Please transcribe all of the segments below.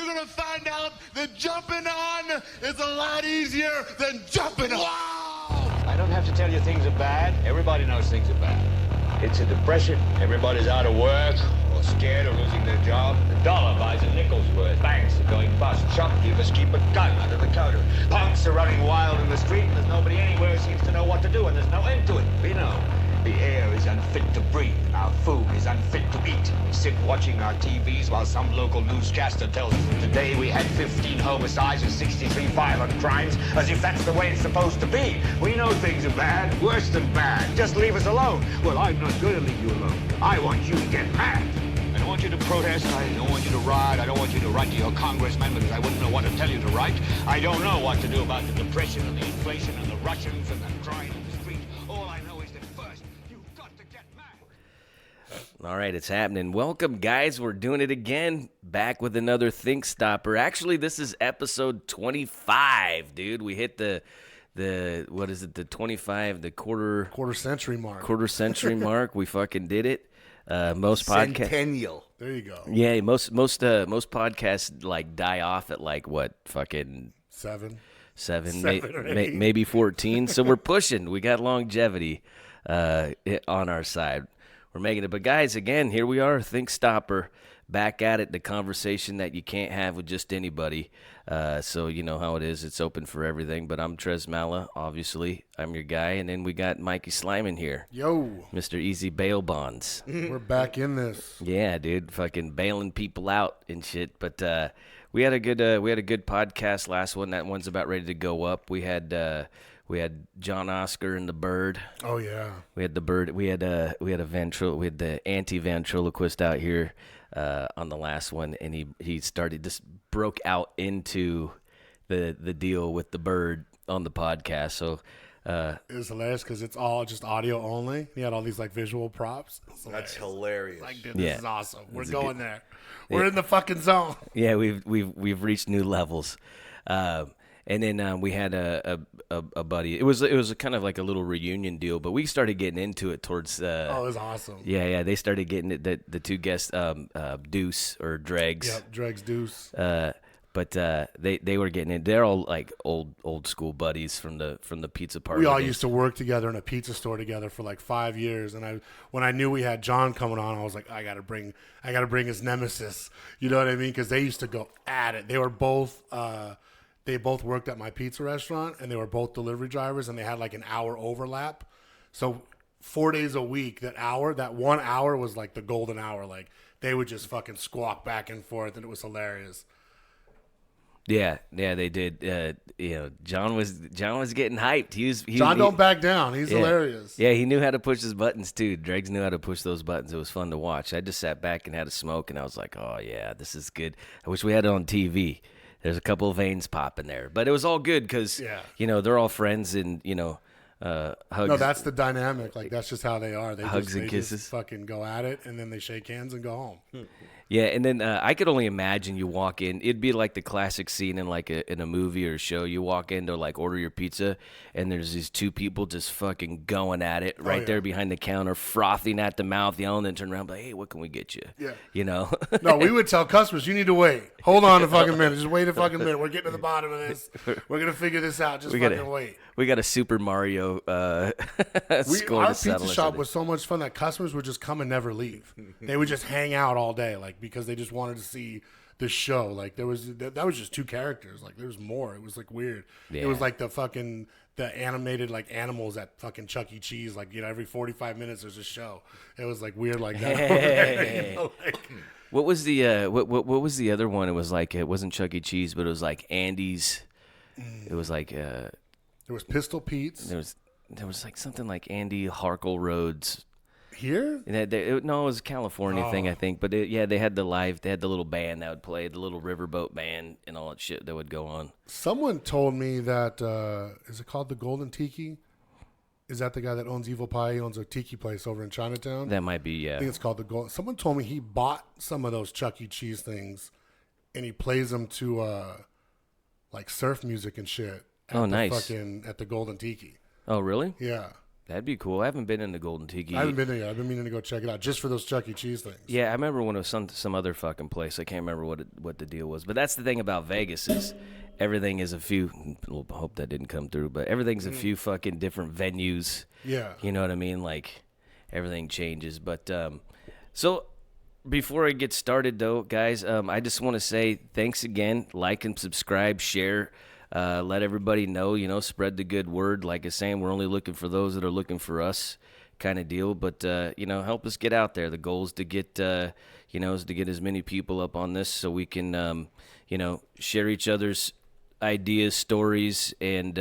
you're going to find out that jumping on is a lot easier than jumping off. I don't have to tell you things are bad. Everybody knows things are bad. It's a depression. Everybody's out of work or scared of losing their job. The dollar buys a nickel's worth. Banks are going bust. Shopkeepers keep a gun under the counter. Punks are running wild in the street, and there's nobody anywhere who seems to know what to do, and there's no end to it. We know. The air is unfit to breathe. Our food is unfit to eat. We sit watching our TVs while some local newscaster tells us today we had 15 homicides and 63 violent crimes, as if that's the way it's supposed to be. We know things are bad, worse than bad. Just leave us alone. Well, I'm not going to leave you alone. I want you to get mad. I don't want you to protest. I don't want you to riot. I don't want you to write to your congressman because I wouldn't know what to tell you to write. I don't know what to do about the depression and the inflation and the Russians and the crime in the street. All I know is that first, you've got to get mad. All right, it's happening. Welcome, guys. We're doing it again. Back with another ThinkStopper. Actually, this is episode 25, dude. We hit the what is it? The 25, the quarter century mark. Quarter century mark. We fucking did it. Most podcasts. Centennial. There you go. Yeah, most podcasts like die off at like what fucking seven, maybe 14. So we're pushing. We got longevity on our side. We're making it. But guys, again, here we are, ThinkStopper, back at it. The conversation that you can't have with just anybody. So you know how it is. It's open for everything. But I'm Trez Mala, obviously. I'm your guy. And then we got Mikey Slyman here. Yo. Mr. Easy Bail Bonds. We're back in this. Yeah, dude. Fucking bailing people out and shit. But we had a good podcast last one. That one's about ready to go up. We had John Oscar and the Bird. Oh yeah. We had the Bird. We had the anti-ventriloquist out here on the last one, and he broke out into the deal with the Bird on the podcast. So it was hilarious because it's all just audio only. He had all these like visual props. That's hilarious. Like, dude, this is awesome. We're going there. Yeah. We're in the fucking zone. Yeah, we've reached new levels. And then we had a buddy. It was a kind of like a little reunion deal, but we started getting into it towards. Oh, it was awesome. Yeah. They started getting it. The two guests, Deuce or Dregs. Yep, Dregs Deuce. But they were getting it. They're all like old school buddies from the pizza party. We all used to work together in a pizza store together for like 5 years. And when I knew we had John coming on, I was like, I gotta bring his nemesis. You know what I mean? Because they used to go at it. They were both. They both worked at my pizza restaurant, and they were both delivery drivers, and they had like an hour overlap. So 4 days a week, that 1 hour was like the golden hour. Like they would just fucking squawk back and forth, and it was hilarious. Yeah, they did. John was getting hyped. John don't back down. He's hilarious. Yeah, he knew how to push his buttons too. Dregs knew how to push those buttons. It was fun to watch. I just sat back and had a smoke, and I was like, oh yeah, this is good. I wish we had it on TV. There's a couple of veins popping there, but it was all good because they're all friends and hugs. No, that's the dynamic. Like that's just how they are. They hugs and kisses. Just fucking go at it, and then they shake hands and go home. Yeah, and then I could only imagine you walk in. It'd be like the classic scene in like in a movie or a show. You walk in to like order your pizza, and there's these two people just fucking going at it right there behind the counter, frothing at the mouth, yelling, and turn around, like, "Hey, what can we get you?" Yeah, you know. No, we would tell customers, "You need to wait. Hold on a fucking minute. Just wait a fucking minute. We're getting to the bottom of this. We're gonna figure this out. Just fucking wait." We got a Super Mario score Our to settle. pizza shop was so much fun that customers would just come and never leave. They would just hang out all day, like because they just wanted to see the show. Like that was just two characters. Like there was more. It was like weird. Yeah. It was like the animated like animals at fucking Chuck E. Cheese. Like every 45 minutes there's a show. It was like weird like that. Hey. What was the what was the other one? It was like it wasn't Chuck E. Cheese, but it was like Andy's. It was like there was Pistol Pete's. There was like something like Andy Harkle Rhodes. Here? No, it was a California thing, I think. But they had the little band that would play, the little riverboat band and all that shit that would go on. Someone told me that, is it called the Golden Tiki? Is that the guy that owns Evil Pie? He owns a tiki place over in Chinatown. That might be, yeah. I think it's called the Golden. Someone told me he bought some of those Chuck E. Cheese things and he plays them to like surf music and shit. Nice. At the Golden Tiki. Oh, really? Yeah. That'd be cool. I haven't been in the Golden Tiki. I haven't been there yet. I've been meaning to go check it out just for those Chuck E. Cheese things. Yeah, I remember when it was some other fucking place. I can't remember what the deal was. But that's the thing about Vegas is everything is a few. I hope that didn't come through. But everything's a few fucking different venues. Yeah. You know what I mean? Like everything changes. But so before I get started, though, guys, I just want to say thanks again. Like and subscribe, share. Let everybody know, spread the good word. Like I was saying, we're only looking for those that are looking for us kind of deal. But, help us get out there. The goal is to get, is to get as many people up on this so we can, share each other's ideas, stories, and,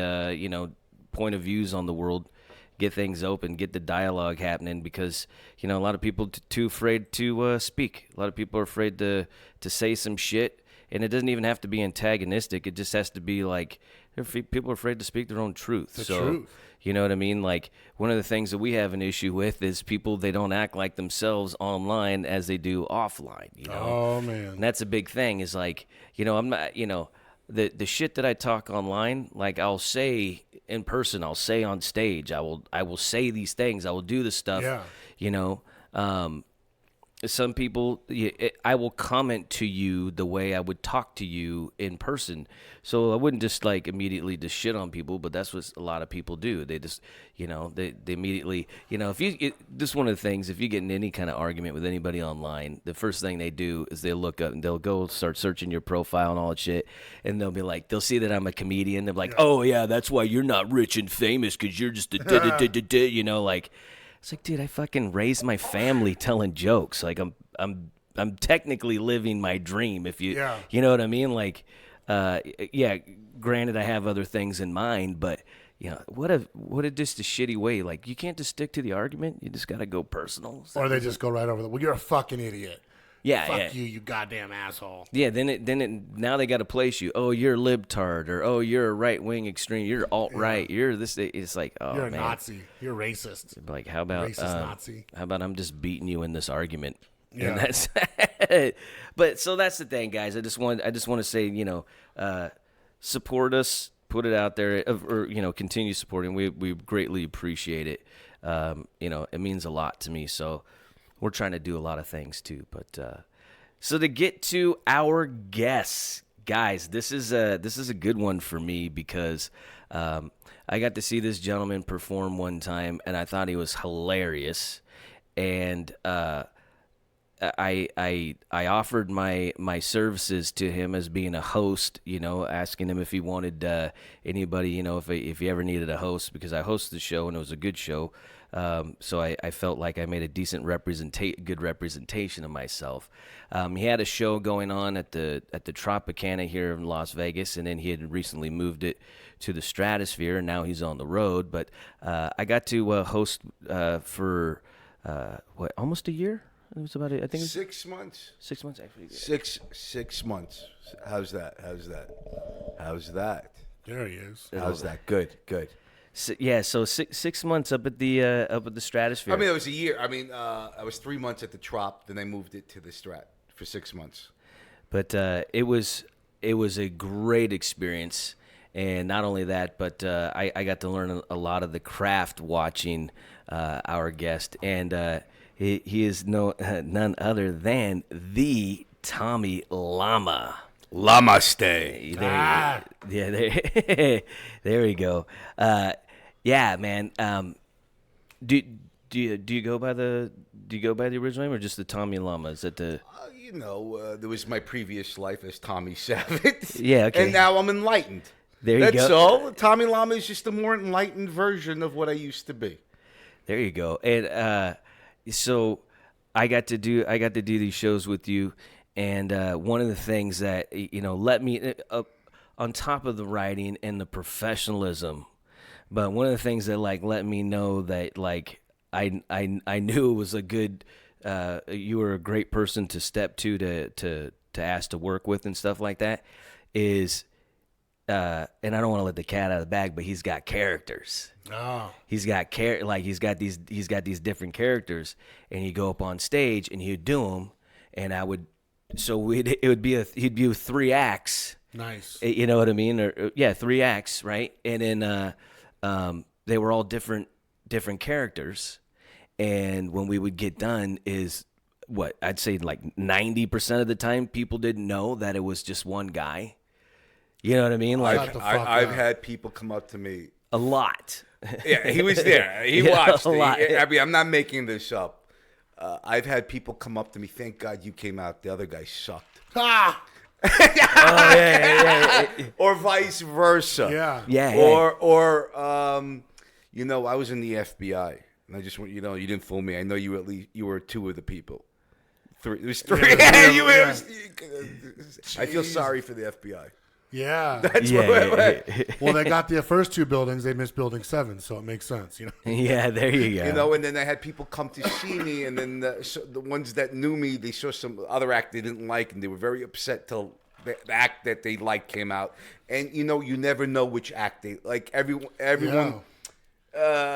point of views on the world. Get things open, get the dialogue happening because, a lot of people too afraid to speak. A lot of people are afraid to say some shit. And it doesn't even have to be antagonistic. It just has to be like people are afraid to speak their own truth. The truth. You know what I mean? Like one of the things that we have an issue with is people, they don't act like themselves online as they do offline. Oh, man. And that's a big thing is like, I'm not, the shit that I talk online, like I'll say in person, I'll say on stage, I will say these things. I will do this stuff, some people, I will comment to you the way I would talk to you in person. So I wouldn't just like immediately just shit on people, but that's what a lot of people do. They just, they immediately, this one of the things, if you get in any kind of argument with anybody online, the first thing they do is they look up and they'll go start searching your profile and all that shit. And they'll be like, they'll see that I'm a comedian. They're like, oh yeah, that's why you're not rich and famous. 'Cause you're just a like, it's like, dude, I fucking raised my family telling jokes. Like, I'm technically living my dream. If you, you know what I mean? Like, granted, I have other things in mind, but what a just a shitty way. Like, you can't just stick to the argument. You just gotta go personal. Or they just go right over well, you're a fucking idiot. Yeah, Fuck you goddamn asshole. Yeah, now they got to place you. Oh, you're a libtard, or oh, you're a right wing extreme. You're alt right. You're this. It's like, oh, you're a man. Nazi. You're racist. Like, how about racist Nazi? How about I'm just beating you in this argument? Yeah. And that's but so that's the thing, guys. I just want to say, support us, put it out there, or continue supporting. We greatly appreciate it. It means a lot to me. So. We're trying to do a lot of things too, but so to get to our guests, guys, this is a good one for me because I got to see this gentleman perform one time, and I thought he was hilarious, and I offered my services to him as being a host, asking him if he wanted anybody, if he ever needed a host, because I hosted the show and it was a good show. So I felt like I made a decent good representation of myself. He had a show going on at the Tropicana here in Las Vegas, and then he had recently moved it to the Stratosphere, and now he's on the road. But I got to host for almost a year. It was about, I think it was 6 months. 6 months actually. 6 months. How's that? There he is. How's that? Good. So 6 months up at the Stratosphere. I mean, it was a year. I mean, I was 3 months at the Trop, then they moved it to the Strat for 6 months. But it was a great experience, and not only that, but I got to learn a lot of the craft watching our guest, and he is none other than the Tommy Lama. Namaste. There we go. Yeah, man. Do you go by the original name or just the Tommy Lama? Is that the? There was my previous life as Tommy Savage. Yeah, okay. And now I'm enlightened. There you go. That's all. Tommy Lama is just a more enlightened version of what I used to be. There you go. And so I got to do these shows with you, and one of the things that let me on top of the writing and the professionalism, but one of the things that let me know that I knew it was a good you were a great person to step to ask to work with and stuff like that is and I don't want to let the cat out of the bag, but he's got characters. Oh. He's got he's got these different characters, and he'd go up on stage and he'd do them, and he'd be 3 acts. Nice. You know what I mean? Or 3 acts, right? And then they were all different different characters, and when we would get done is what I'd say like 90% of the time people didn't know that it was just one guy. You know what I mean? Like I've had people come up to me. a lot. Yeah, he was there. He Yeah, watched a lot. it. I mean, I'm not making this up. I've had people come up to me. Thank God you came out. The other guy sucked. Ah! Or vice versa. Yeah. Or I was in the FBI, and I just want you didn't fool me. I know you you were two of the people. Three. There's three. Yeah. I feel sorry for the FBI. Yeah. That's Well, they got the first two buildings. They missed building 7, so it makes sense. Yeah, there you go. And then I had people come to see me, and then the ones that knew me, they saw some other act they didn't like, and they were very upset till the act that they liked came out. And you never know which act they like. Everyone. Yeah.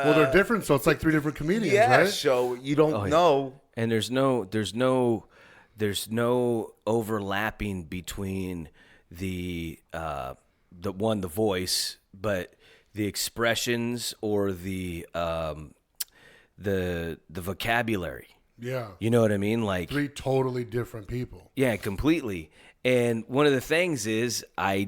Well, they're different, so it's like 3 different comedians, right? So you don't know. And there's no overlapping between the voice, but the expressions or the vocabulary. Yeah. You know what I mean? Like 3 totally different people. yeah, completely. And one of the things is I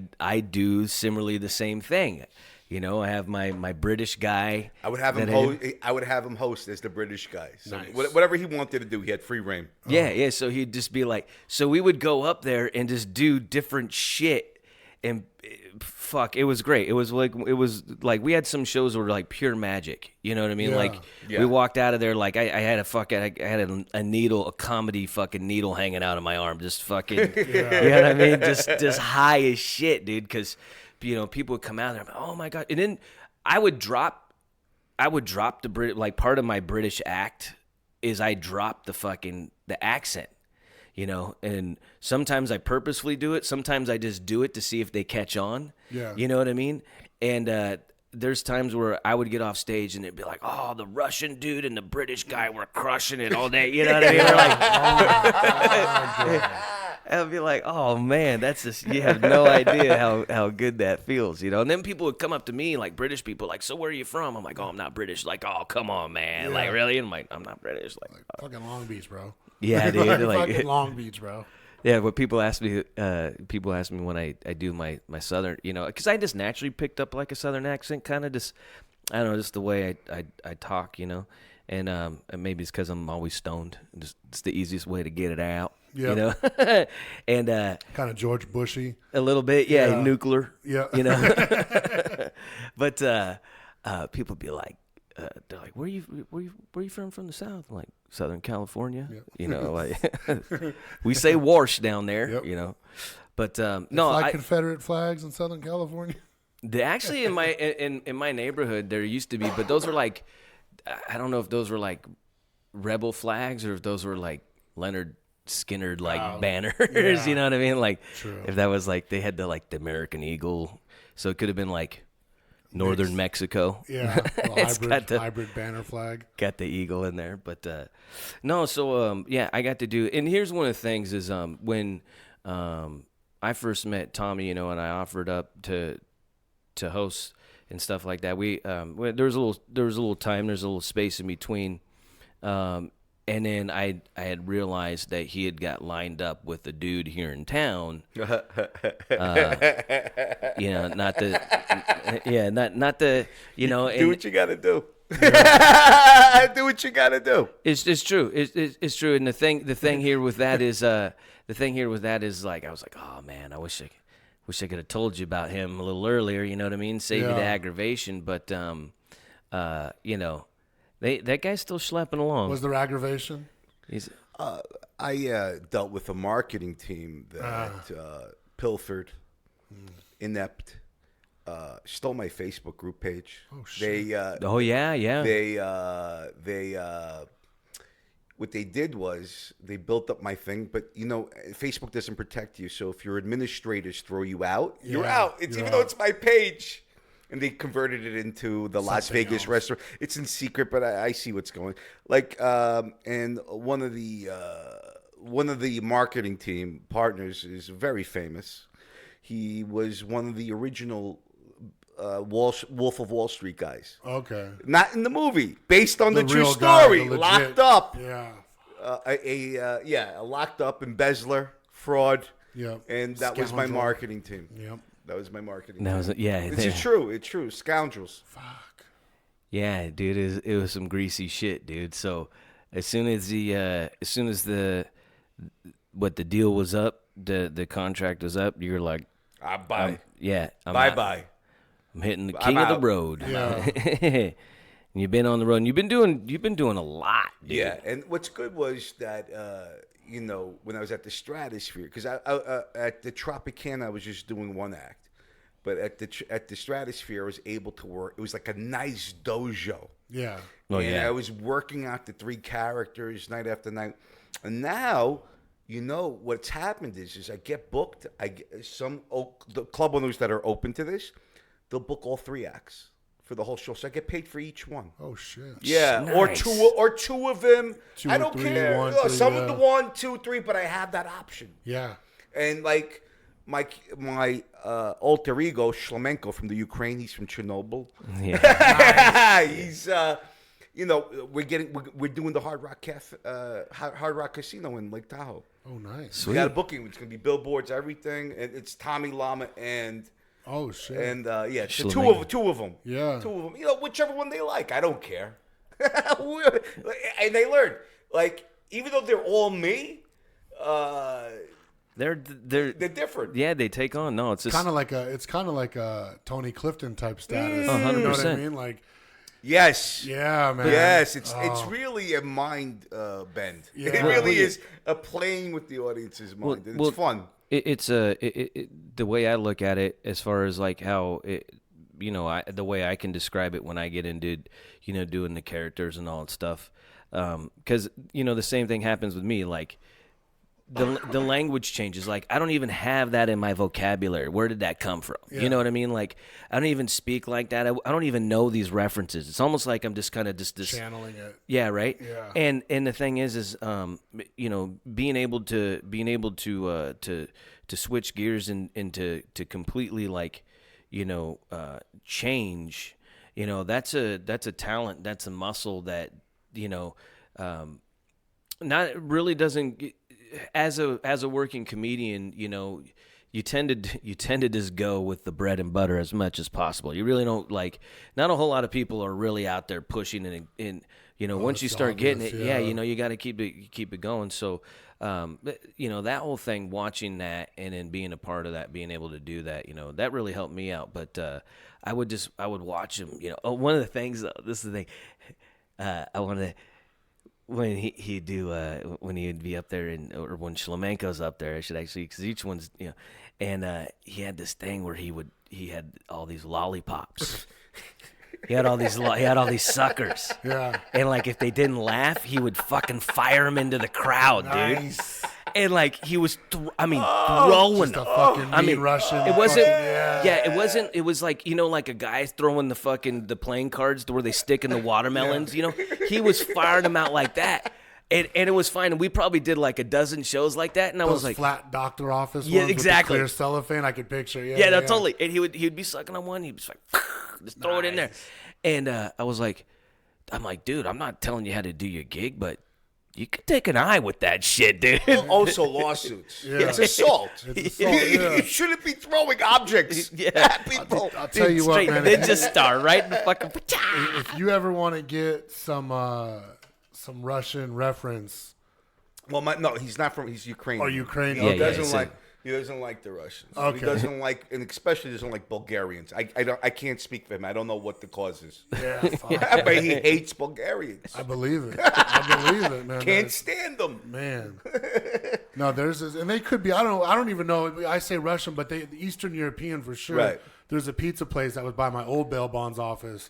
do similarly the same thing. I have my British guy. I would have him host as the British guy. So Nice. whatever he wanted to do, he had free reign. Yeah. So he'd just be like, so we would go up there and just do different shit, and fuck, it was great. It was like we had some shows where like pure magic. You know what I mean? Yeah. Like we walked out of there like I had a needle, a comedy fucking needle hanging out of my arm, just fucking. You know what I mean? Just high as shit, dude. Because people would come out there, I'm like, oh my god, and then I would drop the like part of my British act is I drop the accent, and sometimes I purposefully do it, sometimes I just do it to see if they catch on. Yeah. You know what I mean? And there's times where I would get off stage and it'd be like, oh, the Russian dude and the British guy were crushing it all day. You know what I mean? We're like, I'd be like, oh man, that's just, you have no idea how good that feels, And then people would come up to me, like British people, like, so where are you from? I'm like, oh, I'm not British. Like, oh, come on, man. Yeah. Like, really? And I'm like, I'm not British. Like Fucking Long Beach, bro. yeah, dude. Fucking Long Beach, bro. Yeah, but people ask me when I do my Southern, because I just naturally picked up like a Southern accent, kind of just, I don't know, just the way I talk, and maybe it's because I'm always stoned. It's the easiest way to get it out, and Kind of George Bushy. a little bit, nuclear, Yeah. But people be like, they're like, where you from the South? I'm like, Southern California. Like we say wash down there. Yep. But No, no, Confederate flags in Southern California. actually in my neighborhood there used to be, but those were like, I don't know if those were like rebel flags or if those were like Leonard Skinner banners. Yeah. You know what I mean? Like True. if that was like they had the American Eagle, so it could have been like Northern Mexico. Yeah, It's got the- hybrid banner flag. Got the eagle in there, but no. So I got to do. And here's one of the things is when I first met Tommy, and I offered up to host and stuff like that. There was a little time, there's a little space in between, and then I had realized that he had got lined up with a dude here in town. Not the, not the, and Do what you got to do. Do what you got to do. It's true. It's true. And the thing here with that is like I was like, oh man, I wish I could have told you about him a little earlier. You know what I mean? Save you the aggravation. But that guy's still schlepping along. Was there aggravation? He's I dealt with a marketing team that pilfered, inept, stole my Facebook group page. Oh shit! They what they did was they built up my thing, but Facebook doesn't protect you. So if your administrators throw you out, you're out. Even though it's my page. And they converted it into the Las Vegas restaurant. It's in secret, but I see what's going. And one of the marketing team partners is very famous. He was one of the original Wolf of Wall Street guys. Okay. Not in the movie, based on the true real guy, story. the legit- Locked up. Yeah. A locked up embezzler, fraud. Yep. And that was my Scoundrel. marketing team. Yep. That was my marketing That team. was yeah. It's true. It's true. Scoundrels. Fuck. Yeah, dude, it was some greasy shit, dude. So as soon as the deal was up, the contract was up, you're like, Bye. I'm Bye out. bye. I'm hitting the I'm king of the out. road. Yeah. And you've been on the road. And you've been doing a lot, dude. Yeah, and what's good was that when I was at the Stratosphere, because I at the Tropicana I was just doing one act, but at the Stratosphere I was able to work. It was like a nice dojo. Yeah. Oh, And yeah. I was working out the 3 characters night after night, and now. What's happened is I get booked. I get the club owners that are open to this, they'll book all 3 acts for the whole show, so I get paid for each one. Oh shit. Yeah, Nice. or two of them. Two I or don't three, care. one, three, Some yeah. of the 1, 2, 3, but I have that option. Yeah. And like my alter ego Shlemenko from the Ukraine, he's from Chernobyl. Yeah. He's we're doing the Hard Rock Hard Rock Casino in Lake Tahoe. Oh nice. We got a booking. It's gonna be billboards, everything, and it's Tommy Lama and Oh shit. the two Shlemenko. of them. Yeah. 2 of them. Whichever one they like. I don't care. And they learn, like, even though they're all me, They're different. Yeah, they take on. No, it's just kind of like a Tony Clifton type status. 100%. You know what I mean? Like, Yes. yeah, man. Yes, it's really a mind bend. Yeah. It Well, really is a playing with the audience's mind. And it's fun. It's the way I look at it, as far as like how the way I can describe it when I get into doing the characters and all that stuff, because the same thing happens with me. Like the language changes. Like I don't even have that in my vocabulary. Where did that come from? Yeah. You know what I mean? Like I don't even speak like that. I don't even know these references. It's almost like I'm just kind of just Channeling it. yeah, right. Yeah. And the thing is being able to switch gears and to completely like change. That's a talent. That's a muscle that not really doesn't. As a working comedian, you tend to just go with the bread and butter as much as possible. You really don't not a whole lot of people are really out there pushing it and once you it's start getting obvious, it, yeah. you got to keep it going. So that whole thing, watching that and then being a part of that, being able to do that, that really helped me out. But I would watch him. One of the things, though, this is the thing, I want to. When he'd be up there or when Shlemenko's up there, I should actually, because each one's and he had this thing where he had all these lollipops. He had all these suckers. Yeah. And like if they didn't laugh, he would fucking fire them into the crowd, dude. Nice. And like he was, throwing Just them. a fucking mean Russian. It wasn't. fucking- Yeah, it wasn't. It was like like a guy throwing the playing cards to where they stick in the watermelons. He was firing them out like that, and it was fine. And we probably did like a dozen shows like that. And I was Those like, flat doctor office Yeah, ones exactly. with the clear cellophane. I could picture. Yeah, yeah, no, totally. And he'd be sucking on one. He'd just like just throw it in there. And I was like, I'm like, dude, I'm not telling you how to do your gig, but you could take an eye with that shit, dude. Also lawsuits. Yeah. It's assault. It's assault, yeah. You shouldn't be throwing objects at people. I'll tell you what, Straight man. ninja star right in the fucking. If you ever want to get some Russian reference Well, no, he's not from. He's Ukrainian. or Ukrainian, Yeah, He yeah. doesn't so- like. He doesn't like the Russians. Okay. He doesn't like, and especially doesn't like Bulgarians. I can't speak for him. I don't know what the cause is. yeah, fuck. But he hates Bulgarians. I believe it. I believe it, man. Can't stand them. Man, no, there's this, and they could be. I don't even know. I say Russian, but they Eastern European for sure. Right. There's a pizza place that was by my old bail bonds office,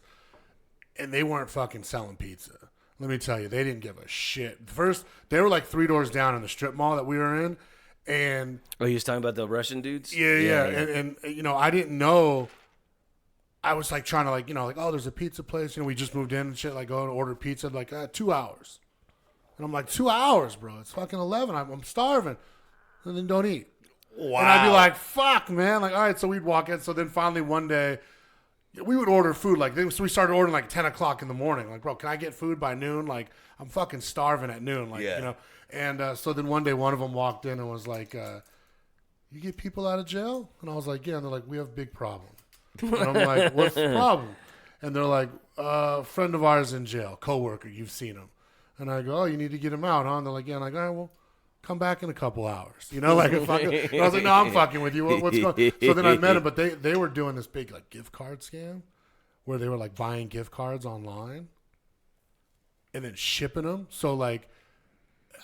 and they weren't fucking selling pizza. Let me tell you, they didn't give a shit. First, they were like 3 doors down in the strip mall that we were in, and Oh, you was talking about the Russian dudes? yeah. And I didn't know. I was like trying to like oh, there's a pizza place. We just moved in and shit. Like go and order pizza. Like 2 hours, and I'm like 2 hours, bro. It's fucking 11. I'm starving, and then don't eat. Wow. And I'd be like, fuck, man. Like, all right, so we'd walk in. So then finally one day, we would order food like this. So we started ordering like 10 o'clock in the morning. Like, bro, can I get food by noon? Like, I'm fucking starving at noon. Like, Yeah. you know. And so then one day one of them walked in and was like, you get people out of jail? And I was like, yeah. And they're like, we have a big problem. And I'm like, what's the problem? And they're like, a friend of ours in jail, coworker, you've seen him. And I go, oh, you need to get him out, huh? And they're like, yeah. And I go, all right, well, come back in a couple hours. You know, like, and I was like, no, I'm fucking with you. What's going on? So then I met him, but they were doing this big, like, gift card scam where they were, like, buying gift cards online and then shipping them. So, like,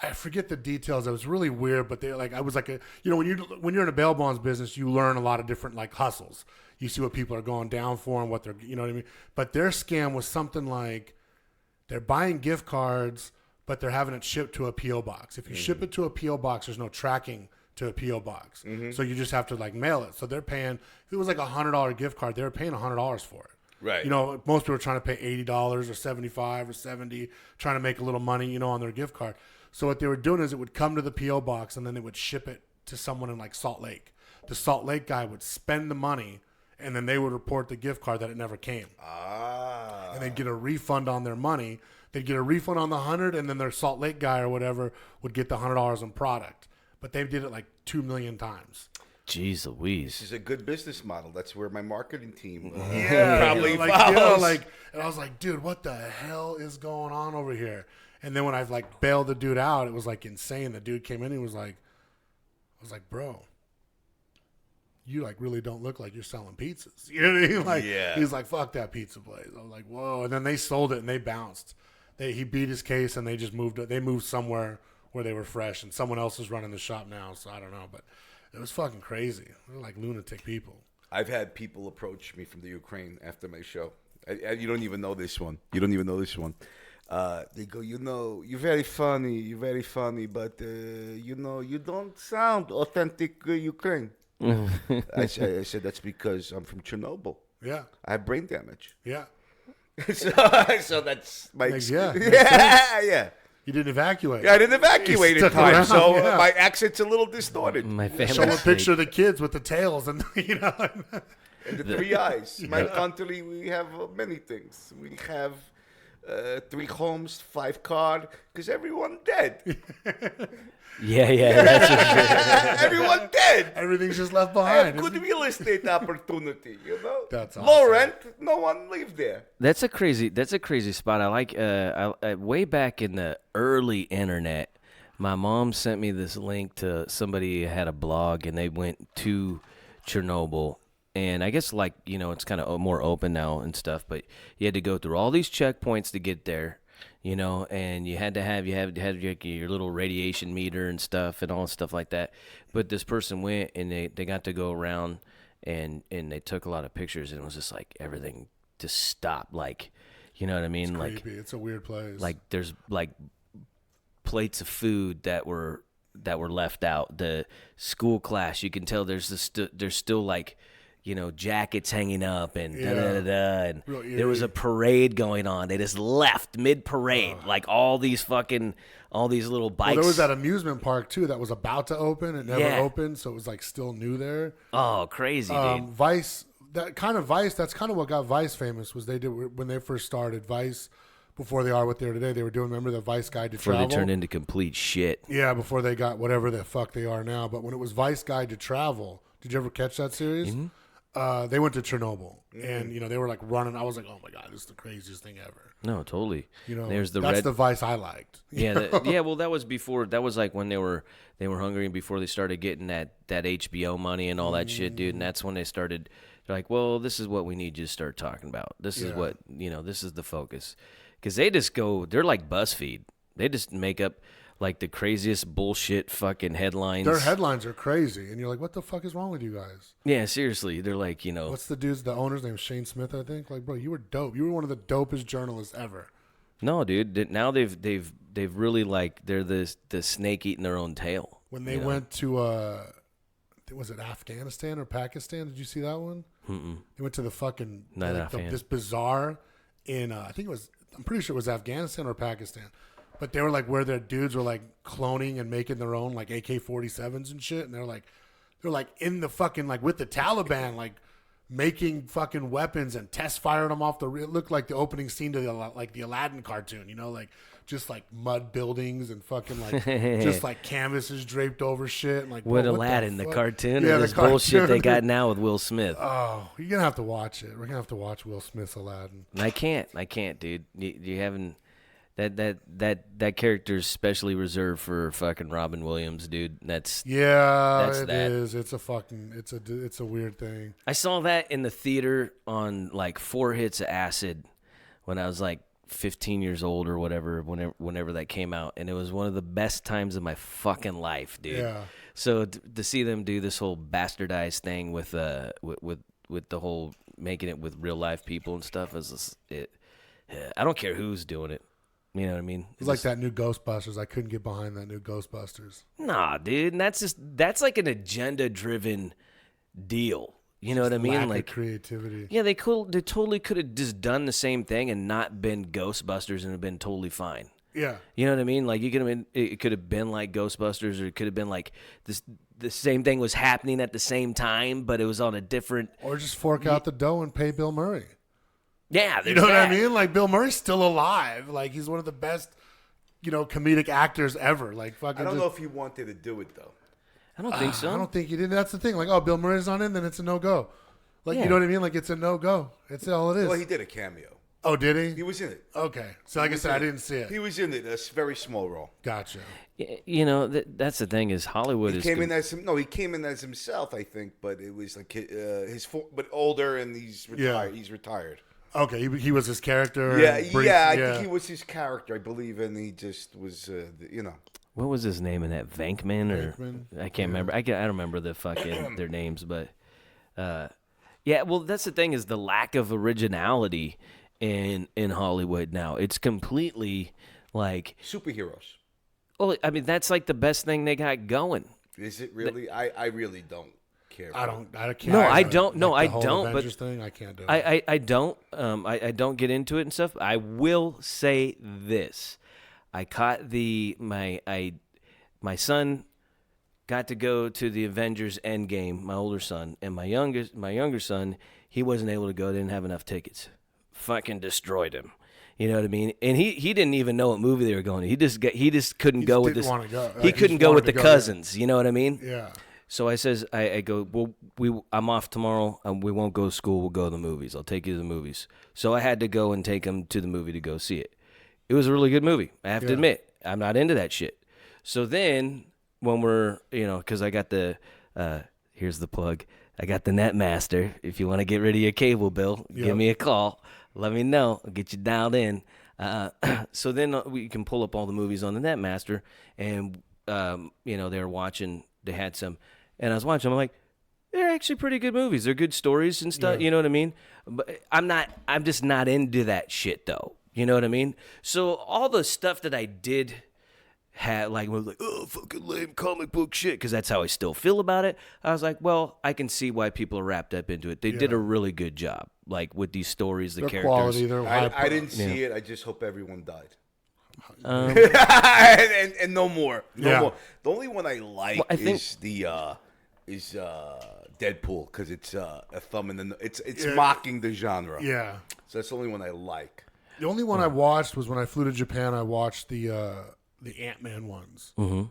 I forget the details. It was really weird, but they like I was like a when you're in a bail bonds business, you learn a lot of different like hustles. You see what people are going down for and what they're what I mean. But their scam was something like they're buying gift cards, but they're having it shipped to a PO box. If you ship it to a PO box, there's no tracking to a PO box, so you just have to like mail it. So they're paying. If it was like $100 gift card, they were paying $100 for it. Right. Most people are trying to pay $80 or $75 or $70, trying to make a little money, on their gift card. So what they were doing is it would come to the P.O. box and then they would ship it to someone in like Salt Lake. The Salt Lake guy would spend the money and then they would report the gift card that it never came. Ah. And they'd get a refund on their money. They'd get a refund on the 100 and then their Salt Lake guy or whatever would get the $100 in product. But they did it like 2 million times. Jeez Louise. This is a good business model. That's where my marketing team probably follows. And I was like, dude, what the hell is going on over here? And then when I like bailed the dude out, it was like insane. The dude came in and he was like, I was like, bro, you like really don't look like you're selling pizzas. You know what I mean? Like, He's like, fuck that pizza place. I was like, whoa. And then they sold it and they bounced. He beat his case and they just moved. They moved somewhere where they were fresh and someone else is running the shop now. So I don't know, but it was fucking crazy. They're like lunatic people. I've had people approach me from the Ukraine after my show. You don't even know this one. They go, you're very funny, but, you don't sound authentic Ukraine. I said, that's because I'm from Chernobyl. Yeah. I have brain damage. Yeah. so that's my Yeah. You didn't evacuate. Yeah, I didn't evacuate in stuck time, around, so yeah. my accent's a little distorted. My family. Show a picture of the kids with the tails and, And the three eyes. My country, we have many things. We have 3 homes, 5 cars, because everyone dead. Yeah. That's Everyone dead. everything's just left I have behind. good real estate opportunity, That's Low awesome. rent, no one live there. That's a crazy spot. I like way back in the early internet, my mom sent me this link to somebody who had a blog and they went to Chernobyl. And I guess it's kind of more open now and stuff, but you had to go through all these checkpoints to get there, and you had to have your little radiation meter and stuff and all stuff like that. But this person went and they got to go around and they took a lot of pictures and it was just like everything just stopped. Like, you know what I mean? It's creepy. It's a weird place. Like there's like plates of food that were left out. The school class, you can tell there's still like, jackets hanging up and and there was a parade going on. They just left mid-parade, like all these little bikes. Well, there was that amusement park too that was about to open. It never opened, so it was like still new there. Oh, crazy, dude. Vice, that's kind of what got Vice famous was they did when they first started Vice. Before they are what they are today, they were doing, remember the Vice Guide to Travel? Before they turned into complete shit. Yeah, before they got whatever the fuck they are now. But when it was Vice Guide to Travel, did you ever catch that series? Mm-hmm. They went to Chernobyl, and they were like running. I was like, oh my god, this is the craziest thing ever. No, totally. There's that's the Vice I liked. Yeah, well, that was before. That was like when they were hungry and before they started getting that HBO money and all that shit, dude. And that's when they started. They're like, well, this is what we need you to start talking about. This is what this is the focus, because they just go. They're like BuzzFeed. They just make up like the craziest bullshit fucking headlines. Their headlines are crazy, and you're like, what the fuck is wrong with you guys? Yeah, seriously. They're like, What's the owner's name? Shane Smith, I think. Like, bro, you were dope. You were one of the dopest journalists ever. No, dude. Now they've really like they're the snake eating their own tail. When they went to was it Afghanistan or Pakistan? Did you see that one? Mm-mm. They went to the fucking this bazaar in I think it was. I'm pretty sure it was Afghanistan or Pakistan. But they were like where their dudes were like cloning and making their own like AK-47s and shit, and they're like in the fucking like with the Taliban like making fucking weapons and test firing them off the. It looked like the opening scene to the Aladdin cartoon. You know, like just like mud buildings and fucking like just like canvases draped over shit. And like What Aladdin, the cartoon, or this bullshit they got now with Will Smith? Oh, you're gonna have to watch it. We're gonna have to watch Will Smith's Aladdin. I can't, dude. You haven't. That character's specially reserved for fucking Robin Williams, dude. That's It is. It's a weird thing. I saw that in the theater on like 4 hits of acid when I was like 15 years old or whatever. Whenever that came out, and it was one of the best times of my fucking life, dude. Yeah. So to see them do this whole bastardized thing with the whole making it with real life people and stuff I don't care who's doing it. You know what I mean? It's like that new Ghostbusters. I couldn't get behind that new Ghostbusters. Nah, dude. And that's like an agenda-driven deal. You know what I mean? Lack like of creativity. Yeah, they totally could have just done the same thing and not been Ghostbusters and have been totally fine. Yeah. You know what I mean? Like it could have been like Ghostbusters, or it could have been like this. The same thing was happening at the same time, but it was on a different. Or just fork out the dough and pay Bill Murray. Yeah, you know what I mean? Like Bill Murray's still alive. Like he's one of the best, comedic actors ever. Like fucking. I don't know if he wanted to do it though. I don't think so. I don't think he did. That's the thing. Like, oh, Bill Murray's not in, then it's a no go. Like you know what I mean? Like it's a no go. It's all it is. Well, he did a cameo. Oh, did he? He was in it. Okay, so like I said, I didn't see it. He was in it. A very small role. Gotcha. You know that's the thing is Hollywood He came in as himself, I think, but it was like but older and he's retired. Yeah. He's retired. Okay, he was his character. Yeah, I think he was his character, I believe, and he just was, What was his name in that? Venkman? I can't remember. I don't remember the fucking their names, but yeah. Well, that's the thing is the lack of originality in Hollywood now. It's completely like superheroes. Well, I mean that's like the best thing they got going. Is it really? I really don't. I can't. No, I don't. No, I don't. Avengers thing, I can't do it. I don't. I don't get into it and stuff. I will say this: I caught my son got to go to the Avengers Endgame. My older son and my younger son, he wasn't able to go. Didn't have enough tickets. Fucking destroyed him. You know what I mean? And he didn't even know what movie they were going to. He just couldn't go with this. He couldn't go with the cousins. Yeah. You know what I mean? Yeah. So I says, I go, well, I'm off tomorrow. We won't go to school. We'll go to the movies. I'll take you to the movies. So I had to go and take him to the movie to go see it. It was a really good movie. I have to admit, I'm not into that shit. So then when we're, because I got the, here's the plug. I got the Netmaster. If you want to get rid of your cable bill, give me a call. Let me know. I'll get you dialed in. So then we can pull up all the movies on the Netmaster. And, they were watching, they had some. And I was watching them, I'm like, they're actually pretty good movies. They're good stories and stuff, you know what I mean? But I'm just not into that shit, though. You know what I mean? So all the stuff that I did have, was like, oh, fucking lame comic book shit, because that's how I still feel about it. I was like, well, I can see why people are wrapped up into it. They did a really good job, with these stories, the characters. Quality, I didn't see it. I just hope everyone died. And no more. No more. The only one I like is Deadpool, because it's a thumb in the. It's mocking the genre. Yeah. So that's the only one I like. The only one I watched was when I flew to Japan. I watched the Ant-Man ones. Mm-hmm.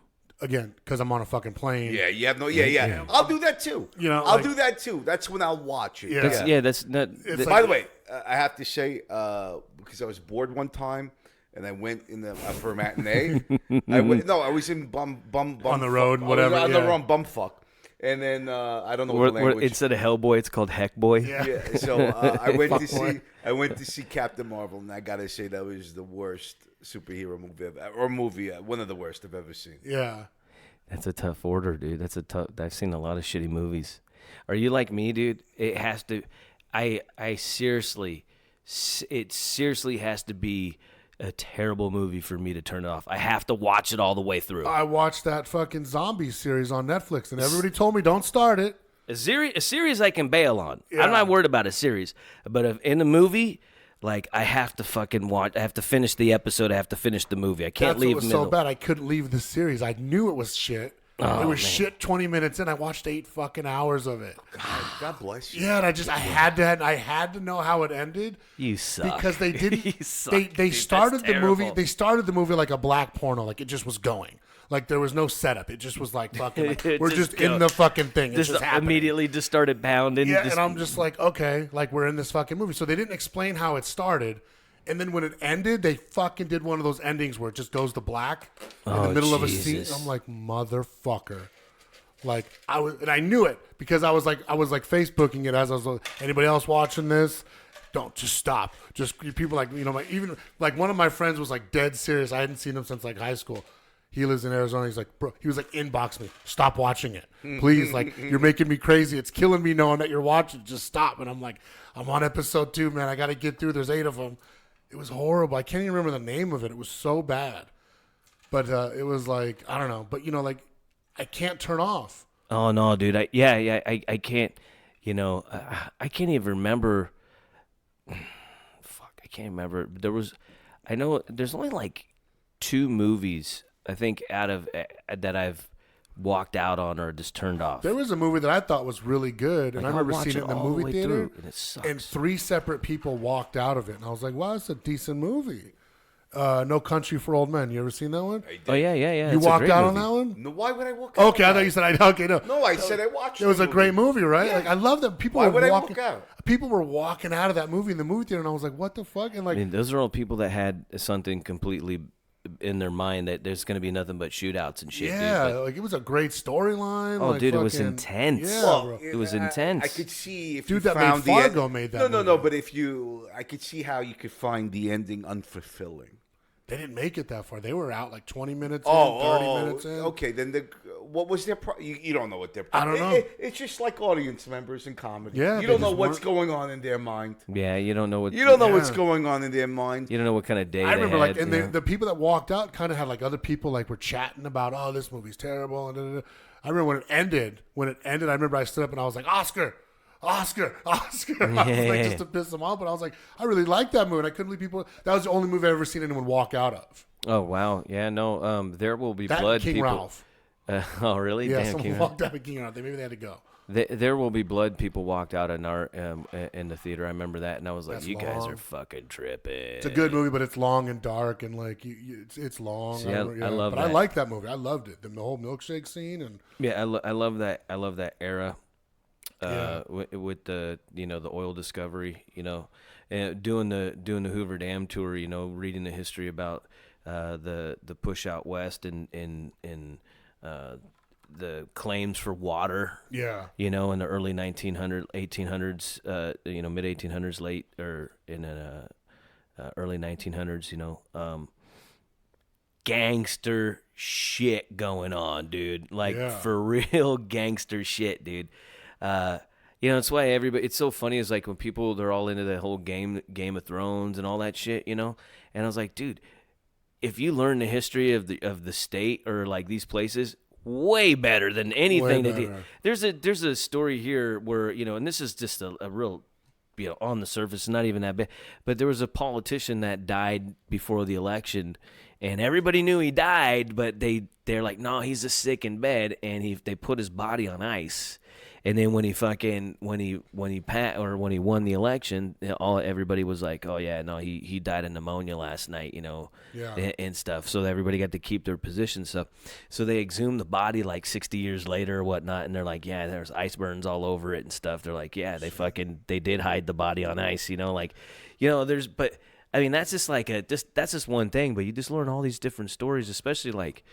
Again, because I'm on a fucking plane. Yeah, you have no. Yeah. I'll do that too. I'll do that too. That's when I'll watch it. Yeah, that's not. By the way, I have to say, because I was bored one time. And I went in for a matinee. I was in bum on the road, whatever. On the road, bumfuck. And then I don't know what the language. Instead of Hellboy, it's called Heckboy. Yeah. So I went to see Captain Marvel, and I gotta say that was the worst superhero movie one of the worst I've ever seen. Yeah. That's a tough order, dude. I've seen a lot of shitty movies. Are you like me, dude? It has to. It seriously has to be a terrible movie for me to turn it off. I have to watch it all the way through. I watched that fucking zombie series on Netflix, and everybody told me don't start it. A series I can bail on. Yeah. I'm not worried about a series, but in a movie, I have to fucking watch. I have to finish the episode. I have to finish the movie. I can't leave. That's what was so bad. I couldn't leave the series. I knew it was shit, it was shit 20 minutes in. I watched 8 fucking hours of it. God bless you. Yeah, and I had to know how it ended. You suck. Because they didn't. You suck, they dude. started That's the movie. terrible. They started the movie like a black porno. Like it just was going. Like there was no setup. It just was like fucking. Like, It we're just just in the fucking thing. It's just happening. immediately just started pounding. Yeah, just, and I'm just like, okay, like we're in this fucking movie. So they didn't explain how it started. And then when it ended, they fucking did one of those endings where it just goes to black in the middle of a scene. Jesus. I'm like, motherfucker. Like I knew it because I was like Facebooking it as I was like, anybody else watching this? Don't just stop. Just people like even like one of my friends was like dead serious. I hadn't seen him since like high school. He lives in Arizona. He's like, bro. He was like, inbox me. Stop watching it, please. Like you're making me crazy. It's killing me knowing that you're watching. Just stop. And I'm like, I'm on episode 2, man. I got to get through. There's 8 of them. It was horrible. I can't even remember the name of it. It was so bad. But it was like, I don't know. But, like, I can't turn off. Oh, no, dude. I can't, I can't even remember. Fuck, I can't remember. I know there's only like 2 movies, I think, out of that I've walked out on or just turned off. There was a movie that I thought was really good, and Like, I remember I'll watch seeing it in the all movie way theater, through, and it sucks. and 3 separate people walked out of it, and I was like, wow, it's a decent movie. No Country for Old Men. You ever seen that one? Oh, yeah. You It's a walked great out on movie. that one? No, why would I walk out? Okay, I thought you said okay, no. No, I said I watched It was the a great movie, right? Yeah. Like I love that people Why were would I walking walk out? People were walking out of that movie in the movie theater, and I was like, what the fuck? And like, I mean, those are all people that had something completely in their mind that there's going to be nothing but shootouts and shit. yeah, dude. But, like it was a great storyline. oh, like, dude, it was fucking- intense. Yeah, Well, bro. It was intense. I could see if Dude, you that made found the Fargo made that No, movie. but I could see how you could find the ending unfulfilling. They didn't make it that far. They were out like 20 minutes Oh, in, 30 minutes in. Okay, then what was their? You don't know what their. I don't know. It's just like audience members in comedy. Yeah, you they don't know just what's weren't- going on in their mind. Yeah, you don't know what. You don't know Yeah. what's going on in their mind. You don't know what kind of day I remember they like, had, and you know? the people that walked out kind of had like other people like were chatting about, oh, this movie's terrible. And da, da, da. I remember when it ended. I remember I stood up and I was like, Oscar. I was like, just to piss them off, but I was like, I really liked that movie. And I couldn't believe people. That was the only movie I've ever seen anyone walk out of. Oh wow, yeah, no. There will be That blood. and King people. Ralph. Oh really? Yeah, Damn, someone King Ralph. walked out of King Ralph. Maybe they had to go. There will be blood. People walked out in our in the theater. I remember that, and I was like, That's "You guys long. are fucking tripping." It's a good movie, but it's long and dark, and like it's long. See, I love but I that. like that movie. I loved it. The whole milkshake scene and Yeah, I love that. I love that era. Yeah. With the the oil discovery, and doing the Hoover Dam tour, reading the history about the push out west and the claims for water. yeah. In the early 1800s, mid 1800s, late or in early 1900s, gangster shit going on, dude. Like Yeah. for real gangster shit, dude. It's why everybody. It's so funny. Is like when people they're all into the whole Game of Thrones and all that shit, And I was like, dude, if you learn the history of the state or like these places, way better than anything Way they do. better. There's a story here where and this is just a real. On the surface, not even that bad. But there was a politician that died before the election, and everybody knew he died. But they're like, no, he's just sick in bed, and they put his body on ice. And then when he won the election, everybody was like, oh yeah, no, he died of pneumonia last night, Yeah. and stuff. So everybody got to keep their position stuff. So they exhumed the body like 60 years later or whatnot, and they're like, yeah, there's ice burns all over it and stuff. They're like, yeah, they did hide the body on ice, but I mean that's just like that's just one thing, but you just learn all these different stories, especially like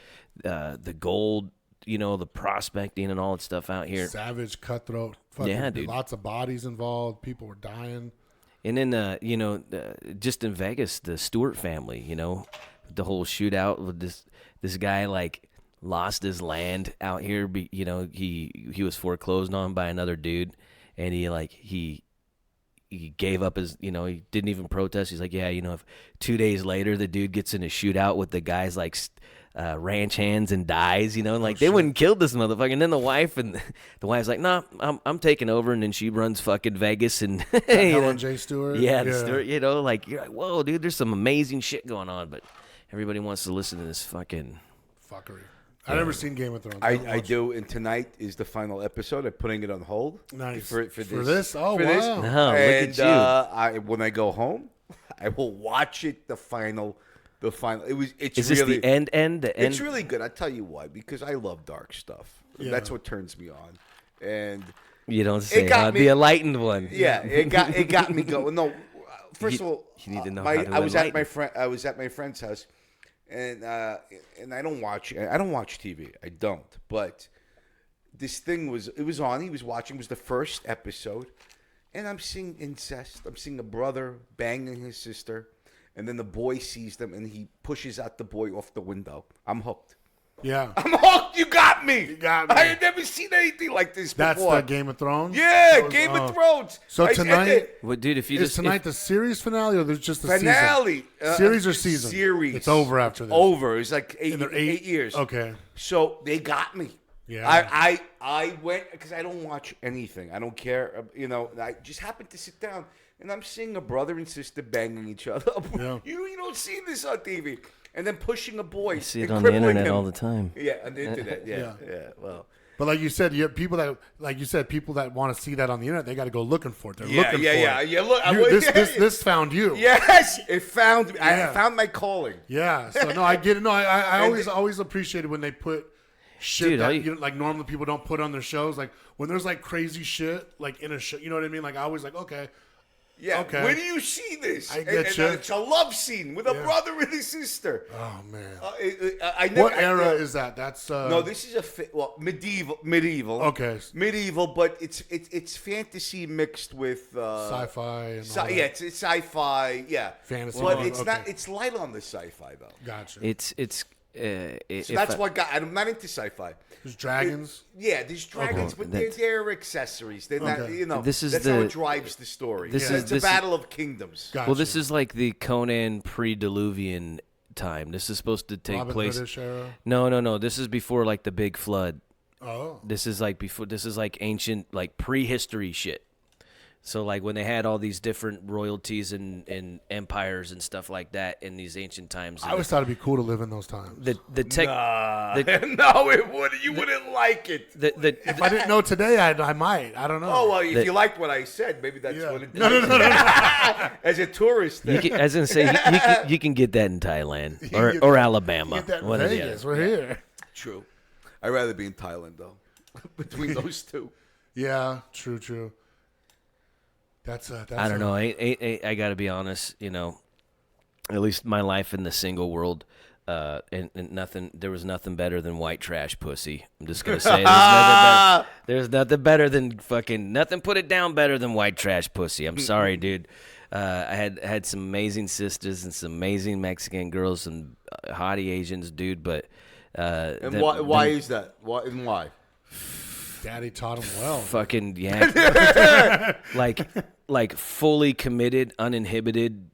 the gold. The prospecting and all that stuff out here. Savage, cutthroat. Fucking, Yeah, dude. Lots of bodies involved. People were dying. And then, just in Vegas, the Stewart family, the whole shootout with this guy, like, lost his land out here. He was foreclosed on by another dude, and he gave up his, he didn't even protest. He's like, yeah, if 2 days later the dude gets in a shootout with the guy's, like, ranch hands and dies, and like they wouldn't kill this motherfucker. And then the wife's like, nah, I'm taking over, and then she runs fucking Vegas and Helen J. Stewart. yeah, the Stewart, like you're like, whoa, dude, there's some amazing shit going on, but everybody wants to listen to this fucking Fuckery. I've never seen Game of Thrones. I do, and tonight is the final episode. I'm putting it on hold. Nice. For this. Oh, for wow. this. No, And, look at you. when I go home, I will watch it. The final. It's Is this really, the end? The end? It's really good. I tell you why, because I love dark stuff. Yeah. That's what turns me on. And You don't say. got me- The enlightened one. yeah, it got me going. No, first of all, you need to know how to I was at enlighten. my friend's house, and I don't watch TV. I don't. But this thing was on. He was watching. It was the first episode, and I'm seeing incest. I'm seeing a brother banging his sister, and then the boy sees them, and he pushes out the boy off the window. I'm hooked. Yeah. I'm hooked. You got me. You got me. I had never seen anything like this That's before. the Game of Thrones? Yeah, That was- Game oh. of Thrones. So I- tonight- Well, dude, if you Is just tonight the series finale or there's just the finale. season? Series or season? Series. It's over after this. Over. It's like And they're 8 years. Okay. So they got me. Yeah. I went because I don't watch anything. I don't care. I just happened to sit down and I'm seeing a brother and sister banging each other. Yeah. You don't see this on TV. And then pushing a boy. you see it and on the crippling internet him. all the time. Yeah, on the internet. Yeah. Yeah. Well. But like you said, you have people that want to see that on the internet, they got to go looking for it. They're looking for it. Yeah. Look, This found you. Yes, it found me. Yeah. I found my calling. Yeah. So no, I get it. No, I And always appreciate it when they put shit Dude, that like normally people don't put on their shows. Like when there's like crazy shit like in a show. You know what I mean? Like I always like okay. Yeah. Okay. Where do you see this? I get you. It's a love scene with a Yeah. brother and a sister. Oh man. I never, What era is that? That's No, this is medieval. Okay. Medieval, but it's fantasy mixed with Sci-fi and all that. yeah, it's sci-fi, yeah, Fantasy. but Oh, it's okay. not. It's light on the sci-fi though. Gotcha. So that's what got. I'm not into sci-fi. There's dragons. Yeah, there's dragons, Okay. but That's- they're accessories. They're not. Okay. You know, This is that's how the- it drives the story. this It's a is- battle of kingdoms. Gotcha. Well, this is like the Conan pre-Diluvian time. This is supposed to take Robin place. Hood-ish era. No. This is before like the big flood. Oh. This is like before. This is like ancient, like prehistory shit. So like when they had all these different royalties and empires and stuff like that in these ancient times. I always thought it'd be cool to live in those times. the tech. No, it wouldn't. You wouldn't like it. If I didn't know today, I might. I don't know. Oh well, if you liked what I said, maybe that's Yeah. what it. No. As a tourist, You can, as in say, you can get that in Thailand You or, get or that- Alabama. Get that in One or the Vegas. other. We're here. True. I'd rather be in Thailand though. Between those two. Yeah. True. That's I don't know. I got to be honest. At least my life in the single world, and nothing. There was nothing better than white trash pussy. I'm just gonna say there's nothing better than fucking nothing. Put it down better than white trash pussy. I'm sorry, dude. I had some amazing sisters and some amazing Mexican girls and hottie Asians, dude. But And why is that? Why? Daddy taught him well. fucking yeah, like fully committed, uninhibited.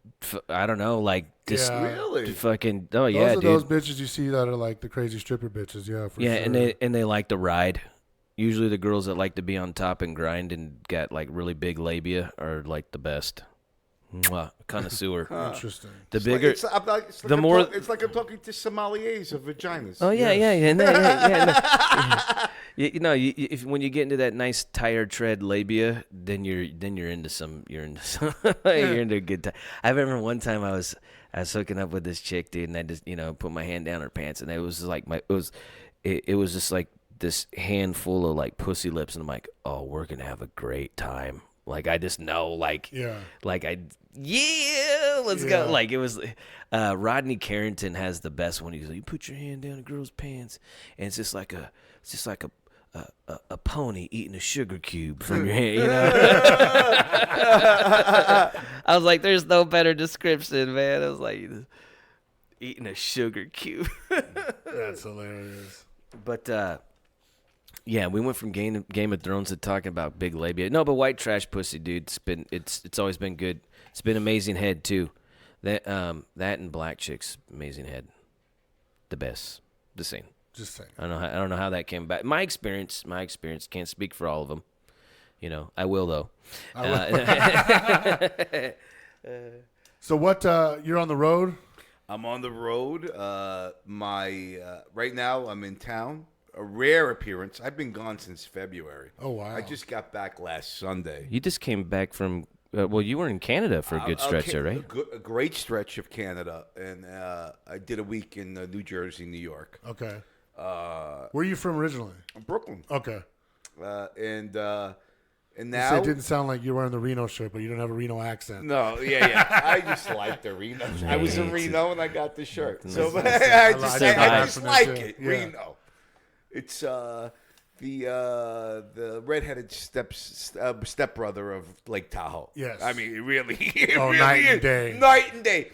I don't know, like just Yeah. Really? fucking. Oh Those yeah, are dude. those bitches you see that are like the crazy stripper bitches. Yeah, for Yeah, sure. and they like to ride. Usually the girls that like to be on top and grind and got like really big labia are like the best. Mwah, connoisseur. Interesting. The bigger, It's like the more- it's like I'm talking to sommeliers of vaginas. oh yeah, yeah. No. If when you get into that nice tire tread labia, then you're into some you're into a good time. I remember one time I was hooking up with this chick, dude, and I just put my hand down her pants, and it was like it was just like this handful of like pussy lips, and I'm like, oh, we're gonna have a great time. Like I just know, like Yeah. let's go. Like it was. Rodney Carrington has the best one. He's like, you put your hand down a girl's pants, and it's just like a pony eating a sugar cube from your hand. I was like, there's no better description, man. I was like, eating a sugar cube. That's hilarious. But yeah, we went from Game of Thrones to talking about big labia. No, but white trash pussy, dude. It's always been good. It's been amazing head too. That and black chicks, amazing head. The best. The same. Just saying. I don't know how that came back. My experience. Can't speak for all of them. I will though. So what? You're on the road. I'm on the road. Right now I'm in town. A rare appearance. I've been gone since February. Oh, wow. I just got back last Sunday. You just came back from. Well, you were in Canada for a good stretch there, right? A great stretch of Canada, and I did a week in New Jersey, New York. Okay. Where are you from originally? Brooklyn. Okay. And So now it didn't sound like you were wearing the Reno shirt, but you don't have a Reno accent. no, yeah. I just like the Reno. I was in Reno and I got the shirt, so I I just survived. like Yeah. it. Reno. It's the redheaded stepbrother of Lake Tahoe. Yes. I mean, it really, it Oh, really night and is. day. Night and day.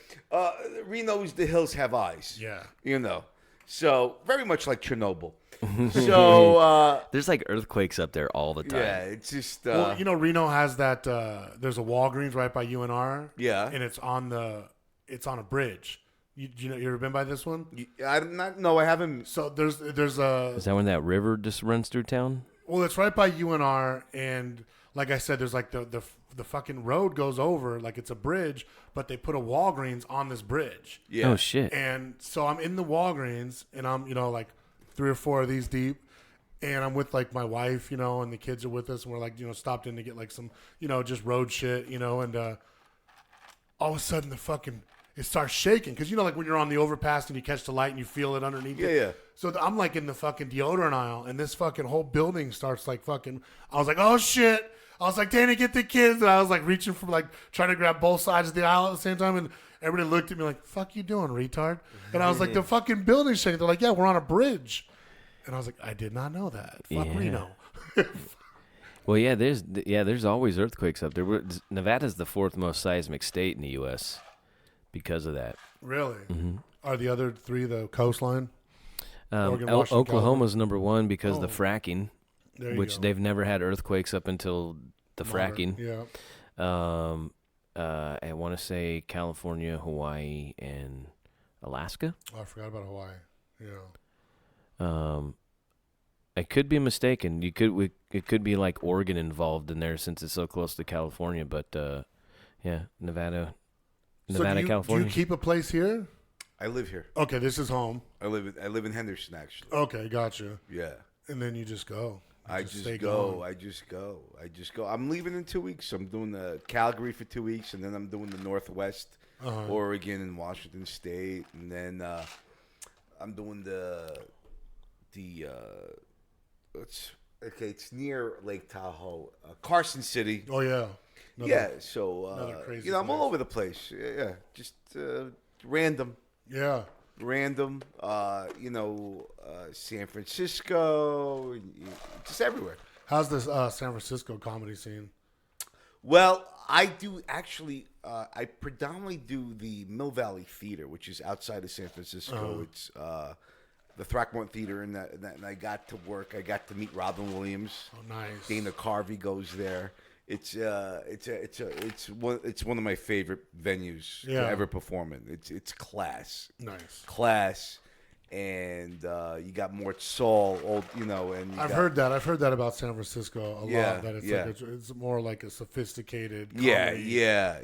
Reno's the hills have eyes. Yeah. You know, so very much like Chernobyl. So There's like earthquakes up there all the time. yeah, it's just Well, Reno has that. There's a Walgreens right by UNR. Yeah. And it's on a bridge. You ever been by this one? I'm not. No, I haven't. So there's a. Is that when that river just runs through town? Well, it's right by UNR, and like I said, there's like the fucking road goes over, like it's a bridge, but they put a Walgreens on this bridge. Yeah. Oh shit. And so I'm in the Walgreens, and I'm like 3 or 4 of these deep, and I'm with like my wife, and the kids are with us, and we're like stopped in to get like some just road shit, and all of a sudden it starts shaking because like when you're on the overpass and you catch the light and you feel it underneath you. Yeah. So I'm like in the fucking deodorant aisle, and this fucking whole building starts like fucking. I was like, oh shit. I was like, Danny, get the kids. And I was like reaching for like trying to grab both sides of the aisle at the same time. And everybody looked at me like, fuck you doing, retard? And I was like, the fucking building's shaking. They're like, yeah, we're on a bridge. And I was like, I did not know that. Fuck Yeah. Reno. Well, yeah, there's always earthquakes up there. Nevada's the 4th most seismic state in the U.S. because of that. Really? Are the other 3 the coastline? Oregon, Washington, Oklahoma's number 1 because of the fracking, There you which go. they've never had earthquakes up until the fracking. Yeah. I want to say California, Hawaii, and Alaska. Oh, I forgot about Hawaii. Yeah. I could be mistaken. It could be like Oregon involved in there since it's so close to California. But yeah, Nevada, So do California. you keep a place here? I live here. Okay, this is home. I live in Henderson, actually. Okay, gotcha. Yeah. And then you just go. You I just stay go. gone. I just go. I'm leaving in 2 weeks. I'm doing the Calgary for 2 weeks, and then I'm doing the Northwest, Oregon and Washington State, and then I'm doing it's near Lake Tahoe, Carson City. Oh yeah. Yeah. So another crazy I'm all place. over the place. Yeah. Just random. Yeah. San Francisco, just everywhere. How's this San Francisco comedy scene? Well, I do actually. I predominantly do the Mill Valley Theater, which is outside of San Francisco. It's the Throckmorton Theater, and I got to work. I got to meet Robin Williams. Oh, nice. Dana Carvey goes there. It's one of my favorite venues to Yeah. ever perform in. It's class. Nice. And you got Mort Saul, and I've heard that about San Francisco a Yeah, lot. That it's yeah. like it's more like a sophisticated. Yeah.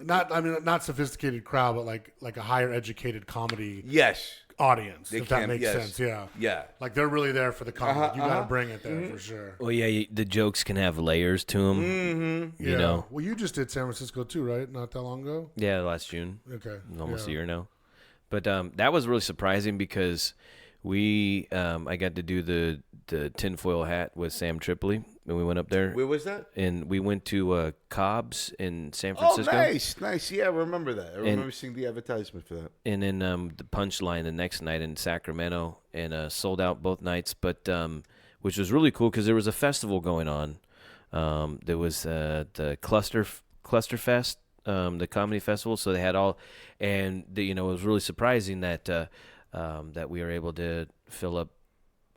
Not sophisticated crowd, but like a higher educated comedy Yes. audience. They if that can, makes yes. sense, yeah. Yeah. Like they're really there for the comedy. You got to bring it there for sure. Well, yeah, the jokes can have layers to them. Mm-hmm. You Yeah. know. Well, you just did San Francisco too, right? Not that long ago. Yeah, last June. Okay. Almost Yeah. a year now. But that was really surprising because I got to do the tinfoil hat with Sam Tripoli when we went up there. Where was that? And we went to Cobb's in San Oh, Francisco. nice. Yeah, I remember that. I remember seeing the advertisement for that. And then the Punchline the next night in Sacramento, and sold out both nights. But which was really cool because there was a festival going on. There was the Cluster Fest, the comedy festival. So they had all, and it was really surprising that that we were able to fill up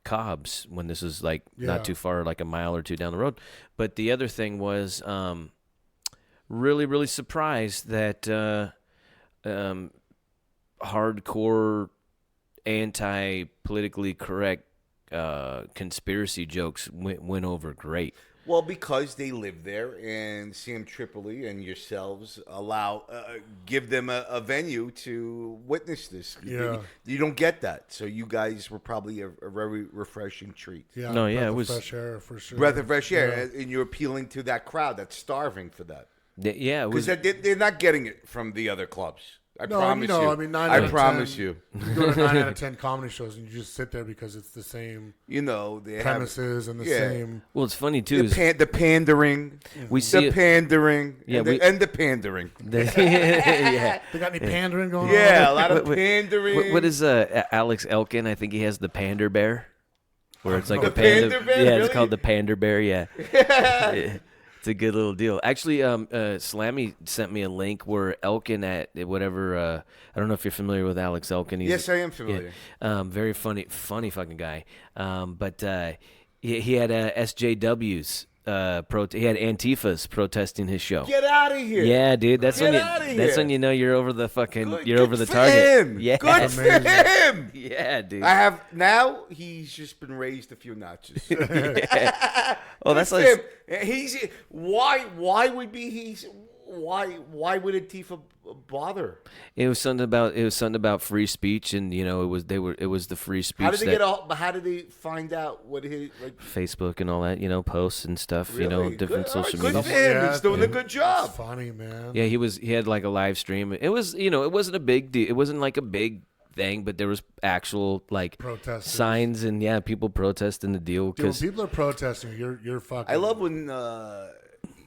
Cobb's when this is like Yeah. not too far, like a mile or two down the road. But the other thing was really, really surprised that hardcore, anti-politically correct conspiracy jokes went over great. Well, because they live there, and Sam Tripoli and yourselves give them a venue to witness this. Yeah. You don't get that, so you guys were probably a very refreshing treat. Yeah, No, yeah, breath it of was- fresh air for sure. Breath of fresh air, Yeah. and you're appealing to that crowd that's starving for that. Yeah, it was. Because they're not getting it from the other clubs. I No, promise you know, you. I mean, 9 I out of promise 10, you. You go to 9 out of 10 comedy shows and you just sit there because it's the same You know, they premises and the yeah. same. Well, it's funny too. the pandering. We see the it- pandering. Yeah, and the pandering. yeah. They got any pandering going on? Yeah, a lot of What- pandering. What is Alex Elkin? I think he has the Pander Bear, where it's like The a panda. Pander Bear? Yeah, Really? it's called the Pander Bear. Yeah. Yeah. It's a good little deal. Actually, Slammy sent me a link where Elkin at whatever. I don't know if you're familiar with Alex Elkin. Yes, I am familiar. Yeah, very funny fucking guy. But he had SJWs. He had Antifas protesting his show. Get out of here. Yeah, dude. That's Get when outta you. That's here. when you know you're over the fucking. Good- you're good over the for target. him. Yeah. Good for him. Yeah, dude. I have now. He's just been raised a few notches. Oh, that's Good like. for him. He's why would be he's why would Antifa bother? It was something about free speech, and it was the free speech. How did they that How did they find out what his like? Facebook and all that, posts and stuff, Really? different Good. All right, social good media. for him. Yeah, He's doing a good job. It's funny, man. Yeah, he had like a live stream. It was, it wasn't a big deal. It wasn't like a big thing, but there was actual like Protesters. signs and people protesting the deal Dude, when because people are protesting, you're fucking. I love when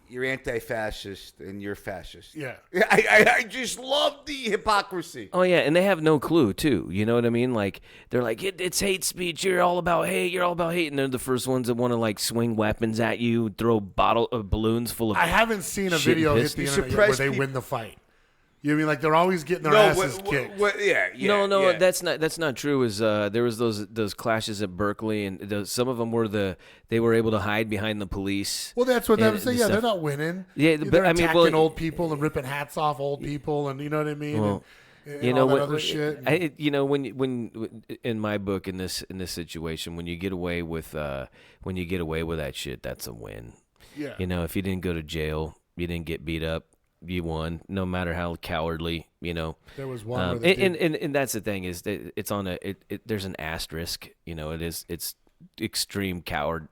you're anti-fascist and you're fascist. Yeah. I just love the hypocrisy. oh yeah, and they have no clue too. You know what I mean? Like they're like it's hate speech. You're all about hate. You're all about hate, and they're the first ones that want to like swing weapons at you, throw balloons full of. I haven't seen a shit video and hit piss. the You internet yet suppress where they people. win the fight. You know what I mean? Like they're always getting their asses kicked. Yeah. No, yeah. that's not true. Is there was those clashes at Berkeley, and some of them were they were able to hide behind the police. Well, that's what and I'm saying. the Yeah, stuff. they're not winning. Yeah, they're but I mean, attacking well, old people and ripping hats off old people, and you know what I mean. Well, and all that other shit. when in my book in this situation, when you get away with that shit, that's a win. Yeah. If you didn't go to jail, you didn't get beat up, you won, no matter how cowardly. There was one where they did. and that's the thing is that it's on there's an asterisk. It's extreme cowardness.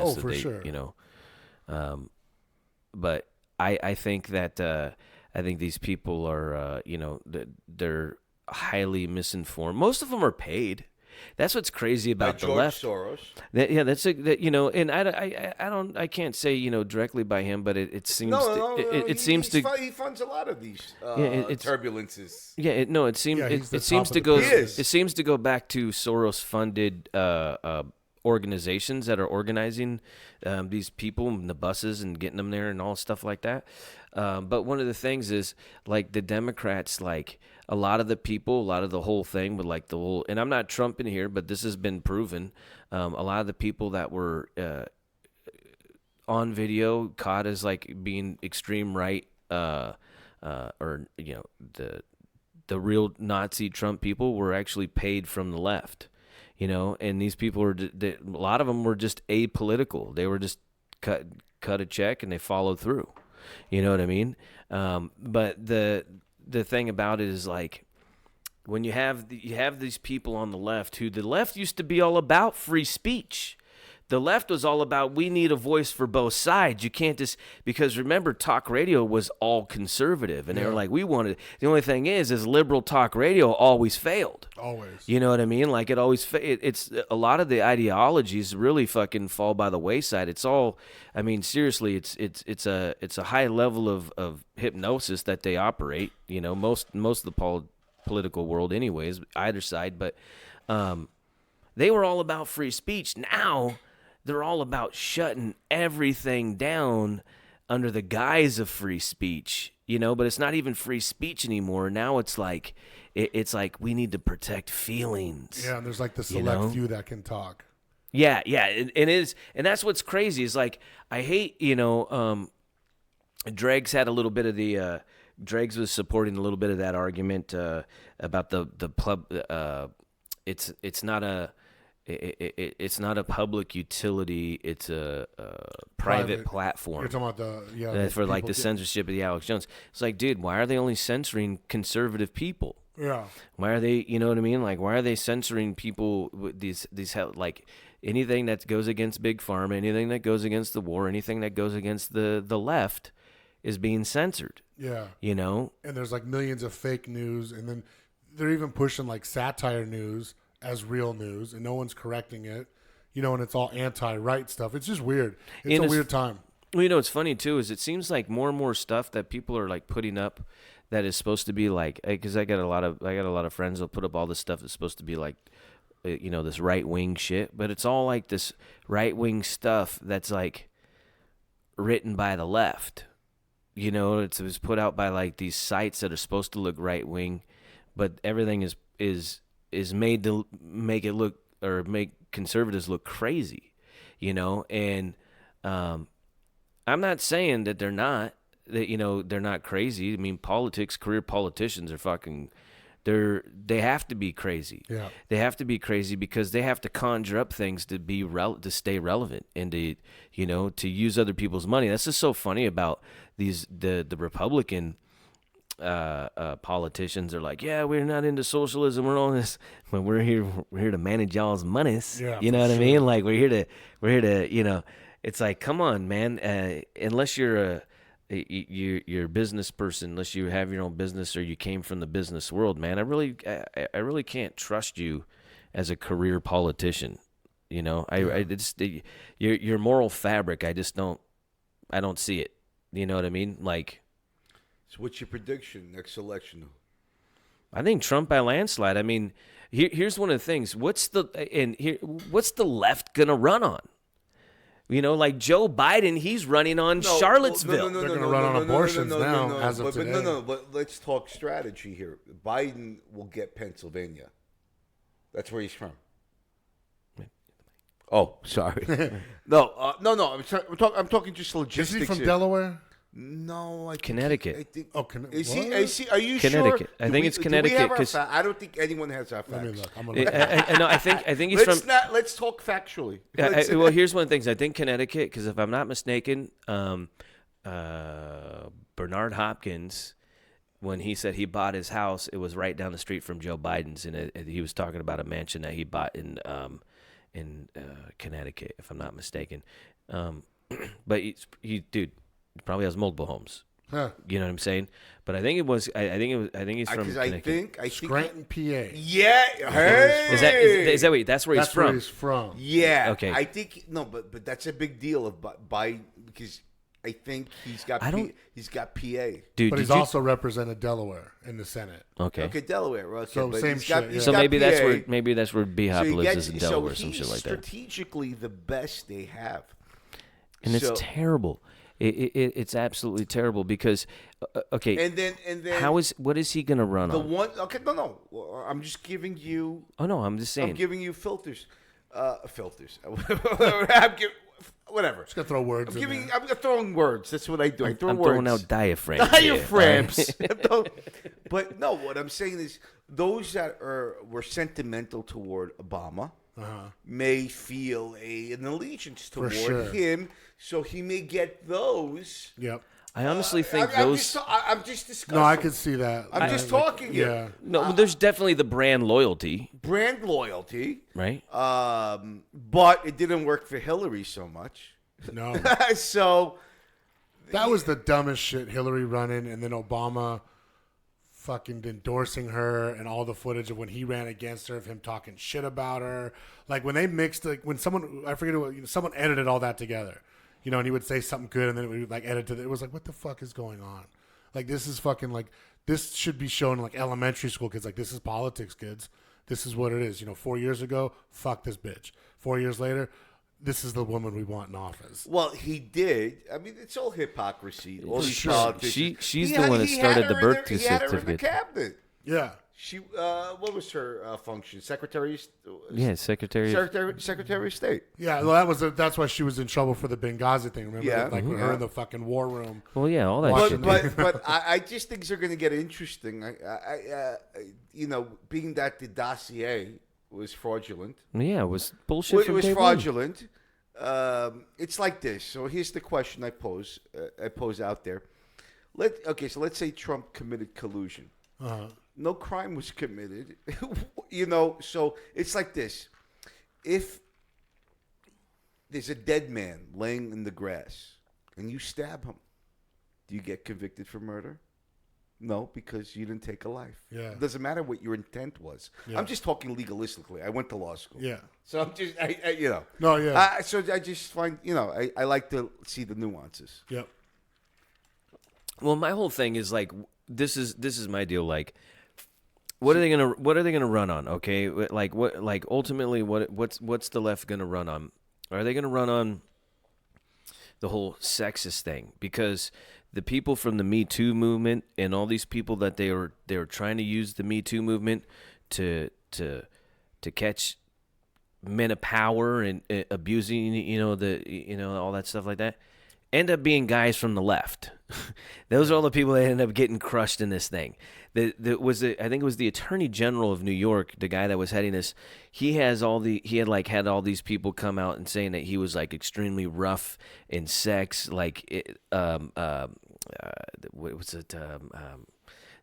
Oh, that for they, sure. But I think that I think these people are they're highly misinformed. Most of them are paid. That's what's crazy By about the George left. Soros. And I can't say directly by him, but it seems it seems to He funds a lot of these it's- turbulences. yeah, it seems Yeah, he's the it seems top to of the go business. it seems to go back to Soros funded organizations that are organizing these people in the buses and getting them there and all stuff like that. But one of the things is like the Democrats, like a lot of the whole thing with like the whole, and I'm not trumping here, but this has been proven. A lot of the people that were on video caught as like being extreme right, or the real Nazi Trump people were actually paid from the left. And these people were, a lot of them were just apolitical. They were just cut a check and they followed through. You know what I mean? But the thing about it is like when you have these people on the left who the left used to be all about free speech. The left was all about we need a voice for both sides. You can't just because remember talk radio was all conservative and they were like we wanted. The only thing is liberal talk radio always failed. Always. You know what I mean? Like it always it's a lot of the ideologies really fucking fall by the wayside. It's all I mean seriously it's a high level of hypnosis that they operate, most of the political world anyways, either side, but they were all about free speech. Now they're all about shutting everything down under the guise of free speech, but it's not even free speech anymore. Now it's like we need to protect feelings. Yeah, and there's like the select few that can talk. Yeah, and it is, and that's what's crazy is like I hate, Dregs had a little bit of the Dregs was supporting a little bit of that argument about the pub. It's not a it's not a public utility. It's a private platform. You're talking about for like the censorship of the Alex Jones. It's like, dude, why are they only censoring conservative people? Yeah. Why are they? You know what I mean? Like, why are they censoring people with these like anything that goes against big pharma, anything that goes against the war, anything that goes against the left is being censored. Yeah. You know? And there's like millions of fake news, and then they're even pushing like satire news as real news, and no one's correcting it, you know, and it's all anti-right stuff. It's just weird. It's a weird time. Well, you know, what's funny too is it seems like more and more stuff that people are like putting up that is supposed to be like, because I got a lot of friends that'll put up all this stuff that's supposed to be like, you know, this right wing shit, but it's all like this right wing stuff that's like written by the left. You know, it was put out by like these sites that are supposed to look right wing, but everything is made to make it look or make conservatives look crazy, you know. And I'm not saying that they're not crazy. I mean, career politicians are fucking. They have to be crazy. Yeah. They have to be crazy because they have to conjure up things to be to stay relevant and to, you know, to use other people's money. That's just so funny about the Republican politicians are like, yeah, we're not into socialism, we're all this, but we're here to manage y'all's monies. Yeah, you know what I mean? Like we're here to, you know, it's like, come on, man. Unless you're a business person, unless you have your own business or you came from the business world, man, I really can't trust you as a career politician. You know, your moral fabric, I don't see it. You know what I mean? Like. So what's your prediction next election? I think Trump by landslide. I mean, here's one of the things. What's the left gonna run on? You know, like Joe Biden, he's running on Charlottesville. They're going to run on abortions now as of today. But let's talk strategy here. Biden will get Pennsylvania. That's where he's from. Oh, sorry. No. I'm talking just logistics. Is he from here. Delaware? No, Connecticut. I think. Oh, Is he? Are you Connecticut. sure? I think it's Connecticut because I don't think anyone has our facts. Let me look. I'm going to look. no, I think he's from. Let's talk factually. Well, here's one of the things. I think Connecticut, because if I'm not mistaken, Bernard Hopkins, when he said he bought his house, it was right down the street from Joe Biden's, and he was talking about a mansion that he bought in Connecticut, if I'm not mistaken. But dude, probably has multiple homes. Huh. You know what I'm saying? But I think he's from Connecticut. I think Scranton, PA. Yeah. Hey. Is that that's where he's That's from? where he's from. Yeah. Okay. I think but that's a big deal of Biden because I think he's got PA. Dude, But he's also represented Delaware in the Senate. okay. Okay, Delaware. Okay, So but same he's got, shit, he's So got maybe PA. that's where B-Hop he lives gets- is in Delaware or so some shit he's like that. strategically the best they have. And it's terrible. It's absolutely terrible because okay. And then what is he going to run the on? one? Okay, no. I'm just giving you. Oh no, I'm just saying. I'm giving you filters. Whatever. Just going to throw words in there. I'm throwing words. That's what I do. I throw I'm words. throwing out diaphragms. Diaphragms. But no, what I'm saying is those that were sentimental toward Obama may feel an allegiance toward him, so he may get those. Yep. I honestly think I'm just discussing. No, I could see that. I'm just talking here. Yeah. No, there's definitely the brand loyalty, Brand loyalty, right? but it didn't work for Hillary so much. No. So That was the dumbest shit. Hillary running and then Obama fucking endorsing her and all the footage of when he ran against her of him talking shit about her. Like when they mixed, like when someone, I forget who, someone edited all that together, you know, and he would say something good and then it would like edit to it. It was like, what the fuck is going on? Like this is fucking like, this should be shown in like elementary school kids. Like this is politics, kids. This is what it is. You know, 4 years ago, fuck this bitch. 4 years later, this is the woman we want in office. well, he did. I mean, it's all hypocrisy. All these Sure. politicians. She's the one that started the birth He had her in the certificate. cabinet. Yeah. She, what was her function? Secretary. Yeah, Secretary Secretary of State. Yeah, well, that's why she was in trouble for the Benghazi thing. Remember, Yeah. like with her in the fucking war room. Well, yeah, all that shit. But I just think they're going to get interesting. You know, being that the dossier was fraudulent. Yeah, it was bullshit. It from was day one. fraudulent. It's like this. So here's the question I pose. Out there. So let's say Trump committed collusion. No crime was committed. So it's like this. If there's a dead man laying in the grass and you stab him, do you get convicted for murder? No, because you didn't take a life. Yeah. It doesn't matter what your intent was. Yeah. I'm just talking legalistically. I went to law school. Yeah. So I'm just, No, yeah. So I just find, I like to see the nuances. Yep. Well, my whole thing is like this is my deal. Like, what are they gonna run on? Okay, ultimately, what's the left gonna run on? Are they gonna run on the whole sexist thing? Because the people from the Me Too movement and all these people that they were trying to use the Me Too movement to catch men of power and abusing all that stuff like that, end up being guys from the left. Those are all the people that end up getting crushed in this thing. I think it was the Attorney General of New York, the guy that was heading this. He had all these people come out and saying that he was like extremely rough in sex,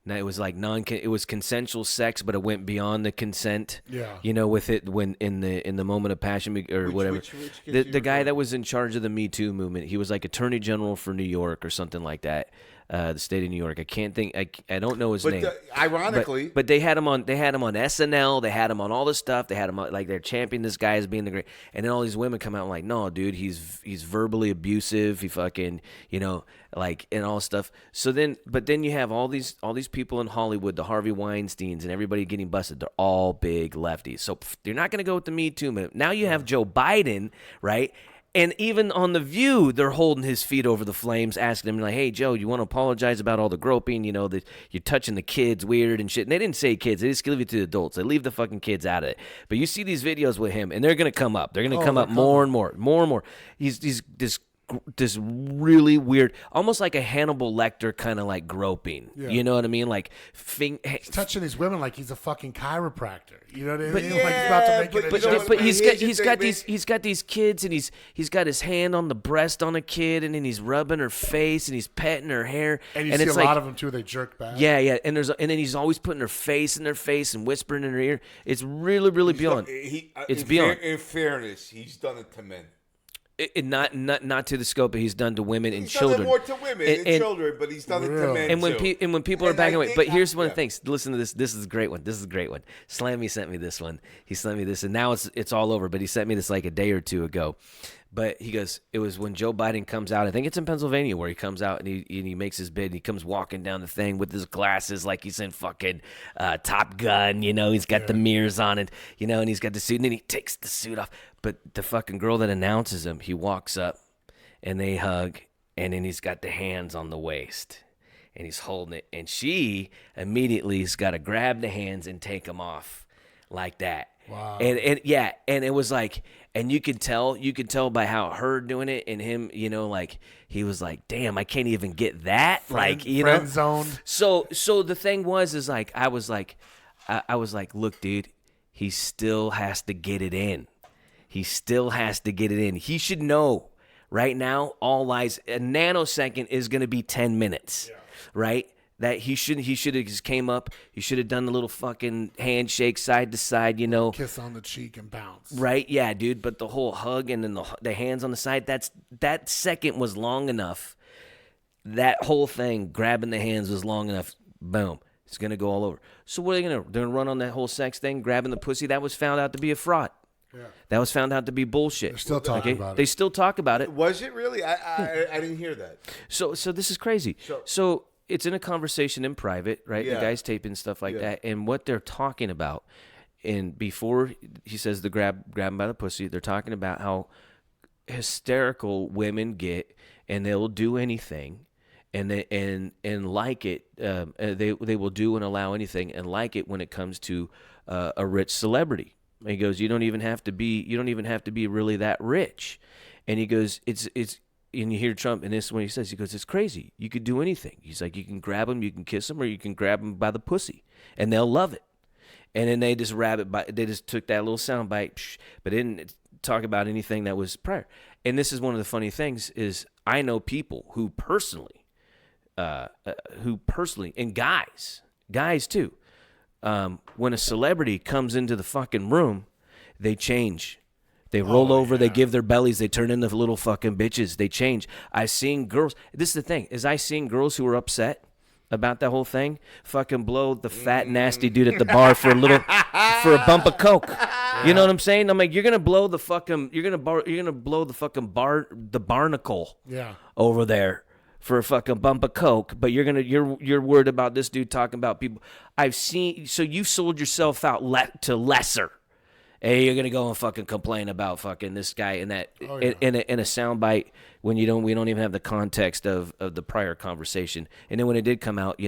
no, it was like it was consensual sex, but it went beyond the consent. Yeah. With it when in the moment of passion or whatever. The guy that was in charge of the Me Too movement, he was like Attorney General for New York or something like that. The state of New York. I can't think. I don't know his name. Ironically, but they had him on. They had him on SNL. They had him on all this stuff. They had him on, like they're championing this guy as being the great. And then all these women come out and like, no, dude, he's verbally abusive. He fucking and all stuff. So then, but then you have all these people in Hollywood, the Harvey Weinsteins and everybody getting busted. They're all big lefties. So you're not going to go with the Me Too movement. Now you have Joe Biden, right? And even on The View, they're holding his feet over the flames, asking him, like, hey, Joe, you want to apologize about all the groping, that you're touching the kids weird and shit. And they didn't say kids. They just leave it to the adults. They leave the fucking kids out of it. But you see these videos with him, and they're going to come up. They're going to come up more and more. He's this really weird, almost like a Hannibal Lecter kind of like groping. Yeah. You know what I mean? Like he's touching these women like he's a fucking chiropractor. You know what I mean? But- Like he's about to make it. But he's got these kids, and he's got his hand on the breast on a kid, and then he's rubbing her face, and he's petting her hair, And you see it's a lot of them too. They jerk back. Yeah, and then he's always putting her face in their face and whispering in her ear. It's really, really beyond. It's beyond. In fairness, he's done it to men. Not to the scope that he's done to women and He's children. done it more to women and children, but he's done it to men And when too. and when people are And backing I away, think but here's one of the things. Listen to this. This is a great one. Slammy sent me this one. He sent me this, and now it's all over. But he sent me this like a day or two ago. But he goes, it was when Joe Biden comes out. I think it's in Pennsylvania where he comes out and he makes his bid. And he comes walking down the thing with his glasses like he's in fucking Top Gun. He's got the mirrors on it. And he's got the suit. And then he takes the suit off. But the fucking girl that announces him, he walks up and they hug. And then he's got the hands on the waist. And he's holding it. And she immediately has got to grab the hands and take them off like that. Wow. And it was like, and you could tell by how her doing it and him, like he was like, damn, I can't even get that. Friend zoned. So the thing is like, I was like, look, dude, he still has to get it in. He should know right now, all lies, a nanosecond is going to be 10 minutes, right? That he should have just came up. He should have done the little fucking handshake side to side, Kiss on the cheek and bounce. Right? Yeah, dude. But the whole hug and then the hands on the side, that second was long enough. That whole thing, grabbing the hands, was long enough. Boom. It's going to go all over. So what are they going to do? They're going to run on that whole sex thing, grabbing the pussy? That was found out to be a fraud. Yeah. That was found out to be bullshit. They're still talking about it. They still talk about it. Was it really? I didn't hear that. So this is crazy. So it's in a conversation in private, right? Yeah. The guy's taping stuff like that, and what they're talking about, and before he says the grab him by the pussy, they're talking about how hysterical women get, and they'll do anything, and like it. They will do and allow anything, and like it when it comes to a rich celebrity. And he goes, you don't even have to be really that rich, and he goes, it's. And you hear Trump, and this is what he says. He goes, it's crazy. You could do anything. He's like, you can grab them, you can kiss them, or you can grab them by the pussy, and they'll love it. And then they just they just took that little sound bite, but didn't talk about anything that was prior. And this is one of the funny things is I know people who personally, and guys too, when a celebrity comes into the fucking room, they change. They roll over, they give their bellies, they turn into little fucking bitches. They change. I've seen girls. This is the thing, is I seen girls who were upset about that whole thing fucking blow the fat, nasty dude at the bar for a bump of coke. You know what I'm saying? I'm like, you're gonna blow the fucking barnacle over there for a fucking bump of coke, but you're worried about this dude talking about people. I've seen, so you sold yourself out to lesser. Hey, you're gonna go and fucking complain about fucking this guy in that in a soundbite when we don't even have the context of the prior conversation. And then when it did come out,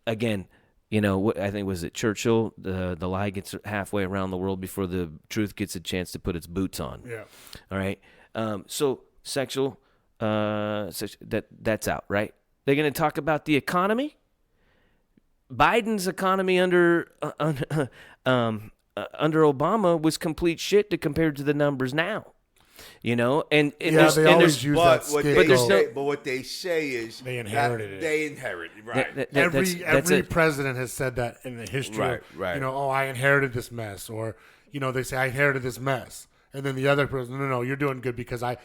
again, I think was it Churchill, the lie gets halfway around the world before the truth gets a chance to put its boots on. Yeah. All right. So sexual, that's out, right? They're gonna talk about the economy. Biden's economy under Obama was complete shit compared to the numbers now, and they always use that scapegoat. But what they say is they inherited it. They inherited, right? Every president has said that in the history. Right. I inherited this mess, or they say I inherited this mess, and then the other person, no, you're doing good because I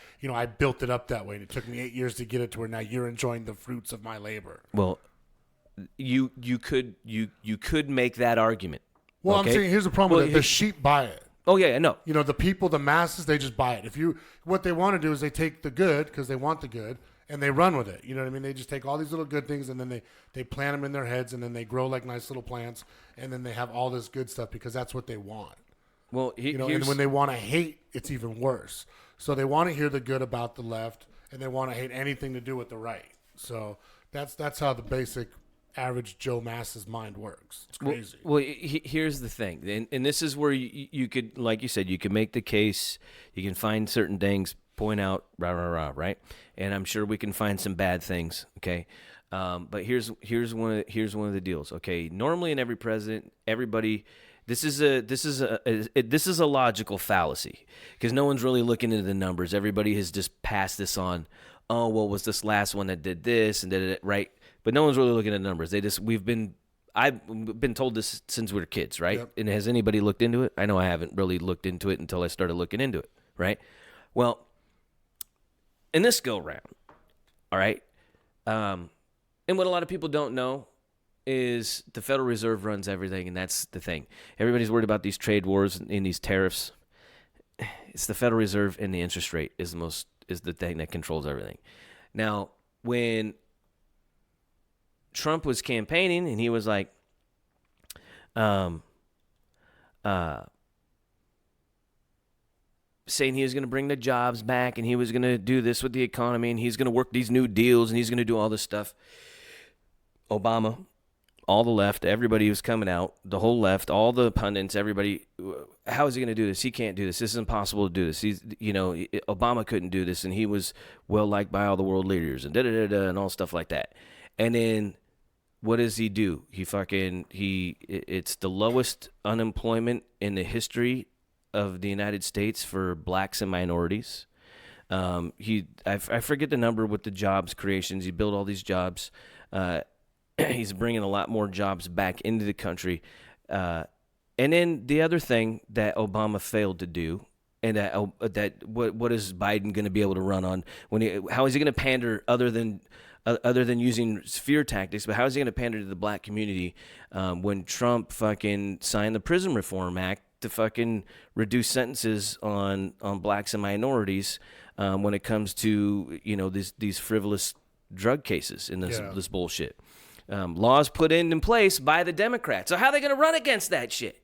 built it up that way, and it took me 8 years to get it to where now you're enjoying the fruits of my labor. Well, you could make that argument. Well, okay? I'm saying here's the problem with it. The sheep buy it. Oh, yeah, I know. The people, the masses, they just buy it. What they want to do is they take the good, because they want the good, and they run with it. You know what I mean? They just take all these little good things, and then they plant them in their heads, and then they grow like nice little plants, and then they have all this good stuff because that's what they want. Well, and when they want to hate, it's even worse. So they want to hear the good about the left, and they want to hate anything to do with the right. So that's how the basic average Joe Mass's mind works. It's crazy. Well, here's the thing, and this is where you could, like you said, you can make the case. You can find certain things, point out, right? And I'm sure we can find some bad things. Okay, but here's one of the deals. Okay, normally in every president, everybody. This is a logical fallacy because no one's really looking into the numbers. Everybody has just passed this on. Oh, well, was this last one that did this and did it right? But no one's really looking at numbers. I've been told this since we were kids, right? Yep. And has anybody looked into it? I know I haven't really looked into it until I started looking into it, right? Well, in this go round, all right, and what a lot of people don't know is the Federal Reserve runs everything, and that's the thing. Everybody's worried about these trade wars and these tariffs. It's the Federal Reserve, and the interest rate is the thing that controls everything. Now, when Trump was campaigning and he was like, saying he was going to bring the jobs back and he was going to do this with the economy and he's going to work these new deals and he's going to do all this stuff. Obama, all the left, everybody was coming out, the whole left, all the pundits, everybody, how is he going to do this? He can't do this. This is impossible to do this. Obama couldn't do this and he was well liked by all the world leaders and and all stuff like that. And then what does he do? It's the lowest unemployment in the history of the United States for blacks and minorities. I forget the number with the jobs creations. He built all these jobs. He's bringing a lot more jobs back into the country. And then the other thing that Obama failed to do, and what is Biden going to be able to run on how is he going to pander other than using fear tactics, but how is he going to pander to the black community when Trump fucking signed the Prison Reform Act to fucking reduce sentences on blacks and minorities when it comes to these frivolous drug cases and this bullshit. Laws put in place by the Democrats. So how are they going to run against that shit?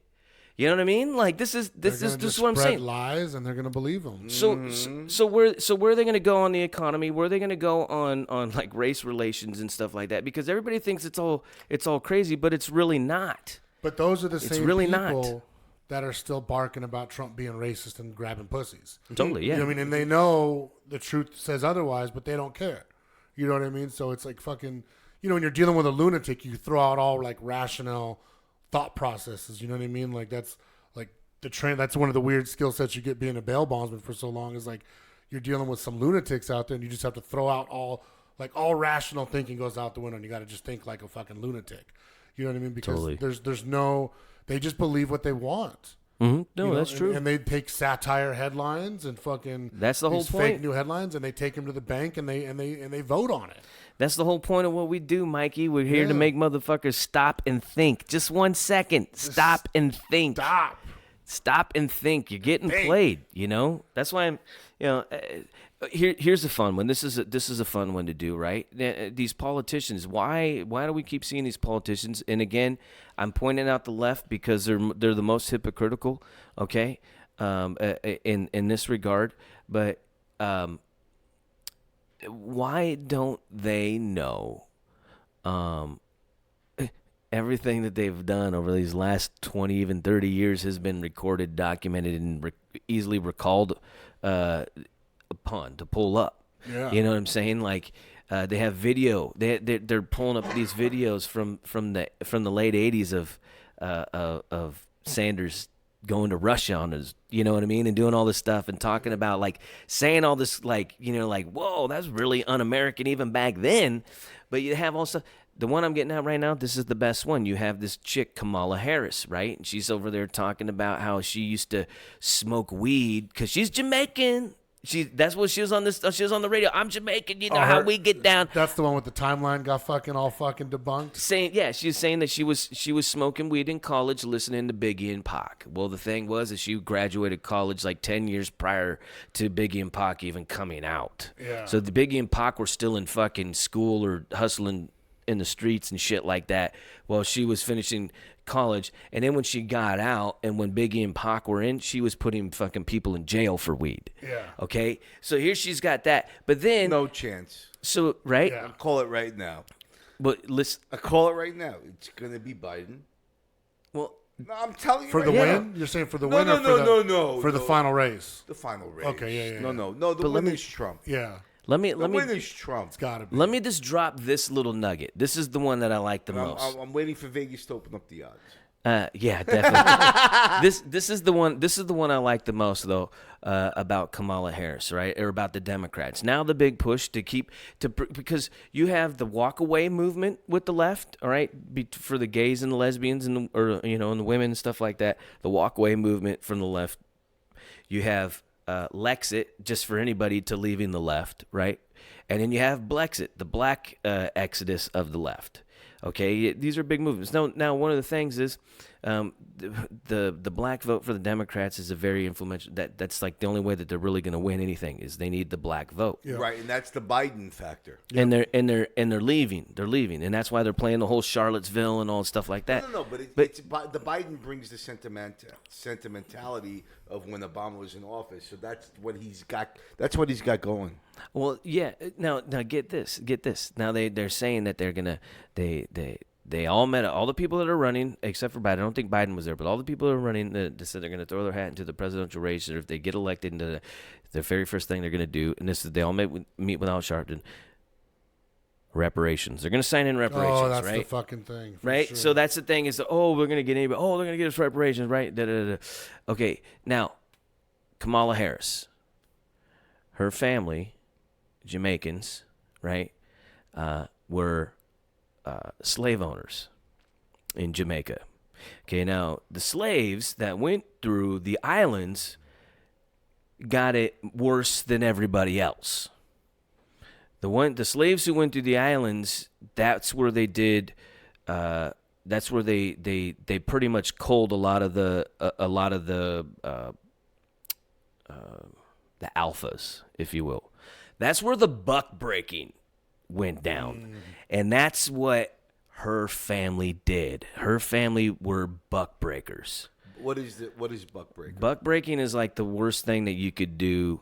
You know what I mean? Like this is what I'm saying. Lies, and they're going to believe them. So where are they going to go on the economy? Where are they going to go on like race relations and stuff like that? Because everybody thinks it's all crazy, but it's really not. But those are the same people that are still barking about Trump being racist and grabbing pussies. Totally, yeah. You know what I mean? And they know the truth says otherwise, but they don't care. You know what I mean? So it's like fucking, when you're dealing with a lunatic, you throw out all like rational thought processes. You know what I mean? Like that's like that's one of the weird skill sets you get being a bail bondsman for so long is like you're dealing with some lunatics out there and you just have to throw out all rational thinking goes out the window and you got to just think like a fucking lunatic. You know what I mean? Because Totally. there's no, they just believe what they want. Mm-hmm. No, You know, that's true. And they take satire headlines and fucking That's the whole these point. fake new headlines and they take them to the bank and they vote on it. That's the whole point of what we do, Mikey. We're here to Yeah. make motherfuckers stop and think. Just 1 second. Stop and think. Stop and think. You're getting played, you know? That's why I'm, you know, here's a fun one. This is a fun one to do, right? These politicians, why do we keep seeing these politicians? And again, I'm pointing out the left because they're the most hypocritical, okay? In this regard, but why don't they know everything that they've done over these last 20, even 30 years has been recorded, documented, and easily recalled upon to pull up. Yeah. You know what I'm saying? Like they have video. They're pulling up these videos from the late 80s of Sanders going to Russia on his, you know what I mean, and doing all this stuff and talking about like saying all this like, you know, like, whoa, that's really un-American even back then. But you have also the one I'm getting at right now, this is the best one. You have this chick, Kamala Harris, right? And she's over there talking about how she used to smoke weed because she's Jamaican. That's what she was on this. She was on the radio. I'm Jamaican. You know how we get down. That's the one with the timeline got all fucking debunked. She was saying that she was smoking weed in college, listening to Biggie and Pac. Well, the thing was that she graduated college like 10 years prior to Biggie and Pac even coming out. Yeah. So the Biggie and Pac were still in fucking school or hustling in the streets and shit like that while she was finishing college. And then when she got out and when Biggie and Pac were in, she was putting fucking people in jail for weed. Yeah. Okay? So here she's got that. But then No chance. so right? Yeah. I'll call it right now. But listen, I call it right now. It's gonna be Biden. well, No, I'm telling you For right the now. win? You're saying for the No, win no, or for no, for the no. final race? The final race. Okay, yeah. No. The let win me- is Trump. Yeah. let me The win is Trump. It's got to be. let me just drop this little nugget. This is the one that I like the And most. I'm waiting for Vegas to open up the odds. Yeah, definitely. This is the one. This is the one I like the most, though, about Kamala Harris, right, or about the Democrats. Now the big push to keep because you have the walk away movement with the left, all right, for the gays and the lesbians and and the women and stuff like that. The walk away movement from the left. You have Lexit, just for anybody to leaving the left, right, and then you have Blexit, the black exodus of the left. Okay, these are big movements. Now, one of the things is the black vote for the Democrats is a very influential. That's like the only way that they're really going to win anything is they need the black vote. Yeah. Right, and that's the Biden factor. And they're leaving. They're leaving, and that's why they're playing the whole Charlottesville and all stuff like that. No, but the Biden brings the sentimentality of when Obama was in office. So that's what he's got. That's what he's got going. Well, yeah. Now get this. Now they're saying that they're gonna they all met all the people that are running except for Biden. I don't think Biden was there, but all the people that are running they said they're gonna throw their hat into the presidential race, or if they get elected, into the very first thing they're gonna do, and this is they all meet with Al Sharpton. Reparations. They're gonna sign in reparations, Oh, that's right? the fucking thing. for Right? sure. So that's the thing is, we're going to get anybody. Oh, they're going to get us reparations, right? Okay, now, Kamala Harris, her family, Jamaicans, right, were slave owners in Jamaica. Okay, now, the slaves that went through the islands got it worse than everybody else. The slaves who went through the islands, that's where they did. That's where they pretty much culled a lot of the alphas, if you will. That's where the buck breaking went down, and that's what her family did. Her family were buck breakers. What is buck breaker? Buck breaking is like the worst thing that you could do.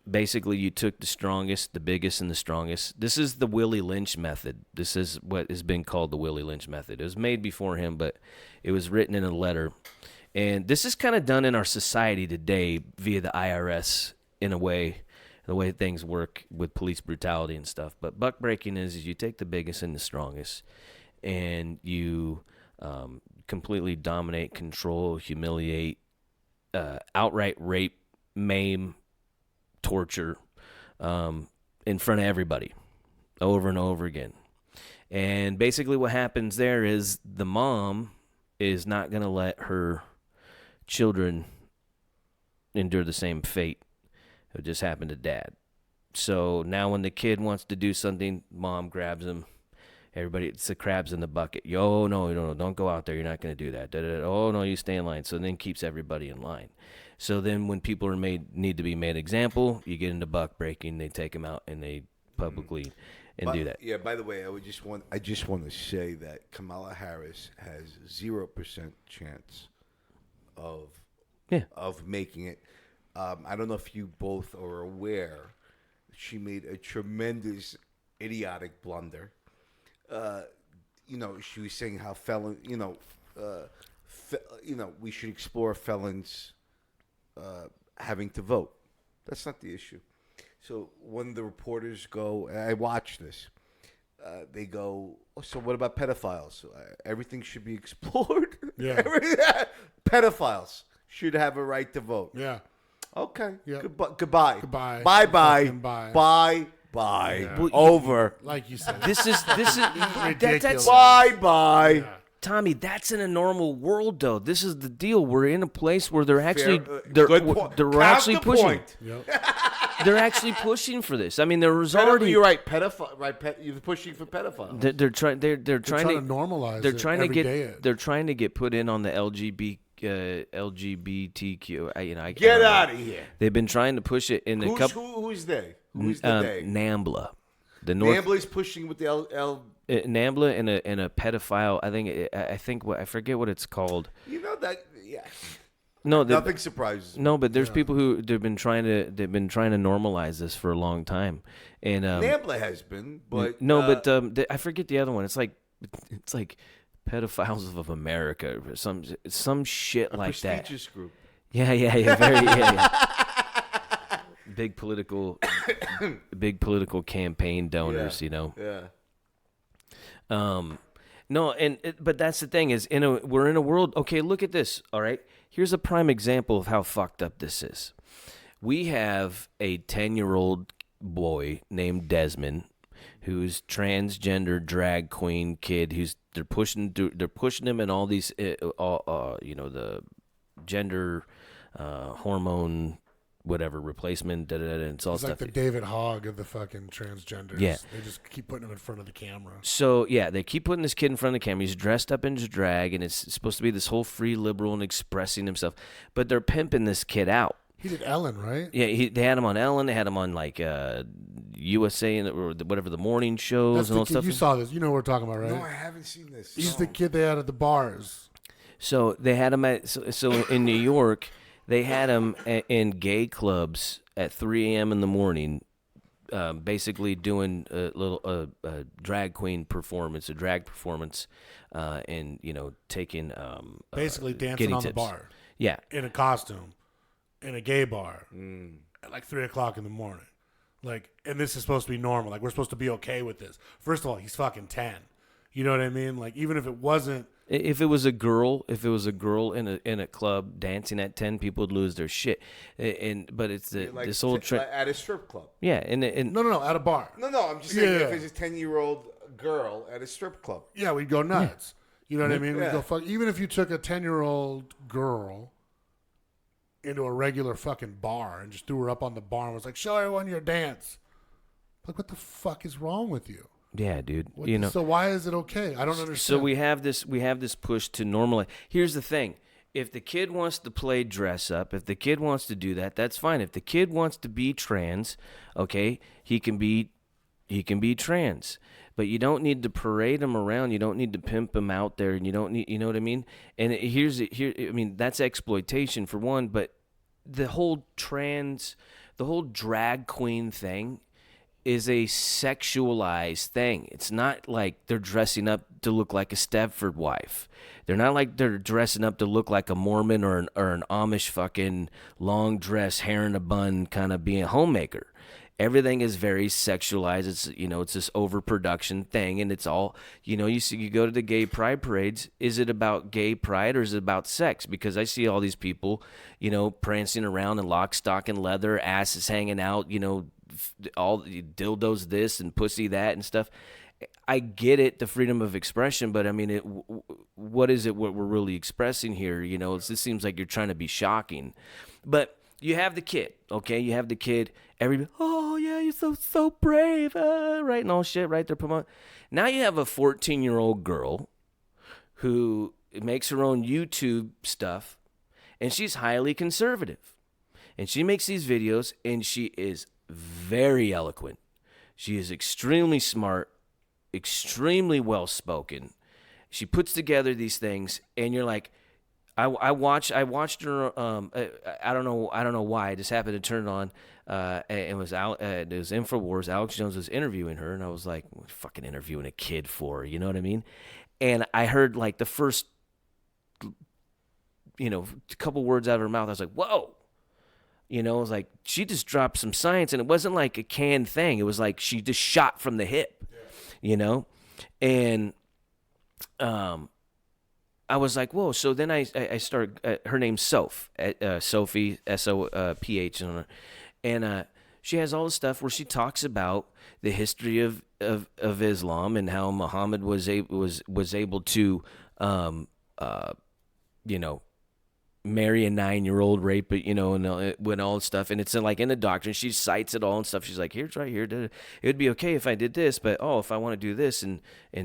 Basically, you took the strongest, the biggest, and the strongest. This is the Willie Lynch method. This is what has been called the Willie Lynch method. It was made before him, but it was written in a letter. And this is kind of done in our society today via the IRS in a way, the way things work with police brutality and stuff. But buck breaking is you take the biggest and the strongest, and you completely dominate, control, humiliate, outright rape, maim, torture in front of everybody over and over again. And basically what happens there is the mom is not going to let her children endure the same fate that just happened to dad. So now when the kid wants to do something, mom grabs him. Everybody, it's the crabs in the bucket. Yo, no, don't go out there. You're not going to do that. Da-da-da. Oh, no, you stay in line. So then keeps everybody in line. So then when people are need to be made example, you get into buck breaking. They take them out and they publicly do that. Yeah. By the way, I just want to say that Kamala Harris has 0% chance of making it. I don't know if you both are aware, she made a tremendous idiotic blunder. She was saying how we should explore felons having to vote. That's not the issue. So when the reporters go, I watch this, they go, oh, so what about pedophiles? Everything should be explored. Yeah. Pedophiles should have a right to vote. Yeah. Okay. Yeah. Goodbye. Goodbye. Bye-bye. Fucking bye. Bye-bye. Yeah. Over. Like you said. This is Ridiculous. Bye-bye. Yeah. Tommy, that's in a normal world, though. This is the deal. We're in a place where they're actually Good point. they're Count actually the pushing. point. Yep. They're actually pushing for this. I mean, there was already You're right. Pedophile. Right. You're pushing for pedophiles. they're trying to normalize They're it trying to every get day. they're trying to get put in on the LGBTQ. I Get out of here. They've been trying to push it in a couple. Who's they? Who's the they? NAMBLA, the North. Nambla's pushing with the L. NAMBLA and a pedophile. I think I forget what it's called. You know that? Yeah. No, Nothing surprises me. No, but there's people who they've been trying to normalize this for a long time, and NAMBLA has been, but I forget the other one. It's like Pedophiles of America or some shit like that. Prestigious group. Yeah, very yeah. Big political campaign donors, Yeah. No, but that's the thing is we're in a world. Okay, look at this. All right, here's a prime example of how fucked up this is. We have a 10-year-old boy named Desmond, who's transgender drag queen kid. They're pushing him in all these, the gender, hormone, whatever replacement, and it's all It's stuff. like the David Hogg of the fucking transgenders. Yeah. They just keep putting him in front of the camera. So, yeah, they keep putting this kid in front of the camera. He's dressed up in his drag, and it's supposed to be this whole free liberal and expressing himself. But they're pimping this kid out. He did Ellen, right? Yeah, they had him on Ellen. They had him on, like, USA or whatever, the morning shows That's and the all kid. stuff. You saw this. You know what we're talking about, right? No, I haven't seen this. He's the kid they had at the bars. So they had him so in New York, they had him in gay clubs at 3 a.m. in the morning, basically doing a little drag queen performance, a drag performance, and taking Basically dancing getting on tips. the bar. Yeah, In a costume. In a gay bar. At like 3 o'clock in the morning. Like, and this is supposed to be normal. Like, we're supposed to be okay with this. First of all, he's fucking 10. You know what I mean? Like, even if it wasn't. If it was a girl in a club dancing at 10, people would lose their shit. But it's this whole trend at a strip club. Yeah, and No, at a bar. No, I'm just saying Yeah. if it's a 10-year-old girl at a strip club. Yeah, we'd go nuts. You know what I mean? We'd Yeah. go fuck. Even if you took a 10-year-old girl into a regular fucking bar and just threw her up on the bar and was like, show everyone your dance. Like, what the fuck is wrong with you? yeah, dude, So why is it okay? I don't understand. So we have this push to normalize. Here's the thing. If the kid wants to play dress up, if the kid wants to do that, that's fine. If the kid wants to be trans, okay, he can be trans. But you don't need to parade him around. You don't need to pimp him out there, and you don't need, you know what I mean? And I mean, that's exploitation for one, but the whole drag queen thing is a sexualized thing. It's not like they're dressing up to look like a Stepford wife. They're not like they're dressing up to look like a Mormon or an Amish fucking long dress, hair in a bun kind of being a homemaker. everything is very sexualized. It's it's this overproduction thing, and it's all you go to the gay pride parades. Is it about gay pride or is it about sex? Because I see all these people, prancing around in lock, stock, and leather, asses hanging out, all dildos this and pussy that and stuff. I get it, the freedom of expression, but I mean, what is it? What we're really expressing here? This seems like you're trying to be shocking, but. You have the kid, okay? You have the kid. Everybody, oh yeah, you're so brave, right? And all shit, right? They're promoting. Now you have a 14-year-old girl who makes her own YouTube stuff, and she's highly conservative, and she makes these videos, and she is very eloquent. She is extremely smart, extremely well spoken. She puts together these things, and you're like. I watched her. I don't know why. I just happened to turn it on. And it was Infowars. Alex Jones was interviewing her, and I was like, "What fucking interviewing a kid for?" You know what I mean? And I heard like the first, couple words out of her mouth. I was like, "Whoa!" It was like she just dropped some science, and it wasn't like a canned thing. It was like she just shot from the hip, and I was like, whoa. So then I started, her name's Soph, Sophie, S-O-P-H, and she has all this stuff where she talks about the history of Islam and how Muhammad was able to, marry a 9-year-old, rape it, and when all this stuff, and it's like in the doctrine, she cites it all and stuff. She's like, here's right here. It would be okay if I did this, but if I want to do this and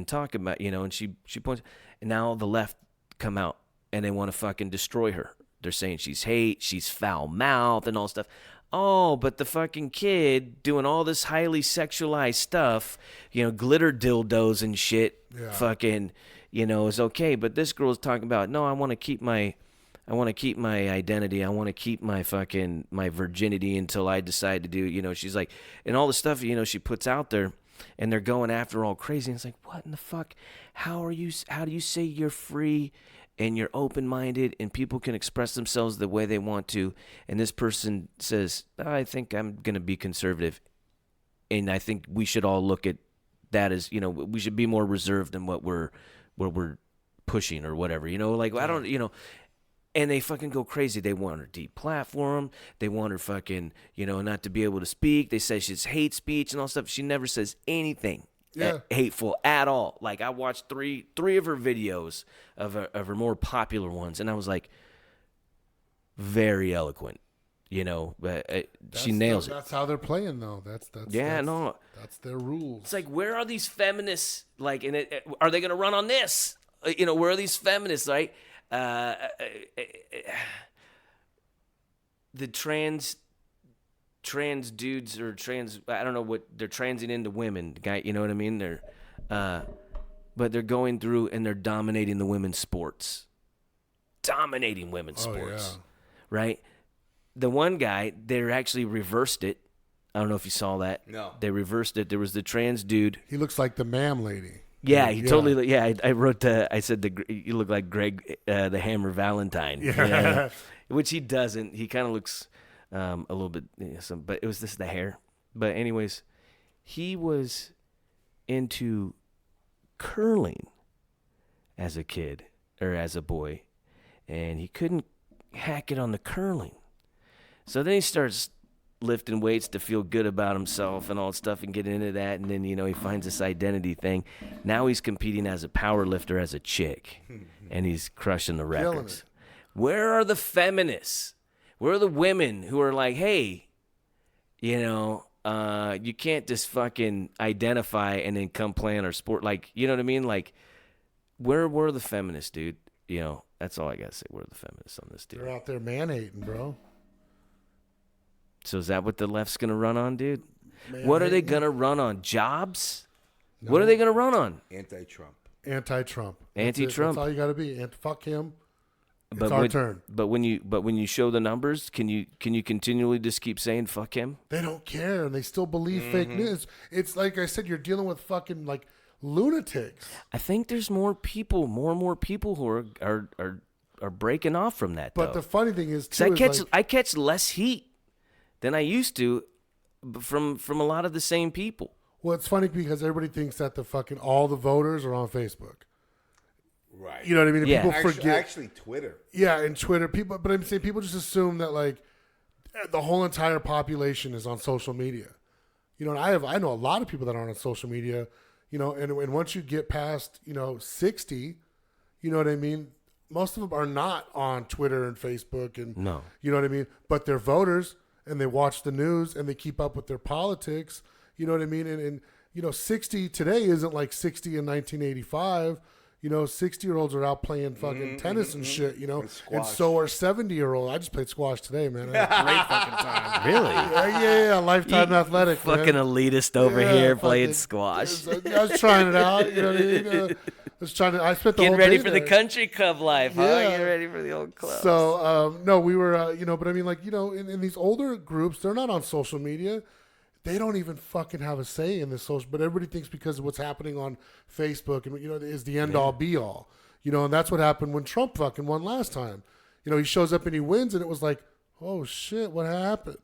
talk about, and she points, and now the left come out and they want to fucking destroy her. They're saying she's hate, she's foul mouth and all stuff. Oh, but the fucking kid doing all this highly sexualized stuff, glitter dildos and shit, fucking, is okay. But this girl's talking about, no, I want to keep my identity. I want to keep my virginity until I decide to do, she's like, and all the stuff, she puts out there, and they're going after her all crazy. And it's like, what in the fuck? How do you say you're free and you're open-minded and people can express themselves the way they want to? And this person says, I think I'm going to be conservative. And I think we should all look at that as, we should be more reserved in what we're pushing or whatever, I don't, and they fucking go crazy. They want her deplatform. They want her fucking, not to be able to speak. They say she's hate speech and all stuff. She never says anything hateful at all. Like, I watched three of her videos of her more popular ones, and I was like, very eloquent, but she nails it. That's how they're playing, though. That's their rules. It's like, where are these feminists? Like, are they going to run on this? Where are these feminists, right? The trans dudes or trans, I don't know what they're transing into women, guy, you know what I mean? They're but they're going through and they're dominating the women's sports. Right? The one guy, they actually reversed it. I don't know if you saw that. No. They reversed it. There was the trans dude. He looks like the ma'am lady. Yeah, he totally. Yeah, I wrote. I said you look like Greg, the Hammer Valentine. Yeah. Which he doesn't. He kind of looks a little bit. But it was the hair. But anyways, he was into curling as a kid or as a boy, and he couldn't hack it on the curling. So then he starts lifting weights to feel good about himself and all that stuff and getting into that, and then he finds this identity thing. Now he's competing as a power lifter as a chick, and he's crushing the records. Where are the feminists? Where are the women who are like, hey, you can't just fucking identify and then come play in our sport, like, you know what I mean? Like, where were the feminists, dude? That's all I gotta say. Where are the feminists on this, dude? They're out there man-hating, bro. So is that what the left's going to run on, dude? What are they going to run on? Jobs? No. What are they going to run on? Anti-Trump. Anti-Trump. That's all you got to be. Fuck him. It's our turn. But when you show the numbers, can you continually just keep saying fuck him? They don't care, and they still believe fake news. It's like I said, you're dealing with fucking like lunatics. I think there's more and more people who are breaking off from that. But the funny thing is, too, I catch less heat than I used to from a lot of the same people. Well, it's funny because everybody thinks that all the voters are on Facebook. Right. You know what I mean? And Yeah. people forget. Actually, Twitter. Yeah, and Twitter. But I'm saying people just assume that like the whole entire population is on social media. You know, and I know a lot of people that aren't on social media. You know, and once you get past 60, you know what I mean. Most of them are not on Twitter and Facebook, and No. you know what I mean. But they're voters, and they watch the news, and they keep up with their politics. You know what I mean. And 60 today isn't like 60 in 1985. 60-year-olds are out playing fucking tennis and shit, and squash. so are 70-year-olds. I just played squash today, man. I had a great fucking time. Really? Yeah, Lifetime Athletic, Fucking man. elitist over Yeah, here fucking- playing squash. I was trying it out, you know what I mean? I spent the Getting whole ready day for the there. country club life, huh? Yeah. Getting ready for the old club. So, no, we were, but I mean, like, in these older groups, they're not on social media. They don't even fucking have a say in this social, but everybody thinks because of what's happening on Facebook, is the end all be all. And that's what happened when Trump fucking won last time. He shows up and he wins, and it was like, oh shit, what happened?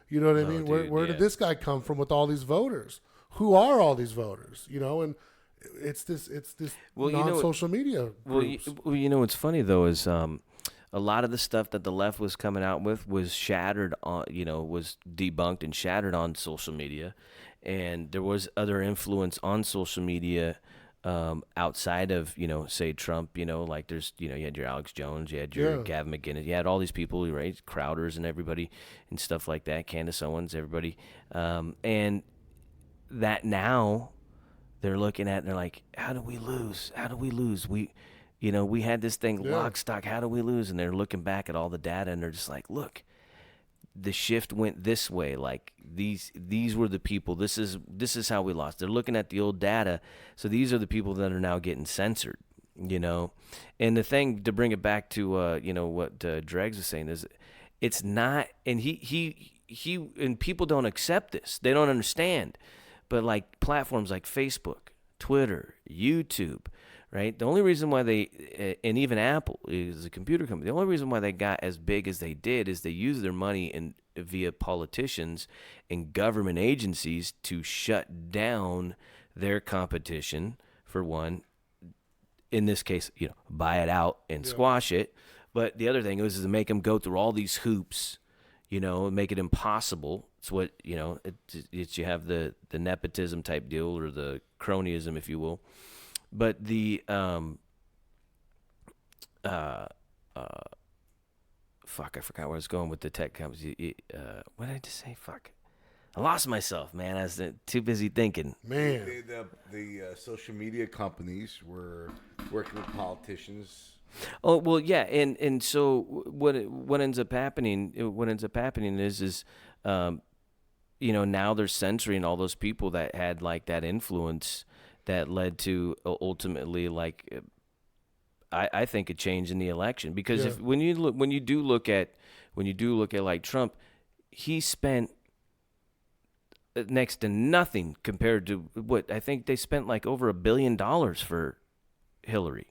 You know what I mean? Dude, Where did this guy come from with all these voters? Who are all these voters? And it's this non-social media. Groups. What's funny though is a lot of the stuff that the left was coming out with was shattered on, was debunked and shattered on social media, and there was other influence on social media. Outside of, say Trump, like there's, you had your Alex Jones, you had your Gavin McInnes, you had all these people, right? Crowders and everybody and stuff like that, Candace Owens, everybody. And that now they're looking at, and they're like, how do we lose? How do we lose? We had this thing lock, stock, how do we lose? And they're looking back at all the data, and they're just like, look, the shift went this way. Like these were the people. This is how we lost. They're looking at the old data. So these are the people that are now getting censored, And the thing, to bring it back to what Dregs was saying, is it's not, and he and people don't accept this. They don't understand. But like platforms like Facebook, Twitter, YouTube, right? The only reason why they, and even Apple is a computer company, the only reason why they got as big as they did is they used their money via politicians and government agencies to shut down their competition, for one. In this case, buy it out and squash it. But the other thing is to make them go through all these hoops, and make it impossible. It's what, it's you have the nepotism type deal, or the cronyism, if you will. But the fuck, I forgot where I was going with the tech companies. What did I just say? Fuck, I lost myself, man. I was too busy thinking. Man, The social media companies were working with politicians. Oh well, yeah, and so what ends up happening? What ends up happening is now they're censoring all those people that had like that influence that led to ultimately like I think a change in the election, because when you do look at like Trump, he spent next to nothing compared to what I think they spent like over $1 billion for Hillary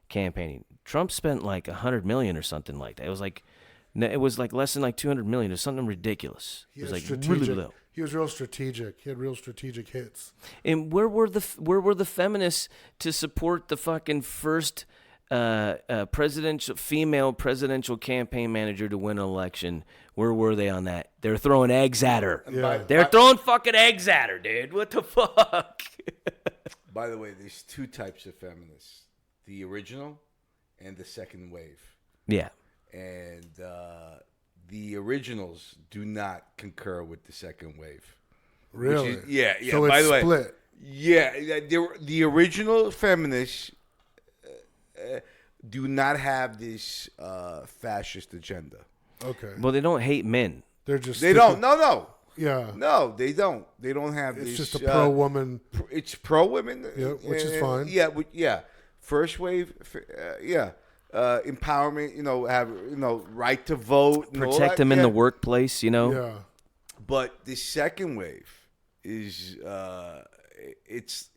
campaigning. Trump spent like $100 million or something like that. It was like less than like $200 million or something ridiculous. It was like really low. He was real strategic. He had real strategic hits. And where were the feminists to support the fucking first female presidential campaign manager to win an election? Where were they on that? They're throwing eggs at her. They're throwing fucking eggs at her, dude. What the fuck? By the way, there's two types of feminists: the original and the second wave. Yeah. And the originals do not concur with the second wave. Really? Yeah. So By it's the way, split. Yeah, the original feminists do not have this fascist agenda. Okay. Well, they don't hate men. They're just They don't. No. Yeah. No, they don't. They don't have It's this. just a pro woman. It's pro women. Yeah, which is fine. Yeah. First wave. Empowerment. Have right to vote. And all Protect that, them in the workplace, Yeah. But the second wave is it's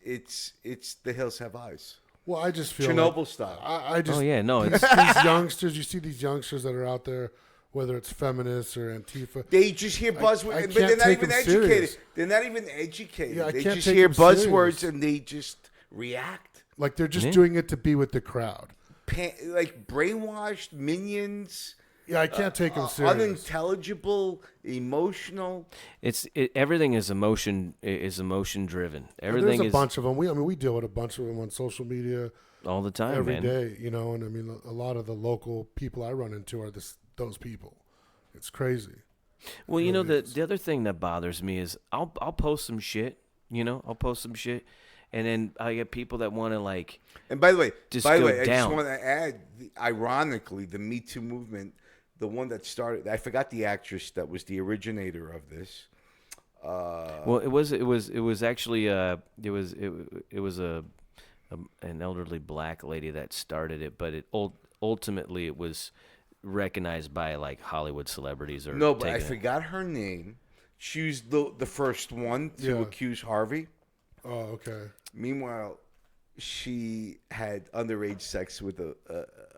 the hills have eyes. Well, I just feel Chernobyl like, style. I just Oh yeah, no, these youngsters. You see these youngsters that are out there whether it's feminists or Antifa. They just hear buzzwords, I but they're can't not take even them educated. serious. They're not even educated. Yeah, I they can't just take hear them buzzwords serious. and they just react. Like they're just doing it to be with the crowd. Like brainwashed minions. Yeah, I can't take them serious. Unintelligible, emotional. Everything is emotion driven. Everything There's a is bunch of them. We deal with a bunch of them on social media all the time, every man. day. You know, and I mean, a lot of the local people I run into are those people. It's crazy. Well, you know, the other thing that bothers me is I'll post some shit. You know, I'll post some shit, and then I get people that want to like. And by the way, I down. just want to add, ironically, the Me Too movement, the one that started. I forgot the actress that was the originator of this. Well, it was actually an elderly black lady that started it, but ultimately it was recognized by like Hollywood celebrities or No, but I forgot her name. She was the first one to accuse Harvey. Oh, okay. Meanwhile, she had underage sex with a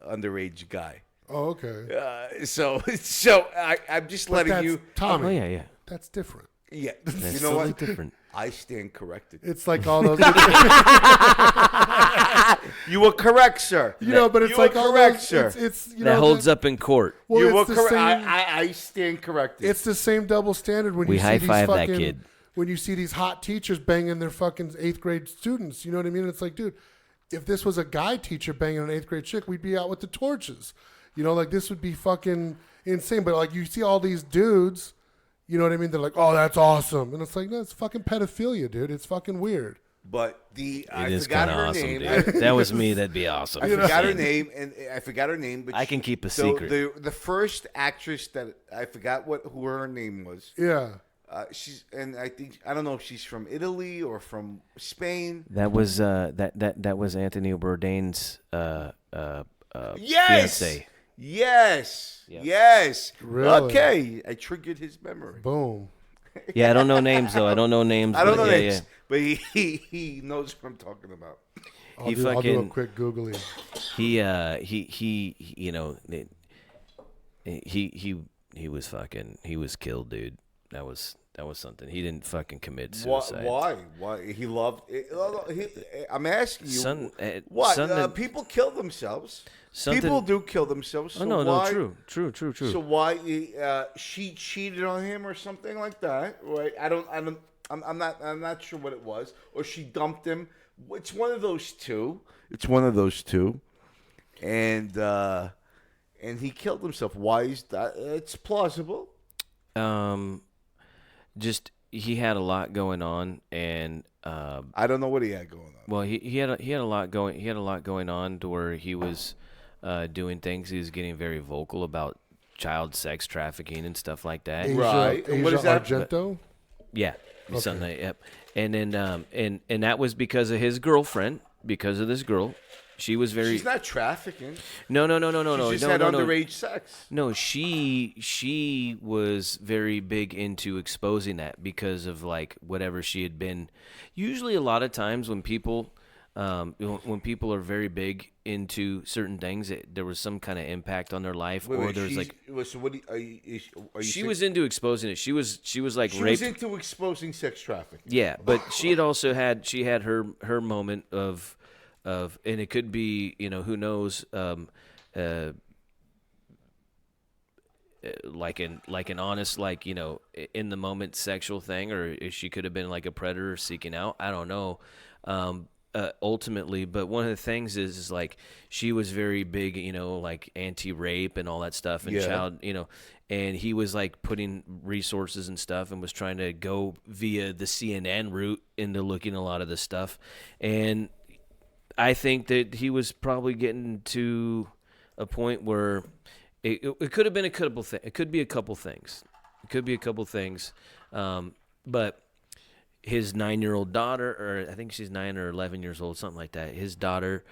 underage guy. Oh, okay. So I'm just letting That's you. Tommy. Oh yeah. That's different. Yeah, That's you know totally what? different. I stand corrected. It's like all those. You were correct, sir. You know, but it's you like were all correct, those, sir. It's you That know, holds up in court. Well, You were it's the correct. same. I stand corrected. It's the same double standard when We you see high these five that fucking, kid. when you see these hot teachers banging their fucking 8th grade students. You know what I mean? It's like, dude, if this was a guy teacher banging an 8th grade chick, we'd be out with the torches. You know, like this would be fucking insane. But like you see all these dudes, you know what I mean? They're like, oh, that's awesome. And it's like, no, it's fucking pedophilia, dude. It's fucking weird. But I It is forgot kind of her awesome, name. dude. If that was me, that'd be awesome. I forgot her name, and I forgot her name. But I can keep a secret. The first actress that I forgot who her name was. Yeah. I don't know if she's from Italy or from Spain. That was that was Anthony Bourdain's Yes. fiance. Yes. Yep. Yes. Really? Okay. I triggered his memory. Boom. Yeah, I don't know names though. I don't know names. I don't know but yeah, names, but he knows what I'm talking about. I'll do a quick Googly. He you know, he was killed, dude. That was something. He didn't fucking commit suicide. Why? He loved it. I'm asking you. What? Something- People kill themselves. Something- People do kill themselves. So no, why, true. So why she cheated on him or something like that? Right? I'm not sure what it was. Or she dumped him. It's one of those two. And he killed himself. Why is that? It's plausible. Just he had a lot going on, and I don't know what he had going on. well, he had a lot going on to where he was doing things. He was getting very vocal about child sex trafficking and stuff like that. Asia, Right. Asia What is that? Argento? Yeah, something like, yep. And then and that was because of his girlfriend, because of this girl. She was very. She's not trafficking. No. She just had underage sex. No, she was very big into exposing that because of like whatever she had been. Usually, a lot of times when people are very big into certain things, there was some kind of impact on their life, or there's like. So what? Are you She was into exposing it. She was like She raped. was into exposing sex trafficking. Yeah, but she had also had her moment of, and it could be, you know, who knows, like an honest, like, you know, in the moment sexual thing, or she could have been like a predator seeking out. I don't know. Ultimately, but one of the things is like she was very big, you know, like anti-rape and all that stuff, and child, you know, and he was like putting resources and stuff and was trying to go via the CNN route into looking at a lot of this stuff, and I think that he was probably getting to a point where it could have been a couple things. It could be a couple things. But his 9-year-old daughter, or I think she's 9 or 11 years old, something like that. His daughter,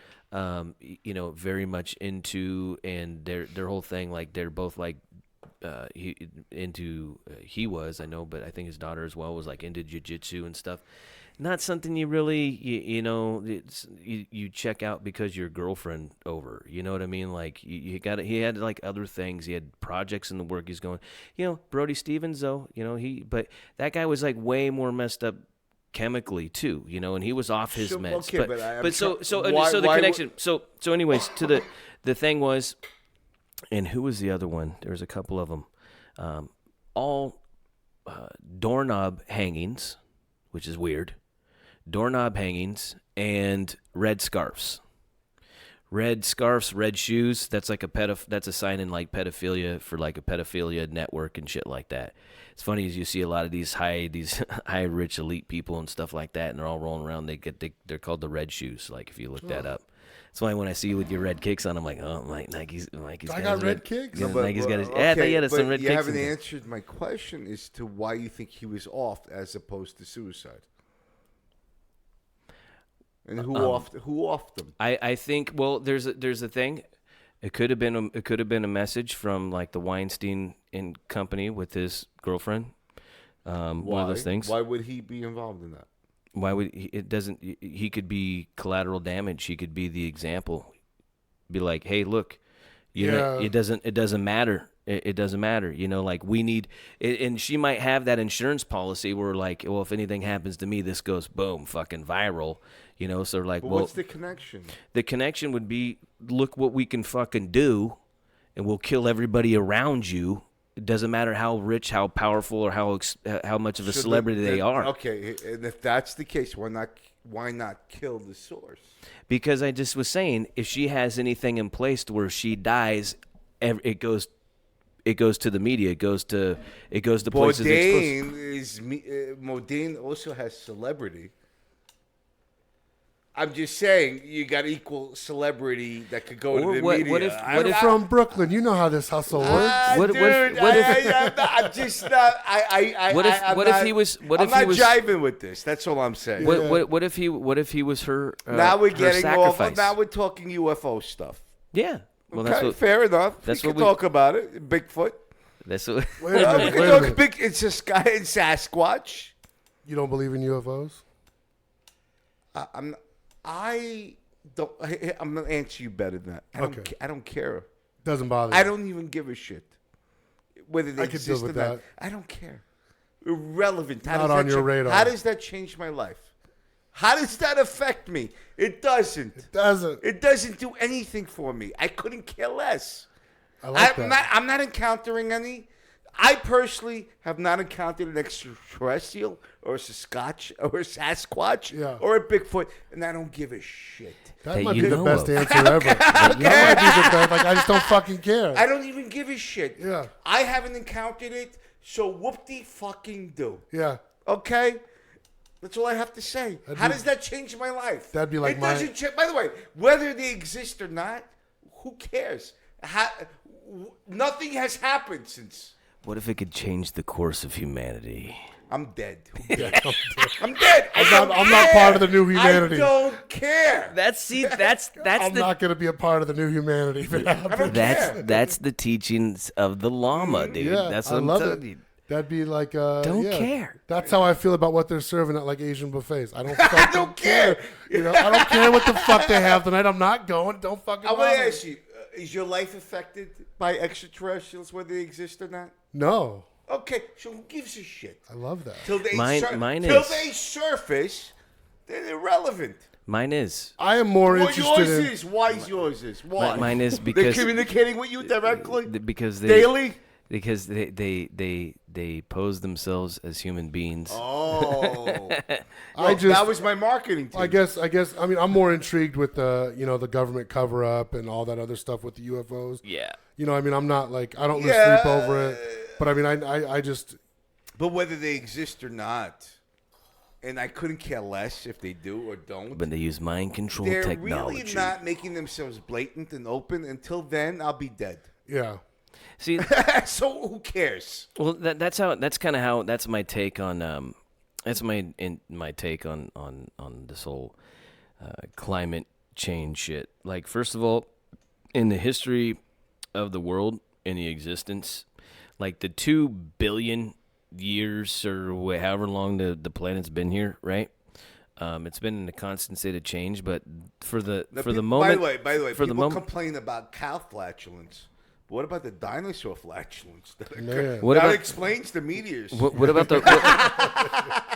you know, very much into, and their whole thing, like they're both like he was, I know, but I think his daughter as well was like into jiu-jitsu and stuff. not something you really, you check out because your girlfriend over. You know what I mean? Like he had like other things. He had projects in the work he's going. Brody Stevens though, but that guy was like way more messed up chemically too, and he was off his meds. Okay, So the connection. So anyways, to the thing was, and who was the other one? There was a couple of them, all doorknob hangings, which is weird. Doorknob hangings and red scarves. Red scarves, red shoes. That's like that's a sign in like pedophilia for like a pedophilia network and shit like that. It's funny as you see a lot of these high rich elite people and stuff like that, and they're all rolling around. They're called the red shoes. Like if you look that up. That's why when I see you with your red kicks on, I'm like, oh, Nike's I got red kicks. Yeah, Nike's got his. Yeah, I thought you had some red kicks. You haven't answered my question as to why you think he was off as opposed to suicide. And who offed him? I think. Well, there's a thing. It could have been a message from like the Weinstein and company with his girlfriend. One of those things. Why would he be involved in that? Why would he could be collateral damage. He could be the example. Be like, hey, look, it doesn't matter. It doesn't matter. Like we need, and she might have that insurance policy where like, well, if anything happens to me, this goes boom, fucking viral. So like, but well, what's the connection? The connection would be, look what we can fucking do, and we'll kill everybody around you. It doesn't matter how rich, how powerful, or how much of a celebrity they are. Okay, and if that's the case, why not kill the source? Because I just was saying, if she has anything in place to where she dies, it goes to the media. It goes to places. Modine also has celebrity. I'm just saying, you got equal celebrity that could go to the media. What if from Brooklyn? You know how this hustle works. I'm just not. What if he was? What I'm if he not was jiving with this? That's all I'm saying. What if he was her? Now we're her getting sacrifice. off. Now we're talking UFO stuff. Yeah. Well, Okay, fair enough. That's we what can talk about it. Bigfoot. That's what. Wait a minute. It's a sky and Sasquatch. You don't believe in UFOs? I don't. I'm gonna answer you better than that. I don't care. Doesn't bother you. I don't even give a shit whether they exist deal with or not. that. I don't care. Irrelevant. Not on your radar. How does that change my life? How does that affect me? It doesn't. It doesn't do anything for me. I couldn't care less. I'm not encountering any. I personally have not encountered an extraterrestrial or a Sasquatch or a Bigfoot, and I don't give a shit. That might be the best answer ever. That might be the best. Like, I just don't fucking care. I don't even give a shit. Yeah. I haven't encountered it, so whoop-de-fucking-do. Yeah. Okay? That's all I have to say. How does that change my life? That'd be like doesn't change. By the way, whether they exist or not, who cares? Nothing has happened since. What if it could change the course of humanity? I'm dead. I'm dead. I'm not part of the new humanity. I don't care. That's I'm not going to be a part of the new humanity if it happens. That's the teachings of the Lama, dude. Yeah, that's what I I'm love telling it. you. That'd be like don't care. That's how I feel about what they're serving at like Asian buffets. I don't fucking care. I don't care what the fuck they have tonight. I'm not going. Don't fucking. I want to ask you: is your life affected by extraterrestrials, whether they exist or not? No. Okay, so who gives a shit? I love that. Till they they surface, they're irrelevant. Mine is. I am more interested in. Why is yours is? Why? Mine is because they're communicating with you directly. Because daily. Because they pose themselves as human beings. Oh, that was my marketing team. I guess. I mean, I'm more intrigued with the government cover up and all that other stuff with the UFOs. Yeah. I mean, I'm not like I don't lose sleep over it, but I mean, I just. But whether they exist or not, and I couldn't care less if they do or don't. But they use mind control they're technology. They're really not making themselves blatant and open. Until then, I'll be dead. Yeah. See, so who cares? Well, that's my take on my take on this whole climate change shit. Like, first of all, in the history of the world, in the existence, like the 2 billion years or however long the planet's been here, right? It's been in a constant state of change, but for the moment. By the way, for the people moment, complain about cow flatulence. But what about the dinosaur flatulence? Man. That explains the meteors. what about the?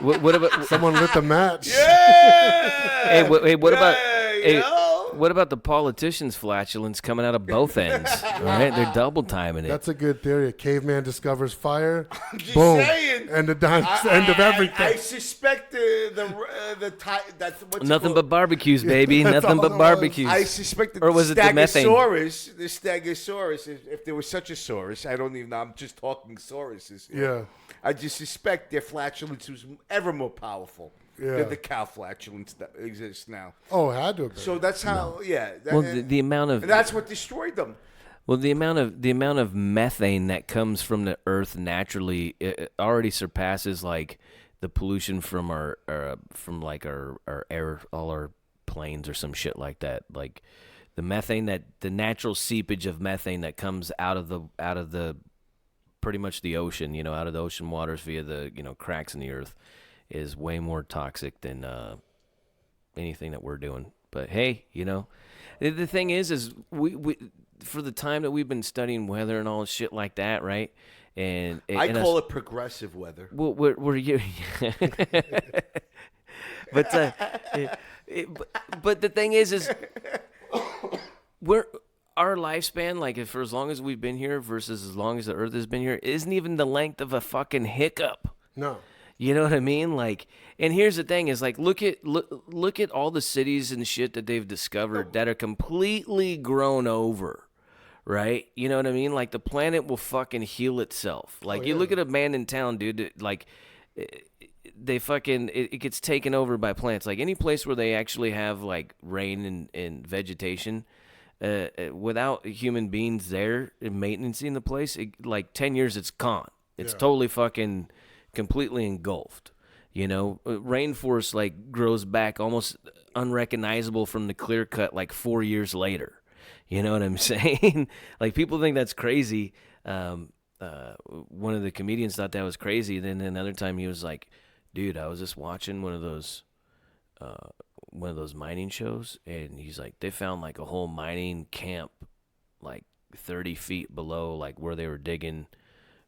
What about Someone lit the match. Yeah. Hey, what about? you Hey, know? what about the politicians' flatulence coming out of both ends? All right, they're double timing it. That's a good theory. A caveman discovers fire. Just Boom. saying. End of end of everything. I suspect that's what's Nothing called. but barbecues, baby. That's Nothing all but it was. barbecues. I suspect that Or was it the methane? the Stegosaurus, if there was such a saurus, I don't even know, I'm just talking sauruses. Yeah. I just suspect their flatulence was ever more powerful than the cow flatulence that exists now. Oh, it had to have been. So that's how, well, the amount of and that's what destroyed them. Well, the amount of methane that comes from the earth naturally it already surpasses like the pollution from our air, all our planes or some shit like that. Like the methane the natural seepage of methane that comes out of the pretty much the ocean, out of the ocean waters via the cracks in the earth is way more toxic than anything that we're doing. But hey, the thing is we for the time that we've been studying weather and all shit like that, right? And I call it progressive weather. Well, we're you, but the thing is our lifespan, like for as long as we've been here versus as long as the Earth has been here, isn't even the length of a fucking hiccup. No. You know what I mean? Like, and here's the thing: is like look at all the cities and shit that they've discovered that are completely grown over. Right? You know what I mean? Like, the planet will fucking heal itself. Like, you look at a man in town, dude, like, it gets taken over by plants. Like, any place where they actually have, like, rain and vegetation, without human beings there and maintaining the place, like, 10 years, it's gone. It's totally fucking completely engulfed. Rainforest, like, grows back almost unrecognizable from the clear cut, like, 4 years later. You know what I'm saying? Like, people think that's crazy. One of the comedians thought that was crazy. Then another time he was like, dude, I was just watching one of those mining shows, and he's like, they found like a whole mining camp like 30 feet below like where they were digging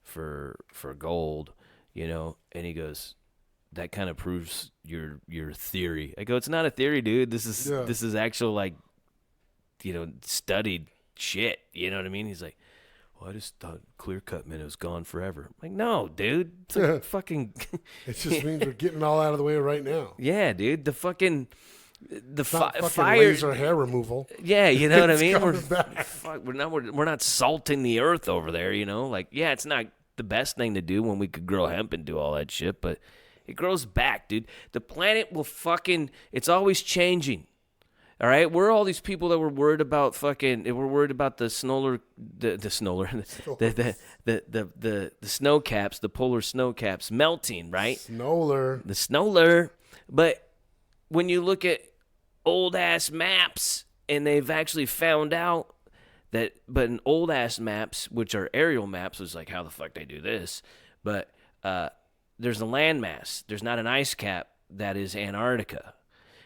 for gold, and he goes, that kind of proves your theory. I go, it's not a theory, dude. This is actual like studied shit. You know what I mean? He's like, well, I just thought clear cut meant it was gone forever. I'm like, no, dude. It's like fucking. It just means we're getting all out of the way right now. Yeah, dude. The fucking Fucking fire, laser hair removal. Yeah, you know what I mean. We're We're not salting the earth over there. Like, yeah, it's not the best thing to do when we could grow hemp and do all that shit, but it grows back, dude. The planet will it's always changing. All right, we're all these people that were worried about we're worried about the snow caps, the polar snow caps melting, right? The snowler. But when you look at old ass maps, and they've actually found out but in old ass maps, which are aerial maps, was like, how the fuck they do this? But there's a landmass. There's not an ice cap that is Antarctica.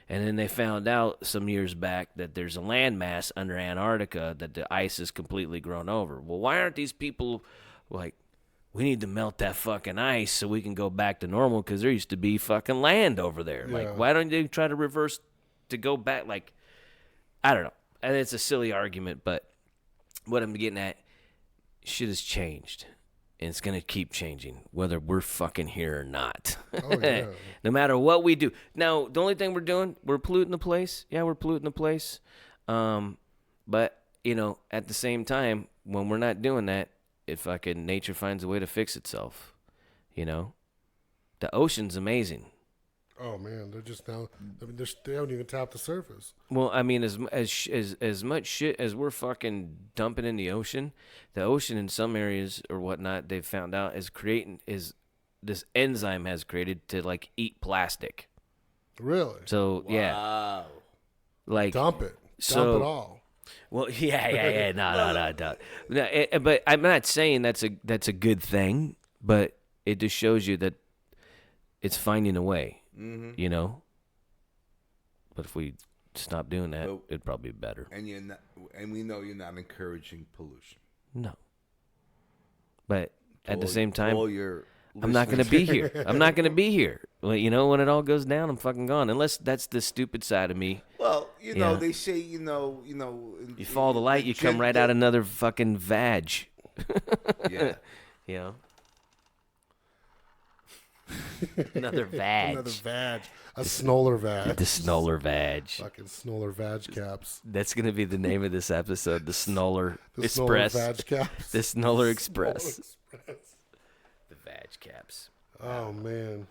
And then they found out some years back that there's a landmass under Antarctica that the ice is completely grown over. Well, why aren't these people like, we need to melt that fucking ice so we can go back to normal, because there used to be fucking land over there. Yeah. Like, why don't they try to reverse to go back? Like, I don't know. And it's a silly argument, but what I'm getting at, shit has changed. And it's going to keep changing, whether we're fucking here or not. Oh, yeah. No matter what we do. Now, the only thing we're doing, we're polluting the place. Yeah, we're polluting the place. But, at the same time, when we're not doing that, nature finds a way to fix itself. The ocean's amazing. Oh man, they're just now. They haven't even tapped the surface. Well, I mean, as much shit as we're fucking dumping in the ocean in some areas or whatnot, they've found out this enzyme has created to like eat plastic. Really? So yeah. Wow. Dump it. Dump it all. Well, yeah. No. But I'm not saying that's a good thing, but it just shows you that it's finding a way. Mm-hmm. But if we stop doing that, But- it'd probably be better. And we know you're not encouraging pollution. No. But at the All- same time, all your I'm not going to listeners- be here. I'm not going to be here. Well, you know, when it all goes down, I'm fucking gone. Unless that's the stupid side of me. Well, you know, Yeah. they say, you know. You follow the light, you come right out another fucking vag. Yeah. You know? Another vag. Another vag. A Snoller vag. The Snoller vag. Fucking Snoller vag caps. That's going to be the name of this episode. The Snoller The Express. Snoller vag caps. The Snoller Express. Express. The vag caps. Oh man,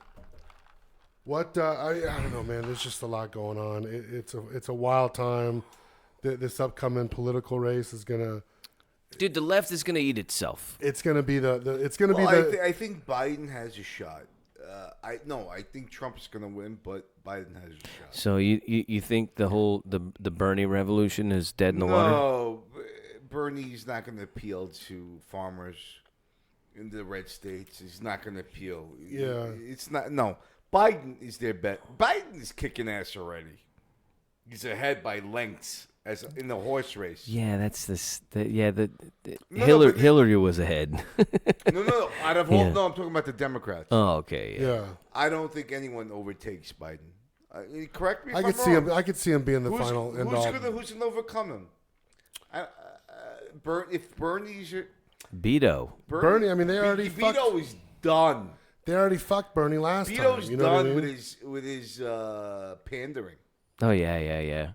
what I don't know, man. There's just a lot going on. It's a wild time. This upcoming political race is gonna. Dude, the left is going to eat itself. It's gonna be it's gonna Well, be the. I think Biden has a shot. I think Trump's gonna win, but Biden has a shot. So you think the whole the Bernie revolution is dead in the water? No, Bernie's not going to appeal to farmers in the red states. He's not going to appeal. Yeah. It's not. No, Biden is their bet. Biden is kicking ass already. He's ahead by lengths as in the horse race. Yeah, that's this. The No, but- Hillary was ahead. No. Out of all, Yeah. no, I'm talking about the Democrats. Oh, okay. Yeah. Yeah, I don't think anyone overtakes Biden. Correct me if I I'm could see wrong. him. I could see him being the final end all. Who's gonna overcome him? If Bernie's Beto. Bernie, I mean, they already fucked. Beto is done. They already fucked Bernie last Beto's time. You know what I done mean? with his pandering, Oh yeah.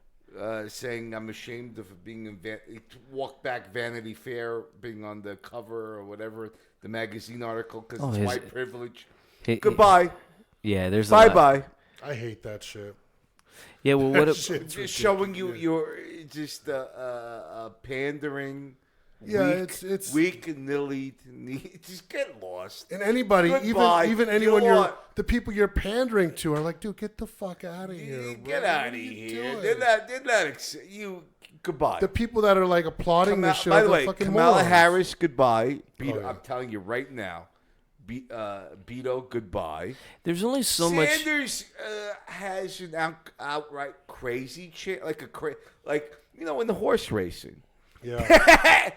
saying I'm ashamed of being he walked back Vanity Fair, being on the cover or whatever the magazine article because Oh, it's his- white privilege. He- Goodbye, Yeah, there's bye a lot. bye. I hate that shit. Yeah, well, what? Shit's Just showing you ridiculous. your just pandering. Yeah, weak, it's weak and nilly. Just get lost. And anybody, Goodbye. even You anyone know you're what? the people you're pandering to are like, dude, get the fuck out of here. Get bro. out What of are you here. doing? They're not you. Goodbye. The people that are like applauding this shit By are the the way, fucking Kamala morons. Harris, goodbye. Oh, yeah. I'm telling you right now. Beto, goodbye. There's only so much. Sanders has an outright crazy chick, like in the horse racing. Yeah.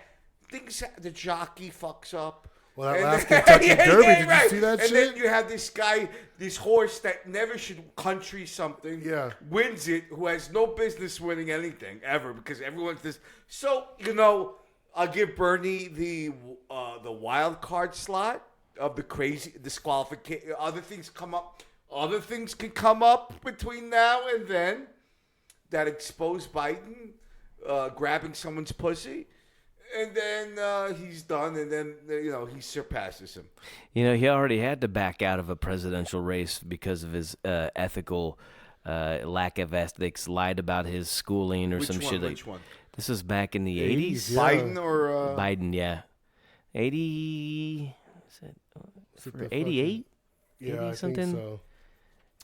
Things the jockey fucks up. Well, that And last then- Kentucky Yeah, Derby, yeah, did right. you see that and shit? then you have this guy, this horse that never should country something. Yeah. Wins it, who has no business winning anything ever because everyone's this. So I'll give Bernie the wild card slot of the crazy disqualification. Other things can come up between now and then that expose Biden grabbing someone's pussy. And then he's done, and then he surpasses him. He already had to back out of a presidential race because of his ethical lack of ethics. Lied about his schooling or Which some one? shit. Which one? This was back in the 80s. Yeah. Biden or Biden, yeah. 80. Is it the 88? Yeah, 80 I think something? so.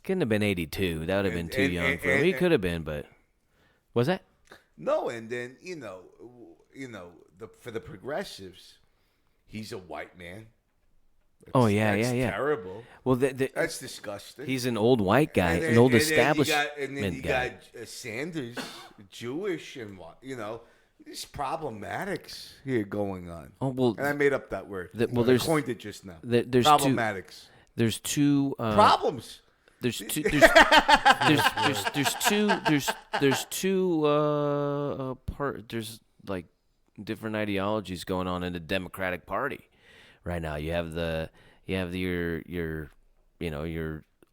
Couldn't have been 82. That would have been And- too and- young and- for him. He and- could have been, but was that? No, and then for the progressives, he's a white man. Oh, yeah, That's yeah. terrible. Well, That's disgusting. he's an old white guy, And then- an old and then establishment and then you guy. got Sanders, Jewish, and what there's problematics here going on. Oh well, And I made up that word. well, I there's- coined it just now. there's problematics. there's two Problems. There's two. There's two There's like different ideologies going on in the Democratic Party right now. You have your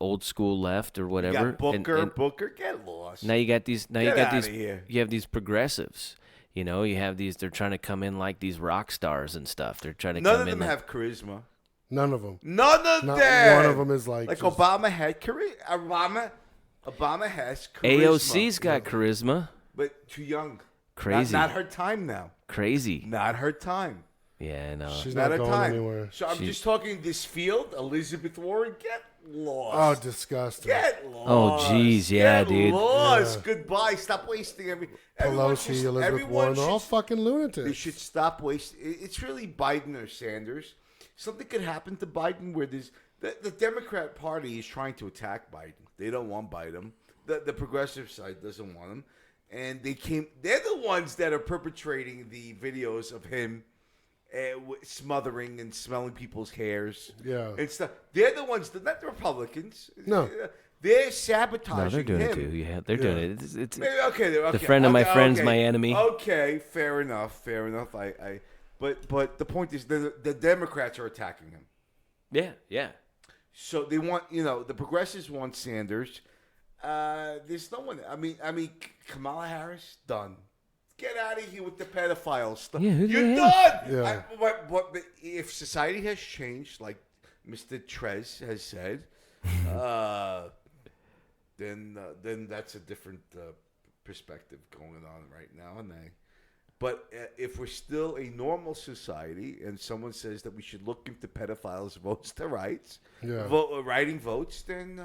old school left or You whatever. got Booker. and Booker, get lost. now you got these. Now you Get got outta these. here. You have these progressives. You have these. They're trying to come in like these rock stars and stuff. They're trying to None come of in. them like, have charisma. None of them. None of Not them. one of them is like just- Obama had charisma. Obama has charisma. AOC's got charisma. but too young. Crazy. Not her time now. Crazy. Not her time. Yeah, no. She's Not not her going time. anywhere. So I'm She- just talking this field. Elizabeth Warren, get Oh, lost. disgusting. Get lost. jeez, yeah, Get dude. Lost. Yeah. Goodbye. Stop wasting everyone Pelosi, should- Elizabeth everyone Warren, they're should- all fucking lunatics. They should stop wasting. It's really Biden or Sanders. Something could happen to Biden where the Democrat Party is trying to attack Biden. They don't want Biden. the progressive side doesn't want him, and they're the ones that are perpetrating the videos of him smothering and smelling people's hairs. Yeah. And stuff. They're the ones not the Republicans. No. They're sabotaging No, they're doing him. it too. Yeah, they're doing it. It's Okay, the friend of my friend's my enemy. Okay, fair enough. But the point is, the Democrats are attacking him. Yeah. So they want, the progressives want Sanders. There's no one. I mean, Kamala Harris, done. Get out of here with the pedophile stuff. Yeah, who You're the done. Yeah. But if society has changed, like Mr. Trez has said, then that's a different perspective going on right now. But if we're still a normal society, and someone says that we should look into pedophiles' votes to rights, writing votes, then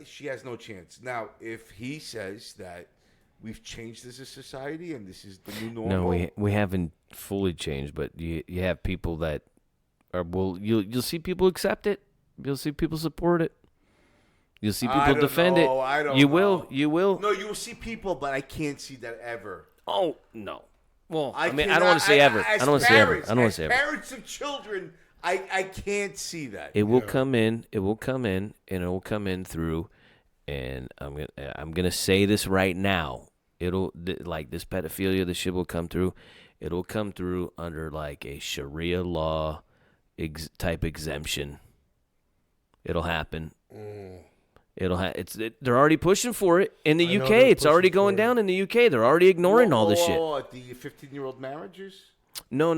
she has no chance. Now, if he says that we've changed as a society and this is the new normal, No, we haven't fully changed, but you have people that are you'll see people accept it. You'll see people support it. You'll see people defend it. I don't you know. You will. No, you will see people, but I can't see that ever. Oh no. Well, I don't cannot- want to say ever. I don't want to say ever. I don't want to as say ever. parents of children, I can't see that. It will come in. It will come in, and it will come in through. And I'm gonna say this right now. Like this pedophilia, this shit will come through. It'll come through under like a Sharia law type exemption. It'll happen. They're already pushing for it in the UK. It's already going down in the UK. They're already ignoring all this shit. The 15-year-old marriages? No.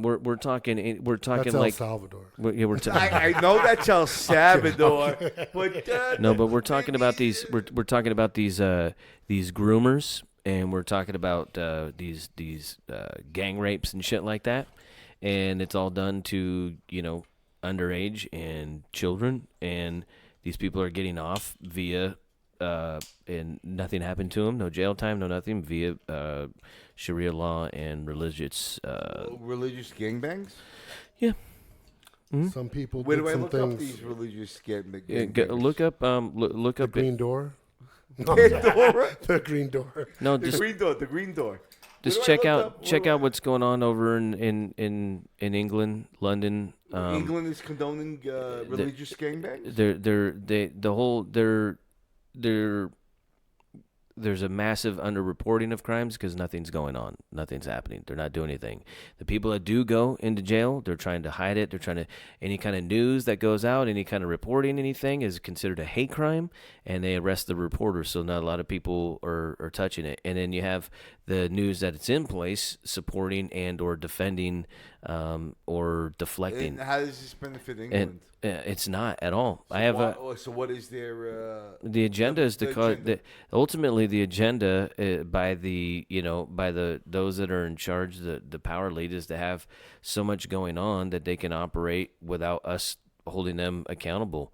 We're talking. That's like El Salvador. we're talking. I know that's El Salvador, but No, but we're talking about these. We're talking about these groomers, and we're talking about these gang rapes and shit like that, and it's all done to underage and children, and these people are getting off via and nothing happened to them, no jail time, no nothing, via Sharia law and religious gangbangs. Yeah. Some people Where did do I some look things. up these religious gangbangs? Look up look The up green door. No, Pandora? the green door. no The just green door. just Where do I check look out up? what's going on over in England, London. England is condoning religious gangbangs? There's a massive underreporting of crimes because nothing's going on. Nothing's happening. They're not doing anything. The people that do go into jail, they're trying to hide it. They're trying to, any kind of news that goes out, any kind of reporting anything is considered a hate crime, and they arrest the reporter. So not a lot of people are touching it. And then you have the news that it's in place supporting and or defending or deflecting. And how does this benefit England? It's not at all. So so what is their the agenda is to cause ultimately the agenda by those that are in charge, the power lead, is to have so much going on that they can operate without us holding them accountable.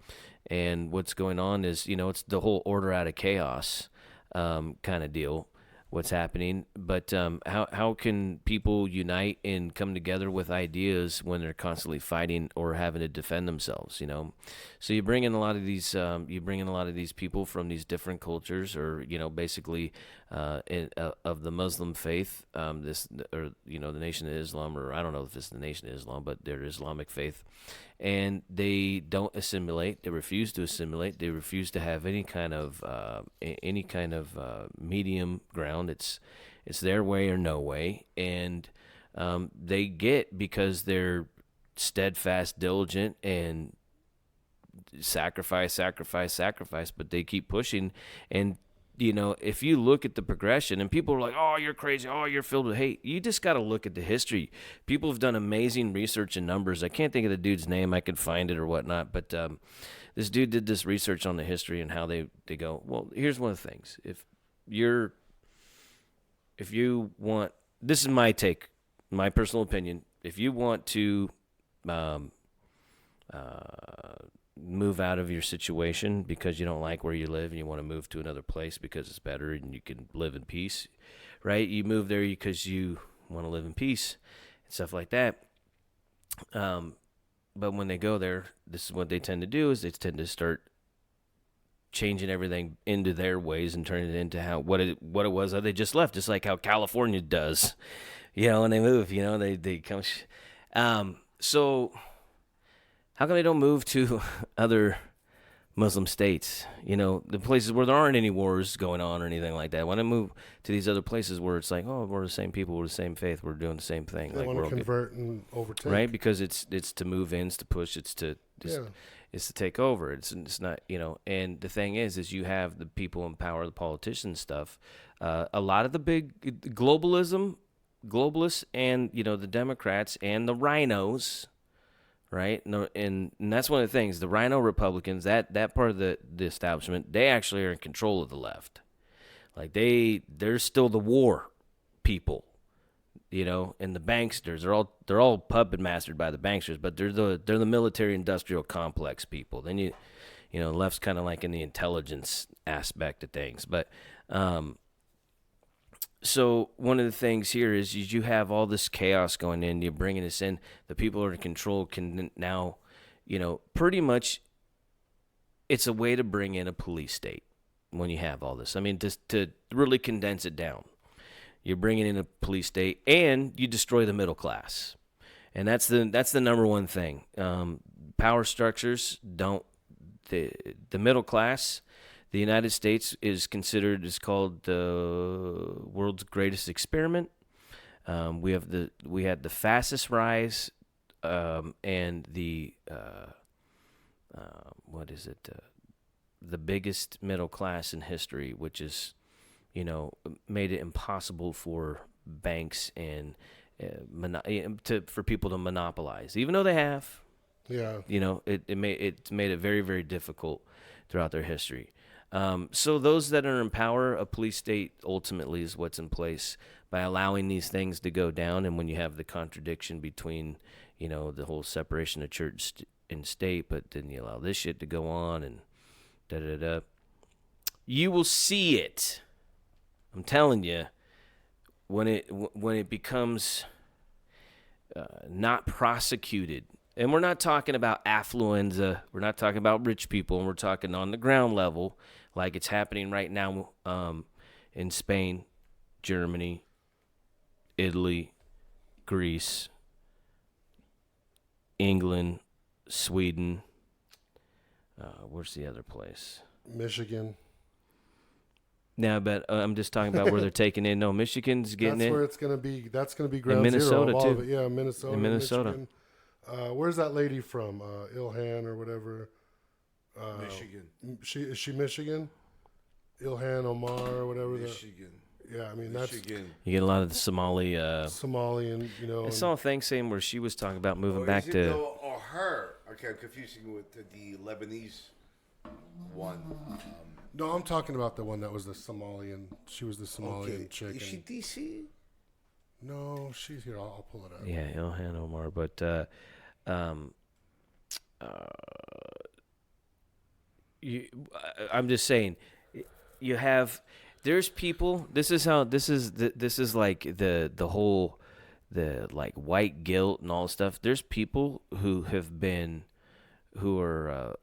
And what's going on is it's the whole order out of chaos kind of deal. What's happening, but how can people unite and come together with ideas when they're constantly fighting or having to defend themselves? So you bring in a lot of these people from these different cultures, or basically of the Muslim faith, the Nation of Islam, or I don't know if it's the Nation of Islam, but they're Islamic faith, and they don't assimilate. They refuse to assimilate. They refuse to have any kind of medium ground. It's their way or no way, and they get, because they're steadfast, diligent, and sacrifice, but they keep pushing. And if you look at the progression, and people are like, oh, you're crazy, oh, you're filled with hate, you just got to look at the history. People have done amazing research and numbers. I can't think of the dude's name. I could find it or whatnot, but this dude did this research on the history and how they go, well, here's one of the things. If you want, this is my take, my personal opinion, if you want to move out of your situation because you don't like where you live and you want to move to another place because it's better and you can live in peace, right? You move there because you want to live in peace and stuff like that. But when they go there, this is what they tend to do, is they tend to start changing everything into their ways and turning it into what it was that they just left, just like how California does, when they move, they come. So how come they don't move to other Muslim states, the places where there aren't any wars going on or anything like that? Why don't move to these other places where it's like, oh, we're the same people, we're the same faith, we're doing the same thing. They want to convert and overtake, right? Because it's to move in, it's to push, it's to take over. It's not, And the thing is you have the people in power, the politicians stuff. A lot of the big globalists, and the Democrats and the rhinos. Right, and that's one of the things. The Rhino Republicans, that part of the establishment, they actually are in control of the left. Like they're still the war people, and the banksters. They're all puppet mastered by the banksters, but they're the military industrial complex people. Then the left's kind of like in the intelligence aspect of things, but. So one of the things here is you have all this chaos going in. You're bringing this in. The people who are in control can now, pretty much it's a way to bring in a police state when you have all this. I mean, just to really condense it down. You're bringing in a police state and you destroy the middle class. And that's the number one thing. Power structures don't – the middle class – the United States is called the world's greatest experiment. We had the fastest rise, and the the biggest middle class in history, which is, made it impossible for banks and for people to monopolize, even though they have. Yeah. It made it very, very difficult throughout their history. So those that are in power, a police state ultimately is what's in place by allowing these things to go down. And when you have the contradiction between, the whole separation of church and state, but then you allow this shit to go on and da-da-da, you will see it. I'm telling you, when it becomes not prosecuted. And we're not talking about affluenza. We're not talking about rich people. And we're talking on the ground level, like it's happening right now in Spain, Germany, Italy, Greece, England, Sweden. Where's the other place? Michigan. No, but I'm just talking about where they're taking in. No, Michigan's getting That's in. where it's going to be. That's going to be ground Minnesota zero of all too. of it. Yeah, Minnesota. In Minnesota. Michigan. Where's that lady from? Ilhan or whatever. Michigan. Is she Michigan? Ilhan Omar or whatever. Michigan. Yeah, I mean Michigan. You get a lot of the Somali. Somalian, I saw a thing saying where she was talking about moving back to. Or her. Okay, I'm confusing with the Lebanese one. No, I'm talking about the one that was the Somalian. She was the Somalian chick. Is she DC? No, she's here. I'll pull it up. Yeah, Ilhan Omar, but I'm just saying, you have. There's people. This is like the whole like white guilt and all stuff. There's people who are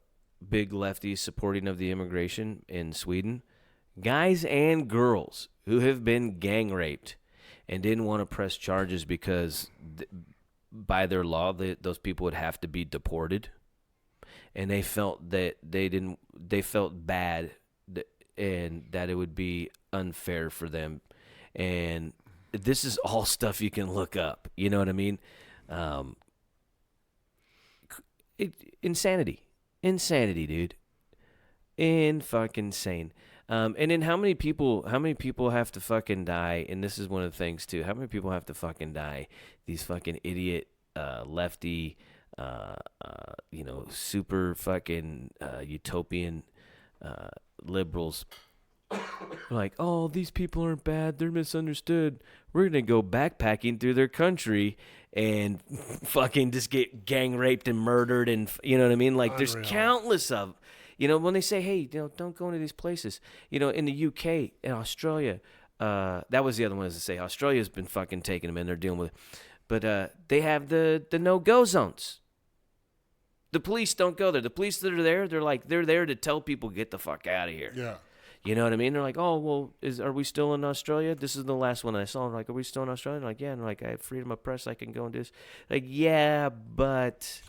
big lefties supporting of the immigration in Sweden, guys and girls who have been gang raped and didn't want to press charges because by their law those people would have to be deported, and they felt that they felt bad and that it would be unfair for them. And this is all stuff you can look up, you know what I mean? Insanity, dude. Fucking insane. And then how many people have to fucking die? And this is one of the things too. How many people have to fucking die? These fucking idiot lefty, super fucking utopian liberals. Like, oh, these people aren't bad. They're misunderstood. We're gonna go backpacking through their country and fucking just get gang raped and murdered, and you know what I mean? Like, there's countless of. When they say, hey, don't go into these places. In the UK, in Australia, that was the other one to say. Australia's been fucking taking them in. They're dealing with it. But they have the no-go zones. The police don't go there. The police that are there, they're there to tell people get the fuck out of here. Yeah. You know what I mean? They're like, oh, well, are we still in Australia? This is the last one I saw. I'm like, are we still in Australia? They're like, yeah. And like, I have freedom of press. I can go and do this. Like, yeah, but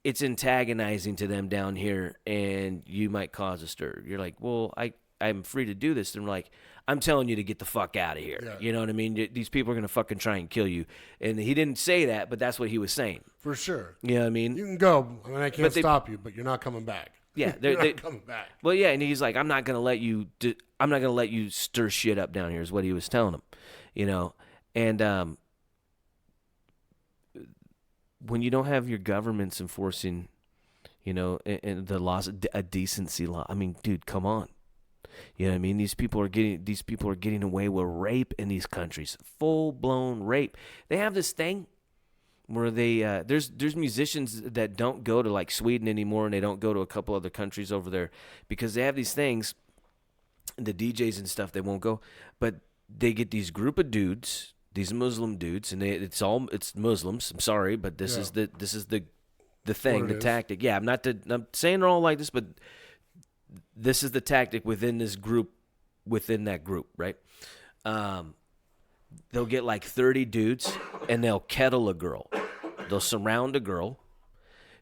it's antagonizing to them down here, and you might cause a stir. You're like, well, I'm free to do this. And I'm like, I'm telling you to get the fuck out of here. Yeah. You know what I mean? These people are going to fucking try and kill you. And he didn't say that, but that's what he was saying. For sure. You know what I mean? You can go. I mean, I can't stop you, but you're not coming back. Yeah, you're not coming back. Well, yeah, and he's like, I'm not gonna let you stir shit up down here. Is what he was telling him, you know. And when you don't have your governments enforcing, you know, and the laws, a decency law. I mean, dude, come on. You know what I mean? These people are getting away with rape in these countries, full blown rape. They have this thing where they there's musicians that don't go to like Sweden anymore, and they don't go to a couple other countries over there because they have these things. The DJs and stuff, they won't go, but they get these group of dudes, these Muslim dudes, and it's Muslims. I'm sorry, but this is the thing, the tactic. Yeah, I'm saying they're all like this, but this is the tactic within this group, within that group, right? They'll get like 30 dudes and they'll kettle a girl. They'll surround a girl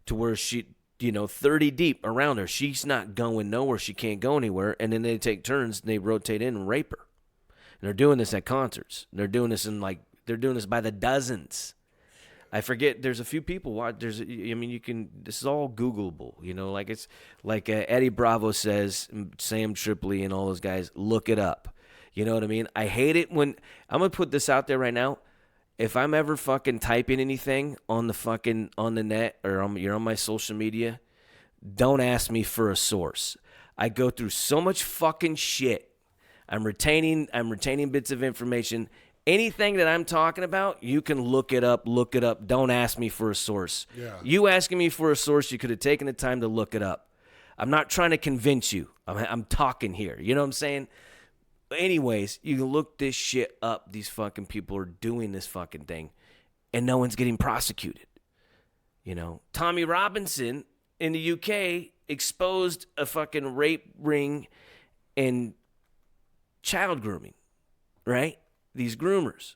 to where she, 30 deep around her. She's not going nowhere. She can't go anywhere. And then they take turns and they rotate in and rape her. And they're doing this at concerts. They're doing this they're doing this by the dozens. I forget. There's a few people. This is all Googleable. Like it's like Eddie Bravo says, Sam Tripoli and all those guys. Look it up. You know what I mean? I hate it when I'm gonna put this out there right now. If I'm ever fucking typing anything on the net or you're on my social media, don't ask me for a source. I go through so much fucking shit. I'm retaining bits of information. Anything that I'm talking about, you can look it up. Don't ask me for a source. Yeah. You asking me for a source, you could have taken the time to look it up. I'm not trying to convince you. I'm talking here. You know what I'm saying? Anyways, you can look this shit up. These fucking people are doing this fucking thing, and no one's getting prosecuted. Tommy Robinson in the UK exposed a fucking rape ring and child grooming, right? These groomers,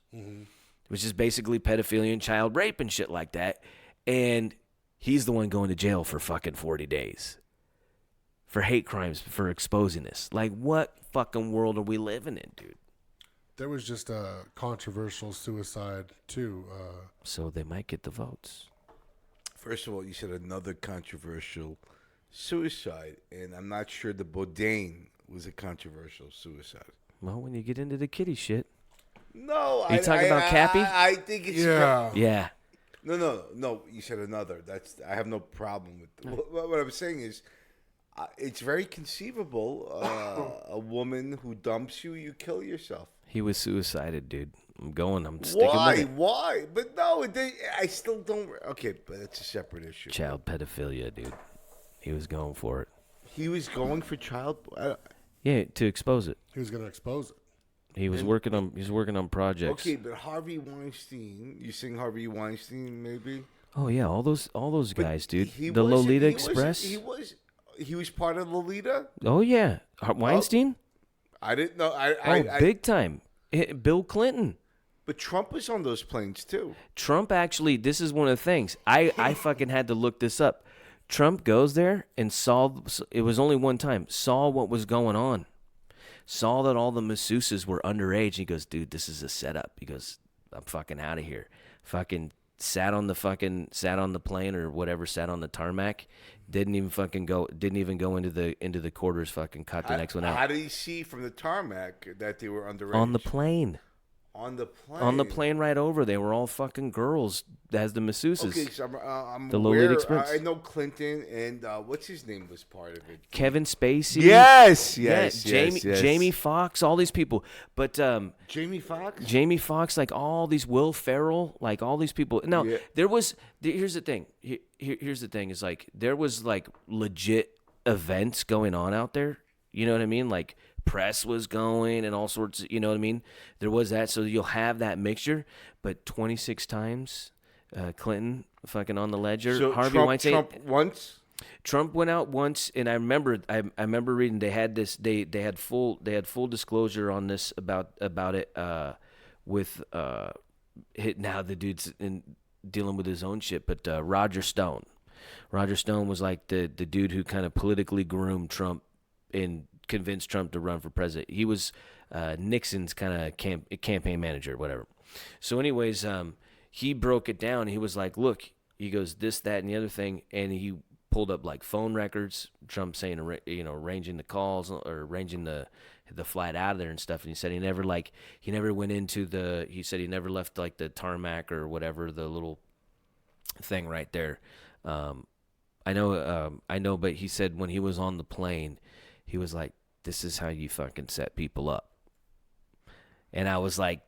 which is basically pedophilia and child rape and shit like that. And he's the one going to jail for fucking 40 days for hate crimes for exposing this. Like, what fucking world are we living in, dude? There was just a controversial suicide, too. So they might get the votes. First of all, you said another controversial suicide, and I'm not sure the Bourdain was a controversial suicide. Well, when you get into the kitty shit. No, Are you talking about Cappy? I think it's Yeah. No. You said another. I have no problem with what I'm saying is, it's very conceivable. A woman who dumps you, you kill yourself. He was suicided, dude. I'm sticking with it. Why? But no, I still don't. Okay, but it's a separate issue. Child pedophilia, dude. He was going for it. He was going for child. Yeah, to expose it. He was going to expose it. He was working on projects. Okay, but Harvey Weinstein. You saying Harvey Weinstein, maybe? Oh yeah, all those guys, dude. The wasn't- Lolita he Express. He was part of Lolita. Oh yeah, Weinstein. I didn't know. Big time. Bill Clinton. But Trump was on those planes too. Trump actually. This is one of the things I fucking had to look this up. Trump goes there and saw. It was only one time. Saw what was going on. Saw that all the masseuses were underage. He goes, dude, this is a setup. He goes, I'm fucking out of here. Fucking sat on the plane or whatever, sat on the tarmac. Didn't even go into the quarters. Fucking cut the next one out. How did he see from the tarmac that they were underage? On the plane. On the plane. On the plane right over. They were all fucking girls as the masseuses. Okay, so I'm the aware. Lolita Express. I know Clinton and what's his name was part of it. Kevin Spacey. Yes. Jamie Foxx, all these people. But Jamie Foxx? Jamie Foxx, like all these, Will Ferrell, like all these people. Now, here's the thing. Here's the thing is like there was like legit events going on out there. You know what I mean? Like press was going and all sorts of, you know what I mean? There was that. So you'll have that mixture, but 26 times Clinton fucking on the ledger. So Harvey Weinstein. Trump once. Trump went out once, and I remember reading they had this they had full disclosure on this about it with now the dude's dealing with his own shit, but Roger Stone was like the dude who kind of politically groomed Trump and convinced Trump to run for president. He was Nixon's kind of campaign manager, whatever. So anyways, he broke it down. He was like, look, he goes this, that, and the other thing, and he pulled up like phone records, Trump saying, arranging the calls or arranging the flight out of there and stuff. And he said he never went into he said he never left like the tarmac or whatever, the little thing right there. I know, but he said when he was on the plane, he was like, this is how you fucking set people up. And I was like,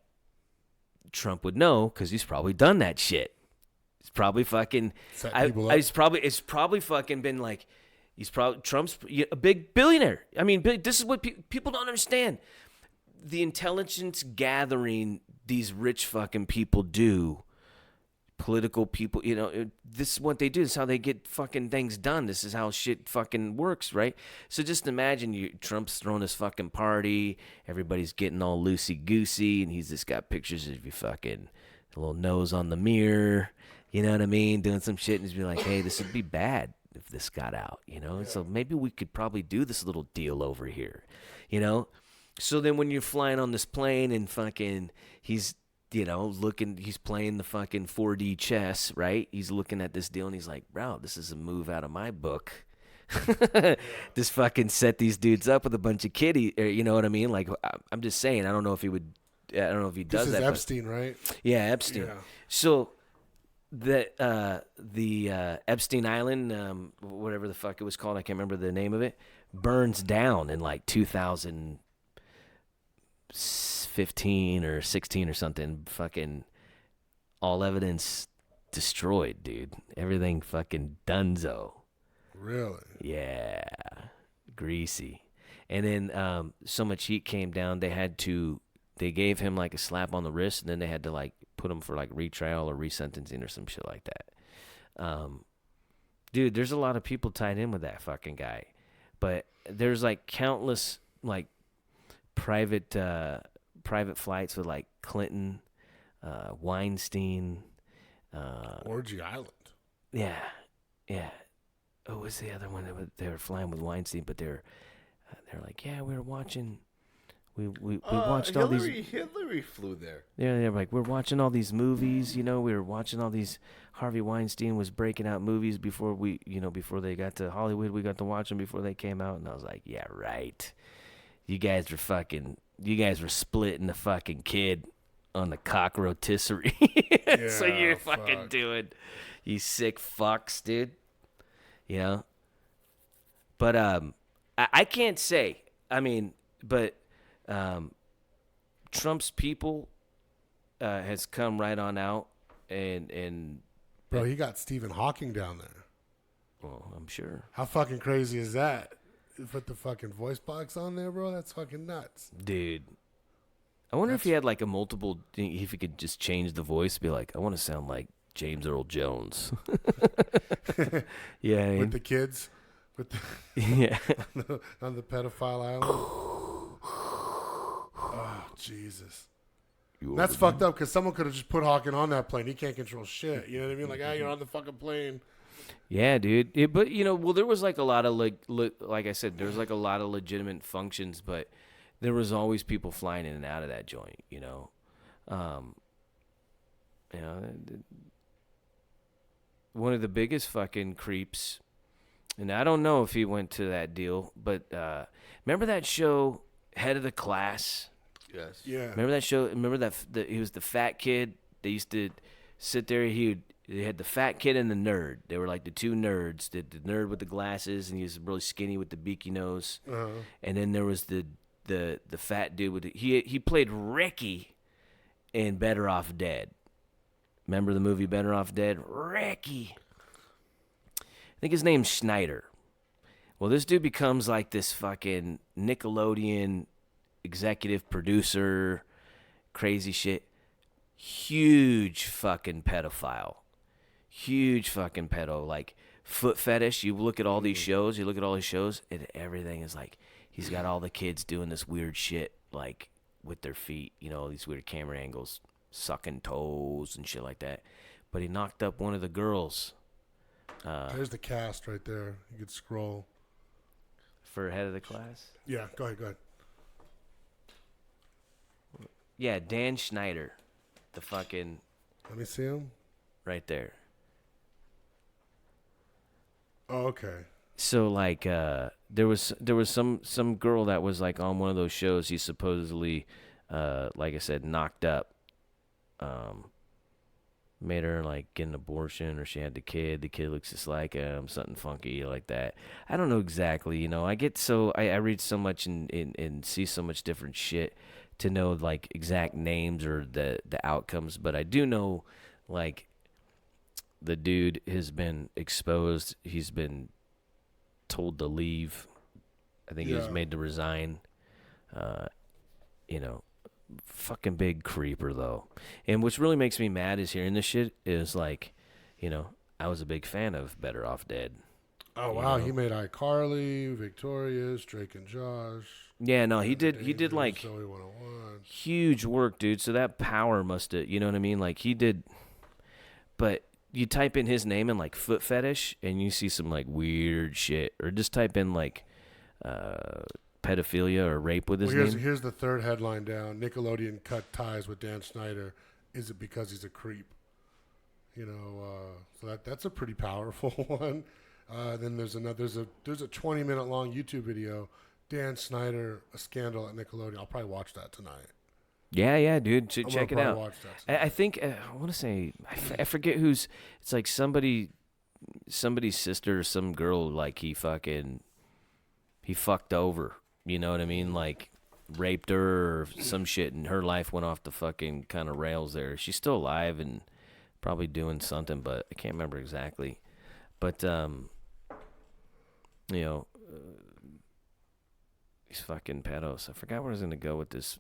Trump would know because he's probably done that shit. He's probably fucking. It's probably fucking been like. Trump's a big billionaire. I mean, this is what people don't understand. The intelligence gathering these rich fucking people do. Political people, this is what they do. This is how they get fucking things done. This is how shit fucking works, right? So just imagine Trump's throwing his fucking party. Everybody's getting all loosey-goosey, and he's just got pictures of your fucking little nose on the mirror. You know what I mean? Doing some shit, and he's be like, hey, this would be bad if this got out, So maybe we could probably do this little deal over here, So then when you're flying on this plane and fucking he's he's playing the fucking 4D chess, right? He's looking at this deal and he's like, bro, this is a move out of my book. Just fucking set these dudes up with a bunch of kiddies, you know what I mean? Like, I'm just saying, I don't know if he does that. This is Epstein, right? Yeah, Epstein. Yeah. So the Epstein Island, whatever the fuck it was called, I can't remember the name of it, burns down in like 2015 or 16 or something. Fucking all evidence destroyed, dude. Everything fucking dunzo. Really? Yeah. Greasy. And then so much heat came down, they gave him like a slap on the wrist, and then they had to like put him for like retrial or resentencing or some shit like that. Dude, there's a lot of people tied in with that fucking guy. But there's like countless like private flights with like Clinton, Weinstein, Orgy Island. Yeah. Oh, what's the other one? They were flying with Weinstein, but they're like, yeah, we were watching. We watched all these. Hillary flew there. Yeah, they're like, we're watching all these movies. We were watching all these. Harvey Weinstein was breaking out movies before before they got to Hollywood. We got to watch them before they came out, and I was like, yeah, right. You guys were splitting the fucking kid on the cock rotisserie. That's what you're fucking doing. You sick fucks, dude. But I can't say. I mean, but Trump's people has come right on out and bro, he got Stephen Hawking down there. Well, I'm sure. How fucking crazy is that? Put the fucking voice box on there, bro. That's fucking nuts, dude. I wonder if he had like a multiple. If he could just change the voice, be like, I want to sound like James Earl Jones. Yeah, with the kids, yeah, on the pedophile island. Oh Jesus, that's fucked up. Because someone could have just put Hawking on that plane. He can't control shit. You know what I mean? Like, you're on the fucking plane. Yeah, dude. But there was like a lot of like I said, there was like a lot of legitimate functions, but there was always people flying in and out of that joint. One of the biggest fucking creeps, and I don't know if he went to that deal, but remember that show, Head of the Class? Yes. Yeah. Remember that show? Remember that he was the fat kid. They used to sit there. They had the fat kid and the nerd. They were like the two nerds. The nerd with the glasses, and he was really skinny with the beaky nose. Uh-huh. And then there was the fat dude with he played Ricky in Better Off Dead. Remember the movie Better Off Dead? Ricky. I think his name's Schneider. Well, this dude becomes like this fucking Nickelodeon executive producer, crazy shit. Huge fucking pedophile. huge fucking pedo, like foot fetish. You look at all these shows, and everything is like he's got all the kids doing this weird shit, like with their feet, these weird camera angles, sucking toes and shit like that. But he knocked up one of the girls. There's the cast right there. You could scroll. For head of the class? Yeah, go ahead. Yeah, Dan Schneider. The fucking... Let me see him. Right there. Oh, okay. So, like, there was some girl that was, like, on one of those shows he supposedly, like I said, knocked up. Made her, like, get an abortion, or she had the kid. The kid looks just like him, something funky like that. I don't know exactly, I get I read so much and see so much different shit to know, like, exact names or the outcomes. But I do know, like, the dude has been exposed. He's been told to leave. I think he was made to resign. Fucking big creeper, though. And what's really makes me mad is hearing this shit is, like, I was a big fan of Better Off Dead. Oh, wow. He made iCarly, Victorious, Drake and Josh. Yeah, no, he did like Zoe 101. huge work, dude. So that power must have, you know what I mean? Like, he did. But you type in his name and, like, foot fetish, and you see some, like, weird shit. Or just type in, like, pedophilia or rape with his name. Here's the third headline down. Nickelodeon cut ties with Dan Schneider. Is it because he's a creep? So that's a pretty powerful one. Then there's a 20-minute long YouTube video. Dan Schneider, a scandal at Nickelodeon. I'll probably watch that tonight. Yeah, dude. Check it out. Watch that I think I want to say I forget who's. It's like somebody's sister or some girl. Like he fucked over. You know what I mean? Like raped her or some shit, and her life went off the fucking kind of rails there. She's still alive and probably doing something, but I can't remember exactly. But these fucking pedos. I forgot where I was gonna go with this.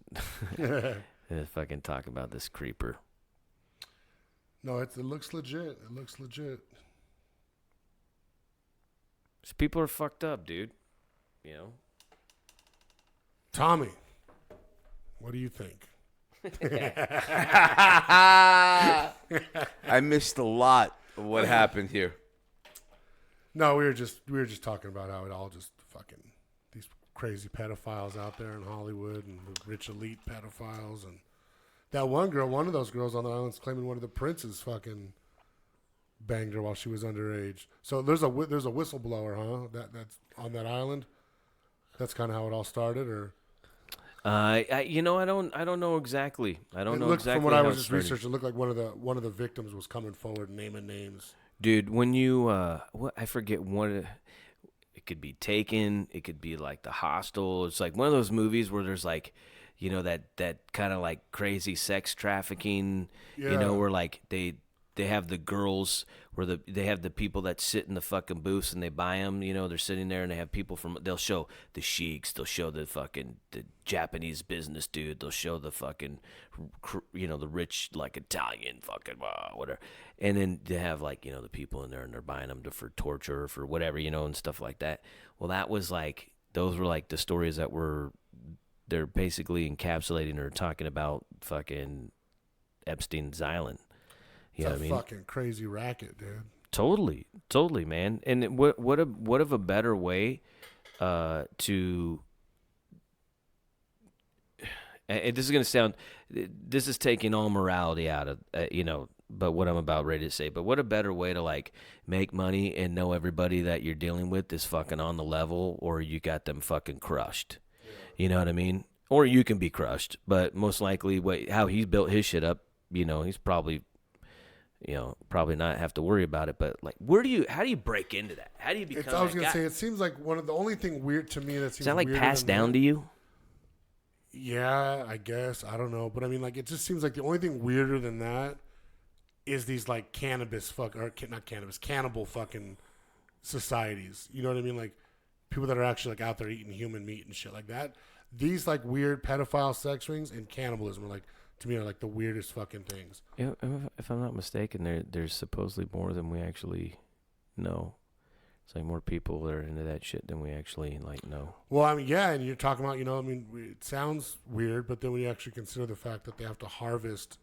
Fucking talk about this creeper. No, it looks legit. These people are fucked up, dude. Tommy, what do you think? I missed a lot of what happened here. No, we were just talking about how it all just fucking these crazy pedophiles out there in Hollywood and the rich elite pedophiles, and that one of those girls on the island's claiming one of the princes fucking banged her while she was underage. So there's a whistleblower, huh? That's on that island. That's kind of how it all started, or. I don't know exactly. From what I was just researching, it looked like one of the victims was coming forward and naming names. Dude, when you I forget it could be Taken, it could be like The Hostel. It's like one of those movies where there's like, that kind of like crazy sex trafficking, where like they have the girls where they have the people that sit in the fucking booths and they buy them, they're sitting there and they have people they'll show the sheiks, they'll show the Japanese business dude, they'll show the fucking, the rich, like Italian fucking, whatever. And then they have like, the people in there and they're buying them for torture or for whatever, and stuff like that. Well, that was like, those were like the stories that they're basically encapsulating or talking about fucking Epstein's Island. You know what I mean? Fucking crazy racket, dude. Totally, man. And what of a better way to? And this is gonna sound, this is taking all morality out of but what I'm about ready to say. But what a better way to like make money and know everybody that you're dealing with is fucking on the level, or you got them fucking crushed. Yeah. You know what I mean? Or you can be crushed, but most likely how he's built his shit up, he's probably. Probably not have to worry about it, but like, how do you break into that? How do you become? I was gonna say, it seems like one of the only thing weird to me that seems. Is that like passed down to you? Yeah, I guess I don't know, but I mean, like, it just seems like the only thing weirder than that is these like cannibal fucking societies. You know what I mean? Like people that are actually like out there eating human meat and shit like that. These like weird pedophile sex rings and cannibalism are like to me are like the weirdest fucking things. Yeah, if I'm not mistaken, there's supposedly more than we actually know. It's like more people that are into that shit than we actually like know. Well, I mean, yeah, and you're talking about, it sounds weird, but then when you actually consider the fact that they have to harvest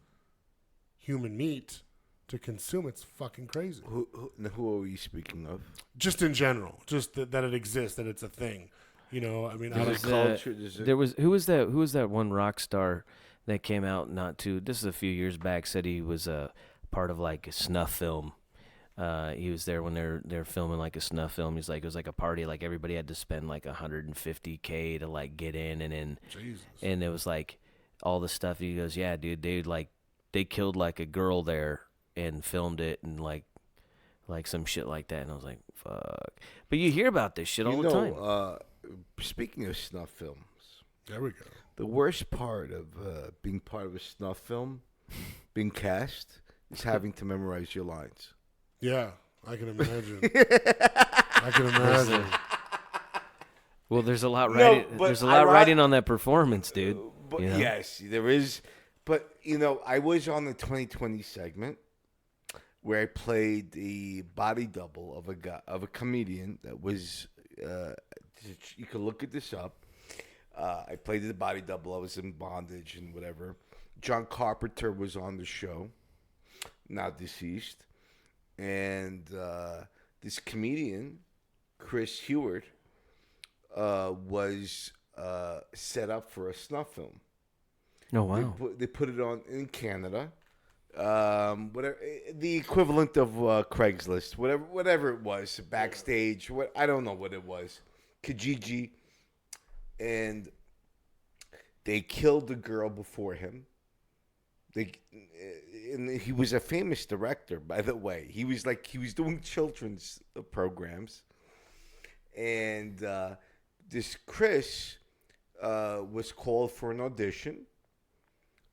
human meat to consume, it's fucking crazy. Who are we speaking of? Just in general, just that it exists, that it's a thing. I mean, I was, Culture. There was who was that one rock star that came out this is a few years back, said he was a part of like a snuff film. He was there when they're filming like a snuff film. He's like, it was like a party, like everybody had to spend like $150K to like get in, and then Jesus. and it was like all the stuff. He goes, yeah, dude, they killed like a girl there and filmed it and like some shit like that. And I was like, fuck. But you hear about this shit all the time. Speaking of snuff films, There we go. the worst part of being part of a snuff film, being cast, is having to memorize your lines. Yeah, I can imagine. I can imagine. Well, there's a lot but riding on that performance, dude. But you know? yes, there is. But I was on the 2020 segment where I played the body double of a comedian that was. You can look at this up. I played the body double. I was in bondage and whatever. John Carpenter was on the show, now deceased, and this comedian, Chris Heward, was set up for a snuff film. Oh wow! They put it on in Canada, whatever the equivalent of Craigslist, whatever it was, backstage. I don't know what it was, Kijiji, and they killed the girl before him. And he was a famous director, by the way. He was doing children's programs, and this Chris was called for an audition.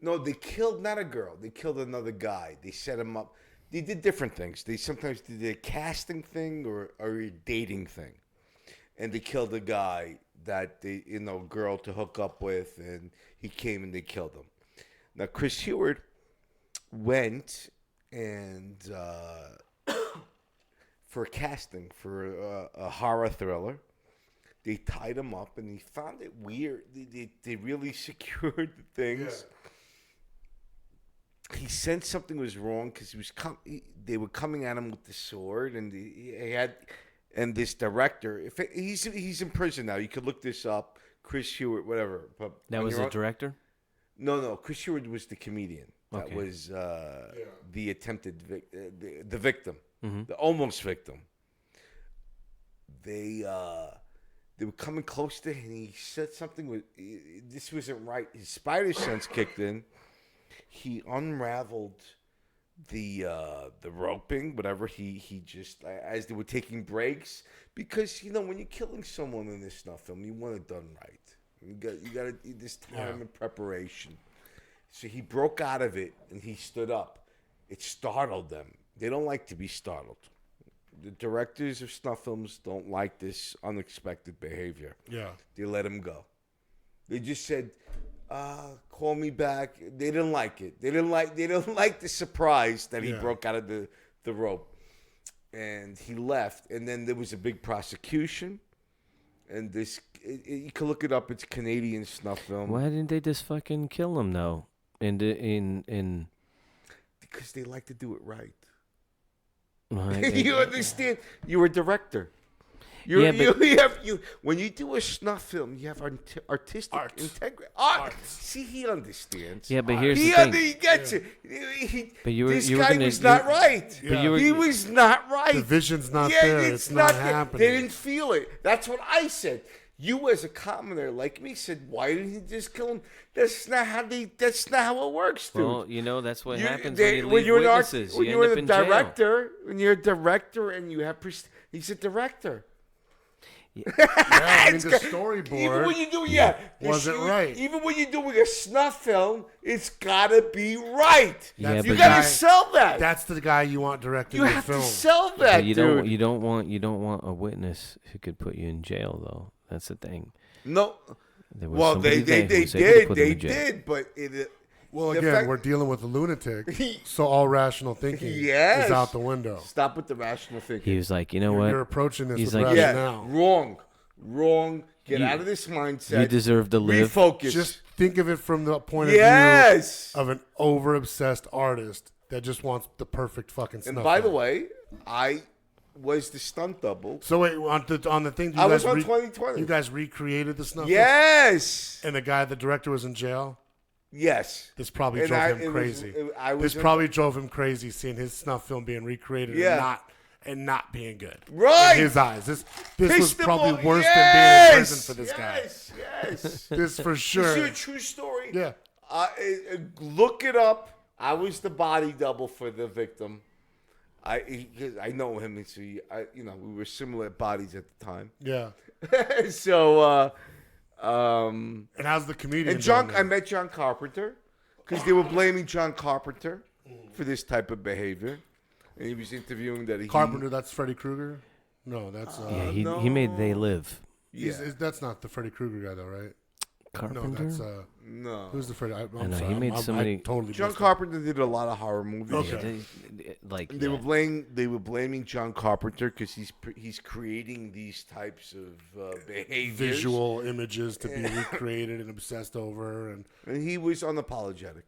No, they killed not a girl. They killed another guy. They set him up. They did different things. They sometimes did a casting thing or a dating thing, and they killed a guy that girl to hook up with, and he came and they killed him. Now Chris Heward went and for casting for a horror thriller. They tied him up, and he found it weird. They really secured the things. Yeah. He sensed something was wrong because they were coming at him with the sword, and and this director. He's in prison now. You could look this up. Chris Heward, whatever. But that was the director? No. Chris Heward was the comedian. That was the attempted the victim, the almost victim. They were coming close to him, and he said something. This wasn't right. His spider sense kicked in. He unraveled the roping, whatever. He just, as they were taking breaks, because when you're killing someone in this snuff film, you want it done right. You got this time and preparation. So he broke out of it and he stood up. It startled them. They don't like to be startled. The directors of snuff films don't like this unexpected behavior. Yeah, they let him go. They just said, call me back. They didn't like it. They didn't like the surprise that he broke out of the rope. And he left. And then there was a big prosecution. And you can look it up. It's a Canadian snuff film. Why didn't they just fucking kill him though? Because they like to do it right. Well, you understand? You're a director. When you do a snuff film, you have artistic integrity. Art. See, he understands. Yeah, but here's the thing. He gets it. This guy was not right. He was not right. The vision's not there. It's not happening. They didn't feel it. That's what I said. You, as a commoner like me, said, "Why didn't he just kill him?" That's not how it works, dude. Well, that's what happens when you leave witnesses. When you're a director, when you're a director and you have, he's a director. I mean, the storyboard. Even when you do, wasn't right. Even when you're doing a snuff film, it's gotta be right. Yeah, you gotta sell that. That's the guy you want directing your film. You have to sell that, dude. You don't want a witness who could put you in jail, though. That's the thing. No. Well, they did, but Well, The again, fact- we're dealing with a lunatic, so all rational thinking Yes. is out the window. Stop with the rational thinking. He was like, you know what? You're approaching this He's with like, rationale. Wrong. Get You- out of this mindset. You deserve to live. Refocus. Just think of it from the point of yes. view of an over-obsessed artist that just wants the perfect fucking stuff. And by the way, I was the stunt double. So wait, on the thing, I was on 2020. You guys recreated the snuff? Yes. And the director was in jail? Yes. This probably And drove him crazy. This probably drove him crazy seeing his snuff film being recreated and not being good. Right. In his eyes. This was Pissed him probably off. worse than being in prison for this guy. Yes. This for sure. This is a true story. Yeah. Look it up. I was the body double for the victim. I know him. So we were similar bodies at the time. Yeah. So. And how's the comedian? And John, doing I now? met John Carpenter because they were blaming John Carpenter for this type of behavior, and he was interviewing that Carpenter. That's Freddy Krueger. No, that's Yeah, he made They Live. that's not the Freddy Krueger guy though, right? Carpenter? No, that's No, who's the Freddy? I'm know, sorry, he made so many- totally John missed it. Carpenter did a lot of horror movies. Okay. They were blaming John Carpenter because he's creating these types of behaviors. Visual images to be recreated and obsessed over, and And he was unapologetic.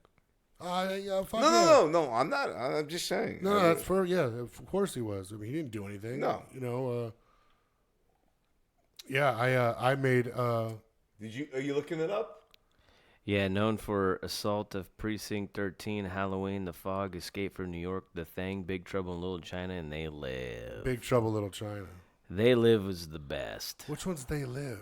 fuck No, I'm not. I'm just saying. No, that's for of course he was. I mean, he didn't do anything. No. I made. Are you looking it up? Yeah, known for assault of Precinct 13, Halloween, The Fog, Escape from New York, The Thing, Big Trouble in Little China, and They Live. Big Trouble Little China. They Live was the best. Which ones They Live?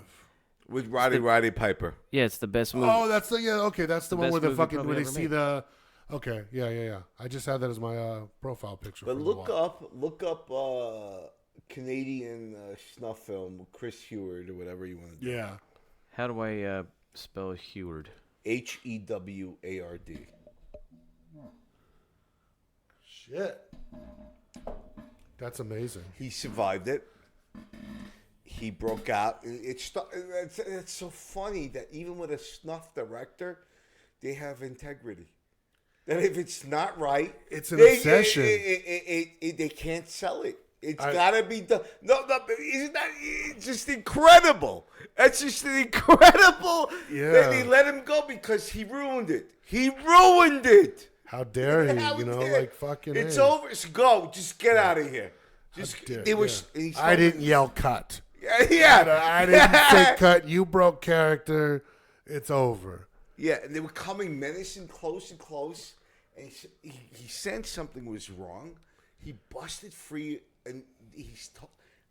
With Roddy Piper. Yeah, it's the best movie. Oh, that's that's the one best where the movie fucking probably where they ever see made. the. Okay, yeah. I just had that as my profile picture. But for a look while. up Canadian snuff film with Chris Heward or whatever you want to do. Yeah. How do I spell Heward? Heward. Shit. That's amazing. He survived it. He broke out. It's so funny that even with a snuff director, they have integrity. That if it's not right, It's an obsession. They can't sell it. It's gotta be done. No, isn't that it's just incredible? That's just incredible. Yeah. That he let him go because he ruined it. He ruined it. How dare he? How dare- Like fucking. It's hey. over. So go. Just get out of here. Just dare- it was. yeah. he I didn't yell cut. Yeah. I didn't say cut. You broke character. It's over. Yeah, and they were coming menacing close and close, and he sensed something was wrong. He busted free, and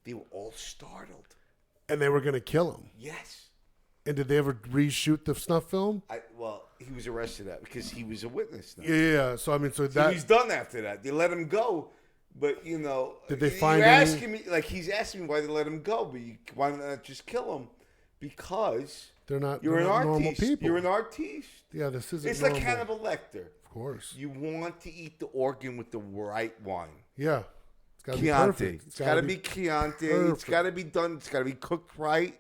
they were all startled. And they were gonna kill him. Yes. And did they ever reshoot the snuff film? He was arrested because he was a witness now. Yeah. So I mean, He was done after that. They let him go, but Did they find you're any- asking me he's asking me why they let him go, but why not just kill him? Because They're not. you're they're an not artist. normal people. You're an artist. Yeah, this isn't. It's normal. like Hannibal Lecter. Of course. You want to eat the organ with the right wine. Yeah. It's got to be Chianti. perfect. It's got to be Chianti. It's perfect. got to be done. It's got to be cooked right.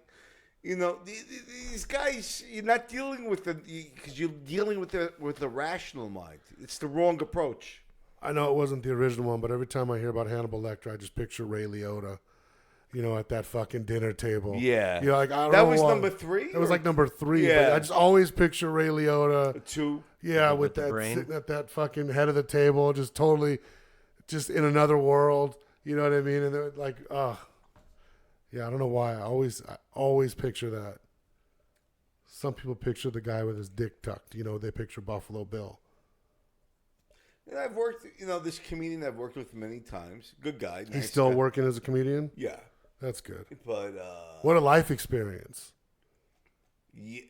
These guys, you're not dealing with them because you're dealing with the rational mind. It's the wrong approach. I know it wasn't the original one, but every time I hear about Hannibal Lecter, I just picture Ray Liotta, at that fucking dinner table. Yeah. Like, I don't That know was why. number 3? It was like number 3. Yeah. But I just always picture Ray Liotta. 2. Yeah, With with the that brain? sitting at that fucking head of the table, just totally, just in another world. You know what I mean? And they're like, yeah, I don't know why. I always picture that. Some people picture the guy with his dick tucked. They picture Buffalo Bill. And I've worked, this comedian I've worked with many times. Good guy. He's nice still guy. working as a comedian? Yeah. That's good. But, What a life experience. yeah.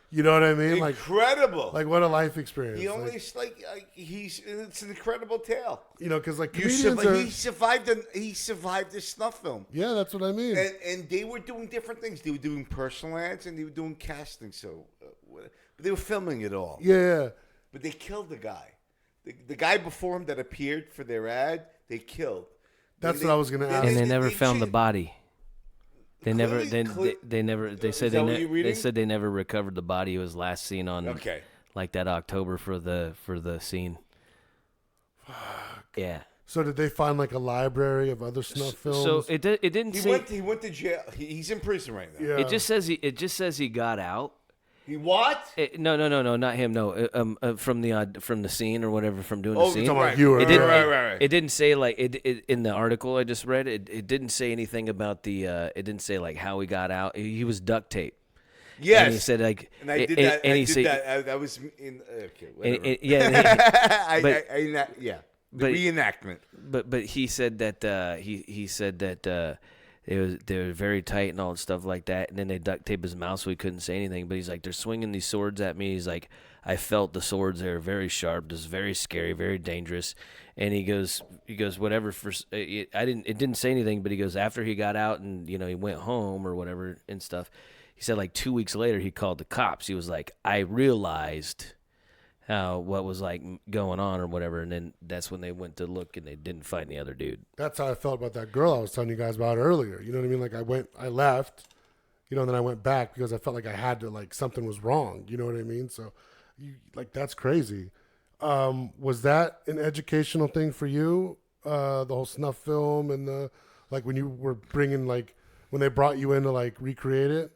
You know what I mean? Incredible. Like what a life experience. He only it's an incredible tale. Because like He comedians survived the snuff film. Yeah, that's what I mean. And they were doing different things. They were doing personal ads and they were doing casting. So, but they were filming it all. Yeah. But they killed the guy. The guy before him that appeared for their ad, they killed. That's what I was gonna ask. And they never found the cheated. body. They Clearly- they never. They said that what you're reading? they said they never recovered the body. It was last seen on Okay. like that October for the scene. Yeah. So did they find like a library of other snuff films? So it didn't He say. went to jail. He's in prison right now. Yeah. It just says he got out. He what? No, not him. No, from the scene or whatever, from doing the Oh, scene. you're talking about Hewer. It didn't. Right. It didn't say like it in the article I just read. It didn't say anything about the. It didn't say like how he got out. He was duct taped. Yes. And he said like. And I did that. And I he did said, that. That was in. Okay. Whatever. Yeah. But- yeah. The but- reenactment. But he said that he said that they were very tight and all that stuff like that, and then they duct tape his mouth so he couldn't say anything. But he's like, they're swinging these swords at me. He's like, I felt the swords. They were very sharp. It was very scary, very dangerous. And he goes whatever. It didn't say anything, but he goes after he got out and he went home or whatever and stuff. He said like 2 weeks later he called the cops. He was like, I realized what was like going on or whatever, and then that's when they went to look and they didn't find the other dude. That's how I felt about that girl I was telling you guys about earlier. You know what I mean? Like I left, and then I went back because I felt like I had to, like something was wrong. You know what I mean? So, that's crazy. Was that an educational thing for you? The whole snuff film and the when you were bringing when they brought you in to recreate it.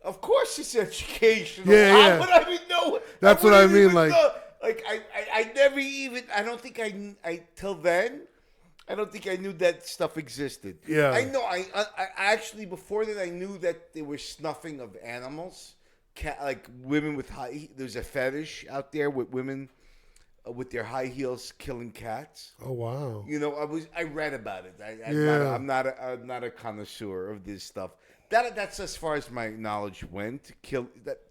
Of course, it's educational. Yeah. How would I even know? That's what I mean. I never even. I don't think I till then. I don't think I knew that stuff existed. Yeah. I know. I actually before that I knew that there was snuffing of animals, like women with high. There's a fetish out there with women with their high heels killing cats. Oh wow. I read about it. I'm not a connoisseur of this stuff. That's as far as my knowledge went.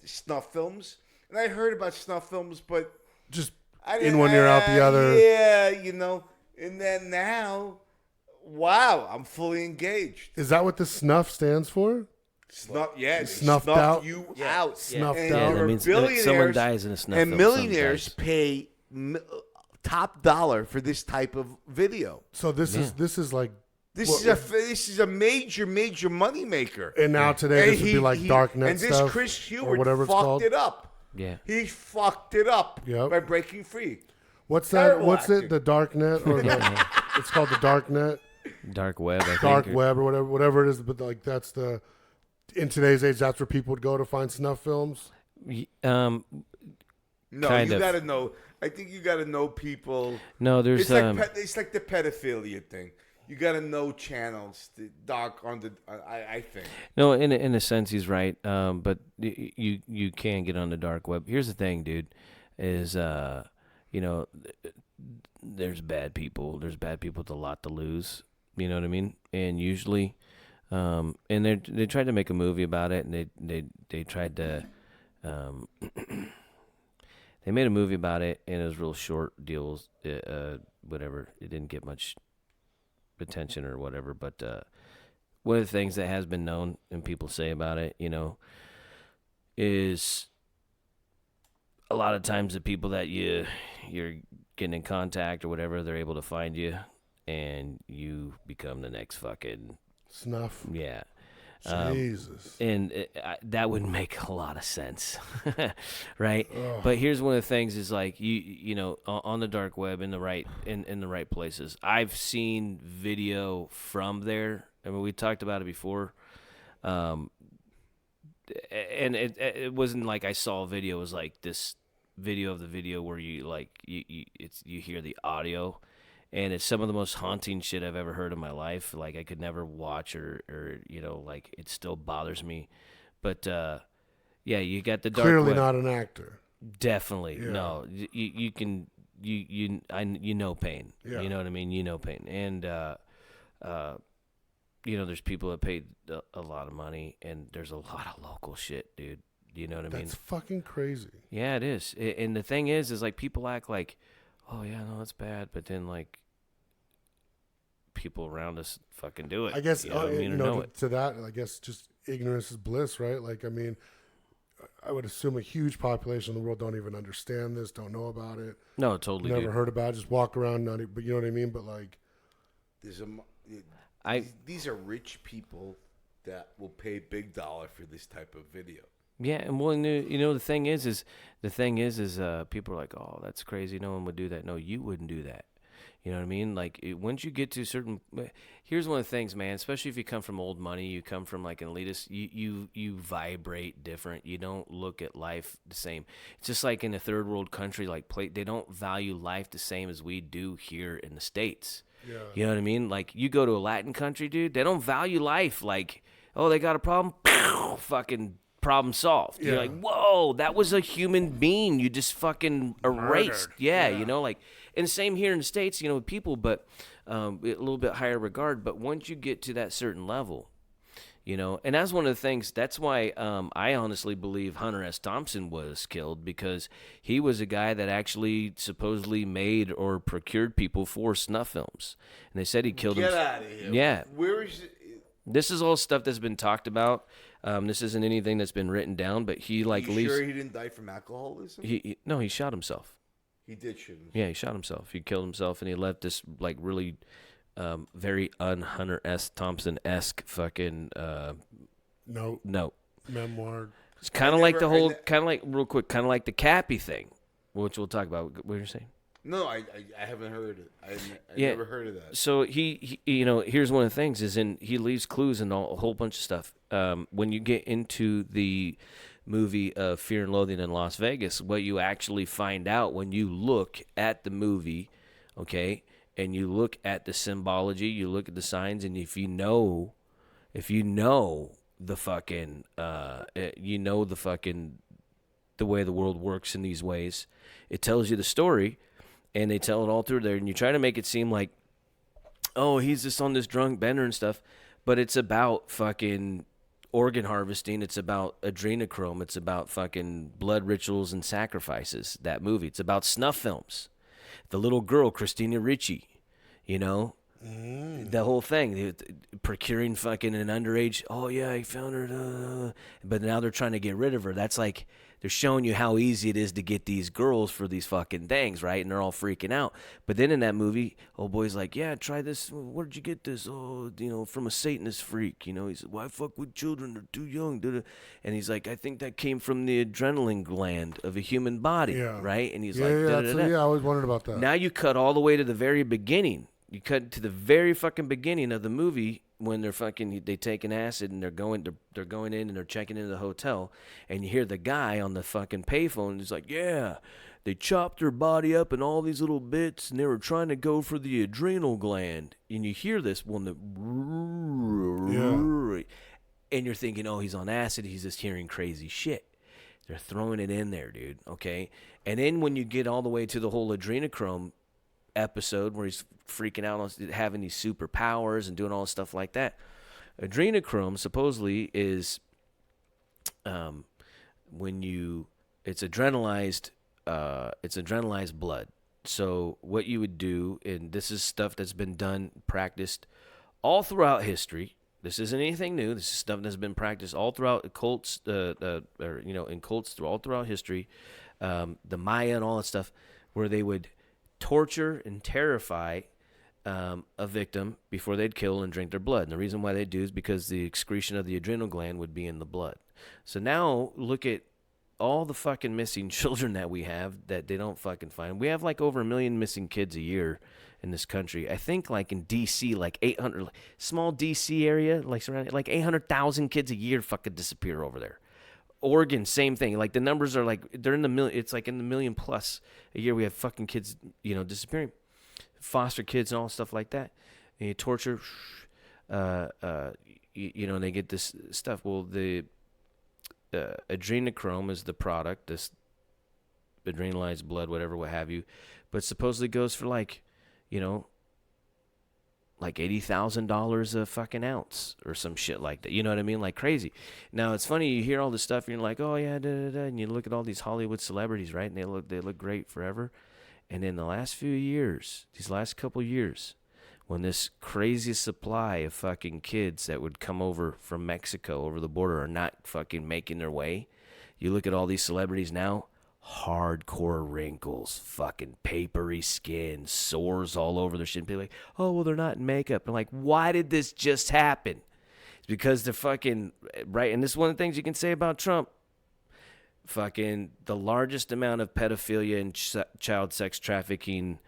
Snuff films, and I heard about snuff films, but just in one ear out the other. Yeah, And then now, wow, I'm fully engaged. Is that what the snuff stands for? Snuff, yeah, Snuffed snuff out? you Yeah. out. Snuffed And out. Yeah, there that are means billionaires someone dies in a snuff and film. millionaires Someone pay top dollar for this type of video. So this is like. This is a major money maker. And now today this would be like dark net and this stuff Chris or Hewitt whatever it's fucked called. it up. Yeah. He fucked it up Yep. by breaking free. What's that? Terrible What's acting. it? The dark net or it's called the dark net, Dark web. I dark think, web or whatever it is. But that's in today's age, that's where people would go to find snuff films. No, Kind you of. got to know. I think you got to know people. No, there's It's like the pedophilia thing. You got to know channels. The dark on the. I think. No, in a sense, he's right. But you can get on the dark web. Here's the thing, dude, is there's bad people. There's bad people with a lot to lose. You know what I mean? And usually, and they tried to make a movie about it, and they tried to. They made a movie about it, and it was real short deals. Whatever, it didn't get much attention or whatever, but one of the things that has been known and people say about it, is a lot of times the people that you're getting in contact or whatever, they're able to find you, and you become the next fucking Snuff. yeah. Jesus. And that would make a lot of sense, right? But here's one of the things: is like you on the dark web in the right places. I've seen video from there. I mean, we talked about it before, and it wasn't like I saw a video. It was like this video of the video where you hear the audio. And it's some of the most haunting shit I've ever heard in my life. Like I could never watch or like it still bothers me. But yeah, you got the dark Clearly web. not an actor. Definitely Yeah. no. You can know pain. Yeah. You know what I mean. You know pain, and there's people that paid a lot of money, and there's a lot of local shit, dude. You know what I mean? That's fucking crazy. Yeah, it is. And the thing is like people act like, oh yeah, no, it's bad, but then like. People around us fucking do it. I guess it. to that, I guess just ignorance is bliss, right? Like, I mean, I would assume a huge population of the world don't even understand this, don't know about it, No, totally. never dude. heard about it, just walk around, but you know what I mean? But like, these are rich people that will pay big dollar for this type of video. Yeah, and well, the thing is people are like, oh, that's crazy. No one would do that. No, you wouldn't do that. You know what I mean? Like, once you get to certain, here's one of the things, man. Especially if you come from old money, you come from like an elitist, you vibrate different. You don't look at life the same. It's just like in a third world country, like they don't value life the same as we do here in the States. Yeah. You know what I mean? Like, you go to a Latin country, dude, they don't value life. Like, oh, they got a problem, fucking problem solved. Yeah. You're like, whoa, that was a human being you just fucking erased. Yeah, like. And same here in the States, with people, but a little bit higher regard. But once you get to that certain level, and that's one of the things, that's why I honestly believe Hunter S. Thompson was killed, because he was a guy that actually supposedly made or procured people for snuff films. And they said he killed him. Get out of here. Yeah. Where is it? This is all stuff that's been talked about. This isn't anything that's been written down, but he Are you sure he didn't die from alcoholism? No, he shot himself. He did shoot himself. Yeah, he shot himself. He killed himself, and he left this like really very un-Hunter S. Thompson-esque fucking note. Memoir. It's kind of like the whole, real quick, kind of like the Cappy thing, which we'll talk about. What you're saying? No, I haven't heard it. I never heard of that. So he here's one of the things is he leaves clues and a whole bunch of stuff. When you get into the movie of Fear and Loathing in Las Vegas, what you actually find out when you look at the movie, okay, and you look at the symbology, you look at the signs, and if you know the fucking, the way the world works in these ways, it tells you the story, and they tell it all through there, and you try to make it seem like, oh, he's just on this drunk bender and stuff, but it's about fucking organ harvesting. It's about adrenochrome. It's about fucking blood rituals and sacrifices, that movie. It's about snuff films. The little girl, Christina Ricci, the whole thing, procuring fucking an underage. Oh, yeah, I found her. But now they're trying to get rid of her. That's like, they're showing you how easy it is to get these girls for these fucking things, right? And they're all freaking out. But then in that movie, old boy's like, yeah, try this. Where'd you get this? Oh, from a Satanist freak. He said, why fuck with children? They're too young. And he's like, I think that came from the adrenaline gland of a human body, right? And he's like, I always wondered about that. Now you cut all the way to the very beginning. You cut to the very fucking beginning of the movie when they take an acid and they're going in and they're checking into the hotel, and you hear the guy on the fucking payphone. He's like, yeah, they chopped her body up in all these little bits, and they were trying to go for the adrenal gland. And you hear this one and you're thinking, oh, he's on acid. He's just hearing crazy shit. They're throwing it in there, dude. Okay, and then when you get all the way to the whole adrenochrome episode where he's freaking out on having these superpowers and doing all this stuff like that, adrenochrome supposedly is it's adrenalized blood. So what you would do, and this is stuff that's been done, practiced all throughout history. This isn't anything new. This is stuff that's been practiced all throughout cults, in cults all throughout history, the Maya and all that stuff, where they would torture and terrify a victim before they'd kill and drink their blood. And the reason why they do is because the excretion of the adrenal gland would be in the blood. So now look at all the fucking missing children that we have that they don't fucking find. We have like over 1 million missing kids a year in this country. I think like in D.C., like 800, small D.C. area, like surrounding, like 800,000 kids a year fucking disappear over there. Oregon, same thing. Like the numbers are like, they're in the million. It's like in the million plus a year. We have fucking kids, disappearing, foster kids and all stuff like that. And you torture, and they get this stuff. Well, the adrenochrome is the product, this adrenalized blood, whatever, what have you. But supposedly goes for like $80,000 a fucking ounce or some shit like that. You know what I mean? Like crazy. Now it's funny, you hear all this stuff and you're like, oh yeah, and you look at all these Hollywood celebrities, right? And they look great forever. And in the last few years, these last couple years, when this crazy supply of fucking kids that would come over from Mexico over the border are not fucking making their way, you look at all these celebrities now, hardcore wrinkles, fucking papery skin, sores all over their shit. Be like, oh, well, they're not in makeup. And like, why did this just happen? It's because they're fucking, right? And this is one of the things you can say about Trump. fucking the largest amount of pedophilia and child sex trafficking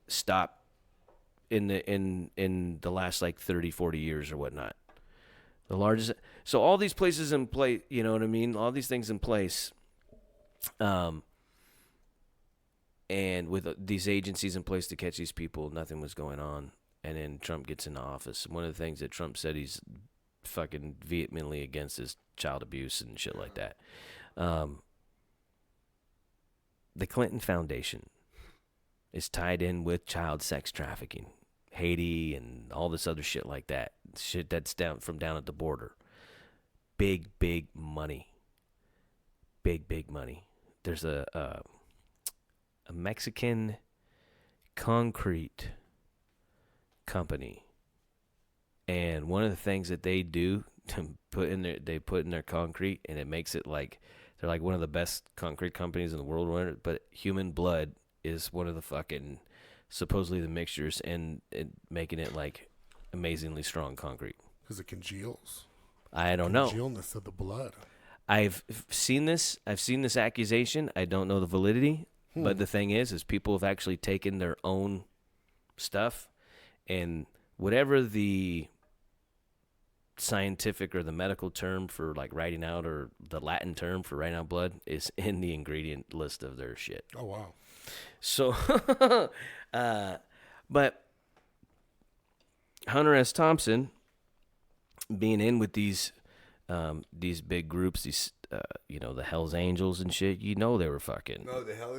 stopped in the last like 30, 40 years or whatnot. The largest. So all these places in place, you know what I mean? All these things in place, and with these agencies in place to catch these people, nothing was going on. And then Trump gets into office. One of the things that Trump said he's fucking vehemently against is child abuse and shit like that. The Clinton Foundation is tied in with child sex trafficking, Haiti, and all this other shit like that. Shit that's down at the border. Big money. Big money. There's a Mexican concrete company, and one of the things that they do to put in their concrete, and it makes it like they're like one of the best concrete companies in the world. But human blood is one of the fucking supposedly the mixtures, and making it like amazingly strong concrete. Because it congeals. I don't know. Congealness of the blood. I've seen this accusation. I don't know the validity, but the thing is people have actually taken their own stuff, and whatever the scientific or the medical term for like writing out, or the Latin term for writing out blood, is in the ingredient list of their shit. Oh, wow. So, but Hunter S. Thompson being in with these big groups, the Hells Angels and shit, they were fucking. No, the Hells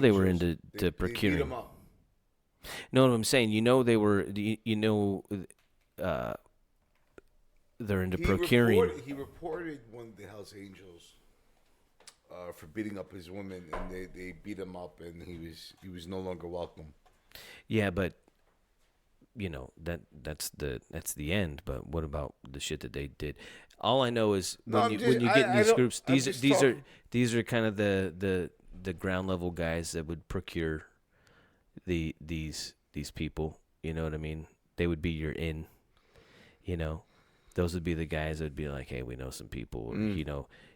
they were into procuring. They beat 'em up. No, what I'm saying, they were, they're into procuring. He reported one of the Hells Angels for beating up his woman, and they beat him up, and he was no longer welcome. Yeah, but that's the end. But what about the shit that they did? All I know is when you get in these groups, these are kind of the ground level guys that would procure these people. You know what I mean? They would be your in. Those would be the guys that would be like, hey, we know some people, or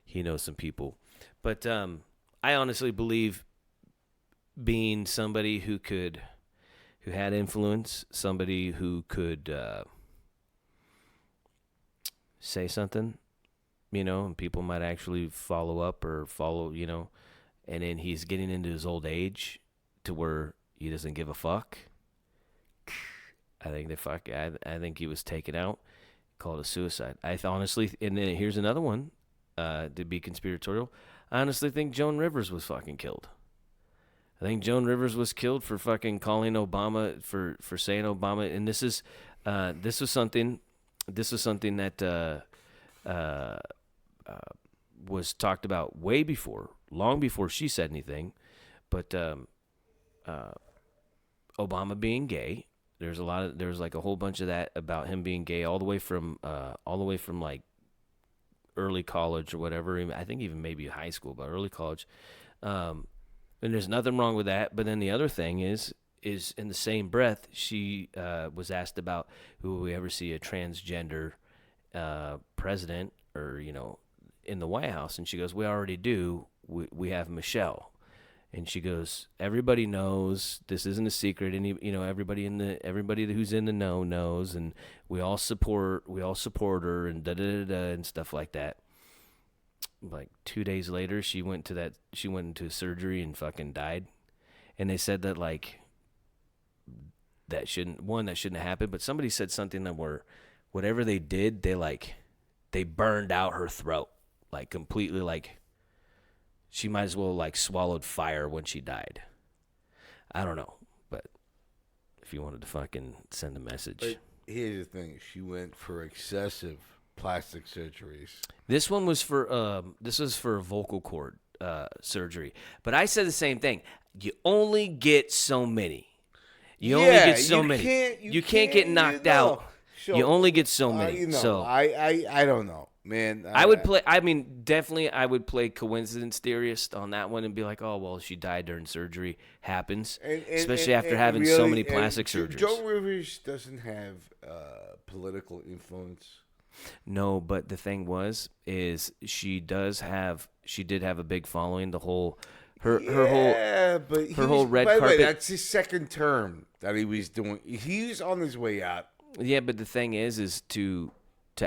he knows some people. But I honestly believe, being somebody who had influence, somebody who could say something, and people might actually follow up or follow, and then he's getting into his old age to where he doesn't give a fuck. I think he was taken out, called a suicide. I honestly, and then here's another one, to be conspiratorial. I honestly think Joan Rivers was fucking killed. I think Joan Rivers was killed for fucking calling Obama, for saying Obama, and this was something that was talked about long before she said anything. But Obama being gay, there was like a whole bunch of that about him being gay all the way from like early college or whatever. I think even maybe high school, but early college. And there's nothing wrong with that. But then the other thing is in the same breath, she was asked about, will we ever see a transgender president or, in the White House? And she goes, we already do. We have Michelle. And she goes, everybody knows, this isn't a secret. And everybody who's in the know knows, and we all support her, and and stuff like that. Like 2 days later, she went into surgery and fucking died. And they said that like that shouldn't have happened. But somebody said something that whatever they did, they burned out her throat, like completely, like she might as well like swallowed fire when she died. I don't know, but if you wanted to fucking send a message. But here's the thing: she went for excessive plastic surgeries. This one was for a vocal cord surgery. But I said the same thing. You only get so many. You can't get knocked out. Sure. You only get so many. So I don't know, man. I would play. I mean, definitely, I would play coincidence theorist on that one and be like, oh well, she died during surgery. Happens, especially after having so many plastic surgeries. Joe Rivers doesn't have political influence. No, but the thing is she did have a big following. The whole her whole red by the way, carpet. that's his second term that he was doing. He's on his way out. Yeah, but the thing is to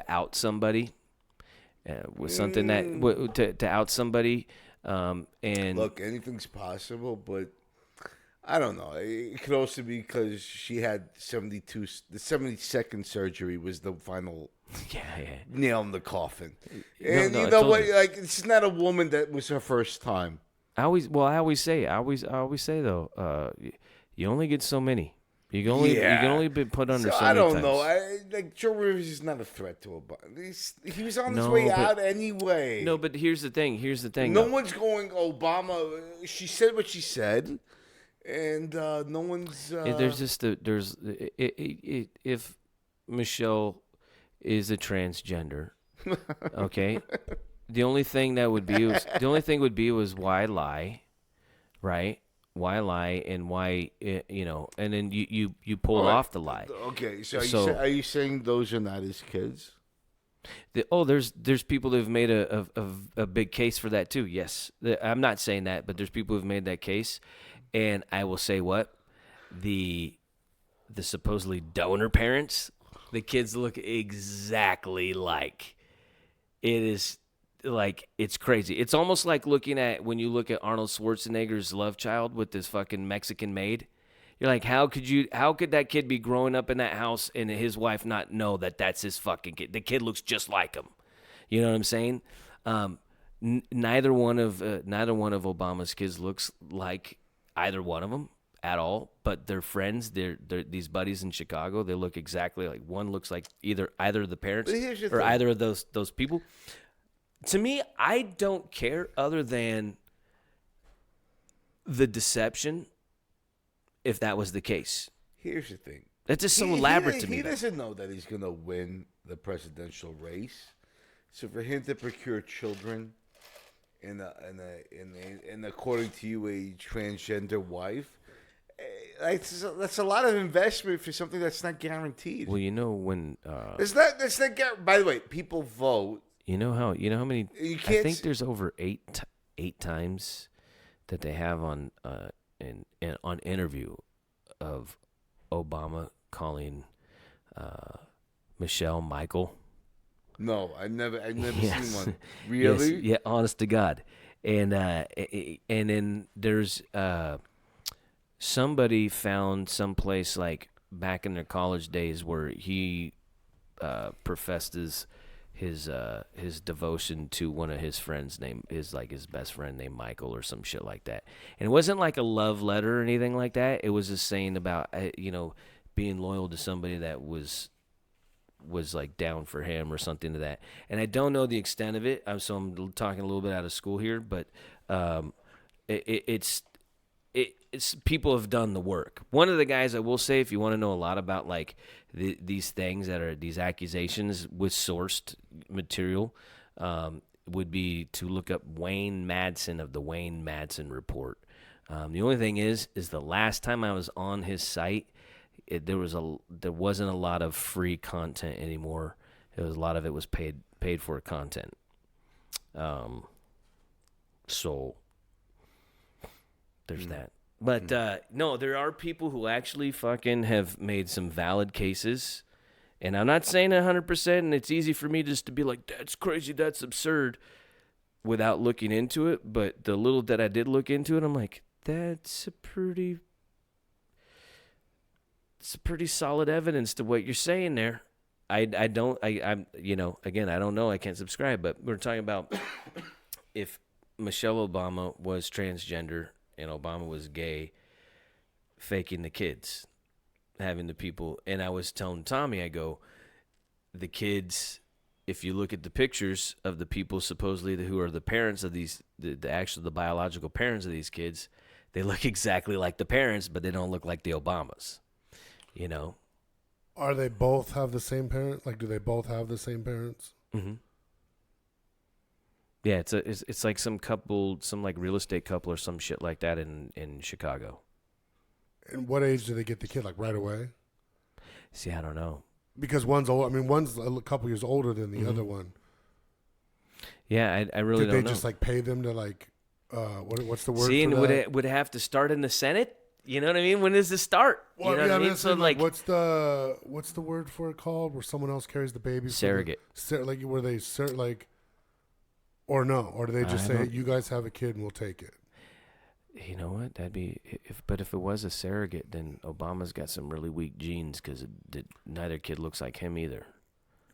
out somebody with something to out somebody. And Look, anything's possible, but I don't know. It could also be because she had 72. The 72nd surgery was the final nail in the coffin. And No, you I know told what? you. Like, it's not a woman that was her first time. I always say though, you only get so many. You can only be put under so I many don't times. know. Joe Rivers is not a threat to Obama. He was on his No, way but- out anyway. No, but here's the thing. No though. one's going Obama. She said what she said, and no one's. There's just if Michelle is a transgender, okay, the only thing would be was why lie, right? Why lie and why and then you pulled off the lie. Okay, so So- are you saying those are not his kids? There's people who've made a big case for that too. Yes, I'm not saying that, but there's people who've made that case, and I will say what the supposedly donor parents, the kids look exactly like. It is like it's crazy. It's almost like looking at when you look at Arnold Schwarzenegger's love child with this fucking Mexican maid. You're like, how could that kid be growing up in that house and his wife not know that that's his fucking kid? The kid looks just like him. You know what I'm saying? Neither one of Obama's kids looks like either one of them at all. But they're friends. They're these buddies in Chicago. They look exactly like one looks like either of the parents But here's the or thing. either of those people. To me, I don't care other than the deception. If that was the case, Here's the thing. that's just so elaborate to me. He doesn't know that he's going to win the presidential race. So for him to procure children and according to you, a transgender wife, that's a lot of investment for something that's not guaranteed. Well, when That's not by the way, people vote. you know how many. You I can't think there's over eight times that they have on on interview of Obama calling Michelle Michael. No, I've never Yes. seen one. Yes, Really? yeah, honest to God. And then there's somebody found someplace like back in their college days where he professed his devotion to one of his friends his best friend named Michael or some shit like that. And it wasn't like a love letter or anything like that. It was just saying about being loyal to somebody that was like down for him or something to that. And I don't know the extent of it. So I'm talking a little bit out of school here, but it's people have done the work. One of the guys I will say, if you want to know a lot about like these things that are these accusations with sourced material, would be to look up Wayne Madsen of the Wayne Madsen Report. The only thing is the last time I was on his site, there wasn't a lot of free content anymore. A lot of it was paid for content. So there's that. But no, there are people who actually fucking have made some valid cases. And I'm not saying 100%, and it's easy for me just to be like, that's crazy, that's absurd, without looking into it. But the little that I did look into it, I'm like, that's pretty solid evidence to what you're saying there. I'm again, I don't know, I can't subscribe, but we're talking about if Michelle Obama was transgender and Obama was gay, faking the kids, having the people. And I was telling Tommy, I go, the kids, if you look at the pictures of the people supposedly who are the parents of these, the biological parents of these kids, they look exactly like the parents, but they don't look like the Obamas, Are they both have the same parents? Like, do they both have the same parents? Mm-hmm. Yeah, it's like some couple, some like real estate couple or some shit like that in Chicago. And what age do they get the kid? Like right away? See, I don't know. Because one's old. I mean, one's a couple years older than the other one. Yeah, I really Did don't they know. just like pay them to like what's the word See, for and that? would it have to start in the Senate? You know what I mean? When does it start? Well, you know what I mean? So like what's the word for it called? Where someone else carries the baby? surrogate. Like where they like, or no, or do they just I say don't- you guys have a kid and we'll take it? You know what? That'd be if it was a surrogate, then Obama's got some really weak genes because neither kid looks like him either.